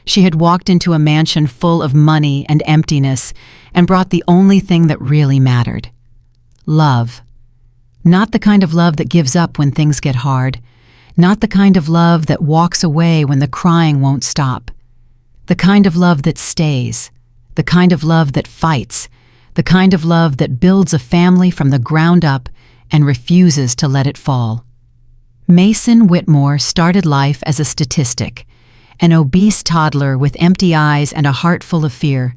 Speaker 1: She had walked into a mansion full of money and emptiness and brought the only thing that really mattered. Love. Not the kind of love that gives up when things get hard. Not the kind of love that walks away when the crying won't stop. The kind of love that stays. The kind of love that fights. The kind of love that builds a family from the ground up and refuses to let it fall. Mason Whitmore started life as a statistic. An obese toddler with empty eyes and a heart full of fear.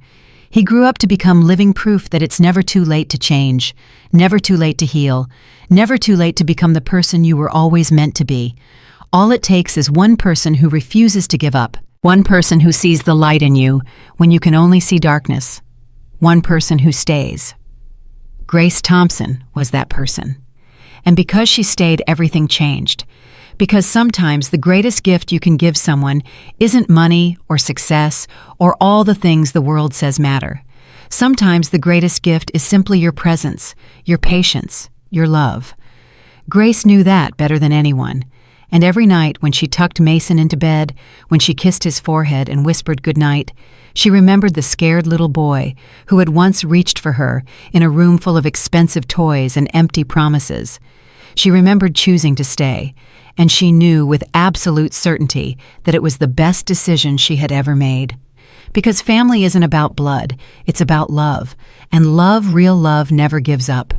Speaker 1: He grew up to become living proof that it's never too late to change, never too late to heal, never too late to become the person you were always meant to be. All it takes is one person who refuses to give up, one person who sees the light in you when you can only see darkness, one person who stays. Grace Thompson was that person. And because she stayed, everything changed. Because sometimes the greatest gift you can give someone isn't money or success or all the things the world says matter. Sometimes the greatest gift is simply your presence, your patience, your love. Grace knew that better than anyone. And every night when she tucked Mason into bed, when she kissed his forehead and whispered goodnight, she remembered the scared little boy who had once reached for her in a room full of expensive toys and empty promises. She remembered choosing to stay, and she knew with absolute certainty that it was the best decision she had ever made. Because family isn't about blood, it's about love, and love, real love, never gives up.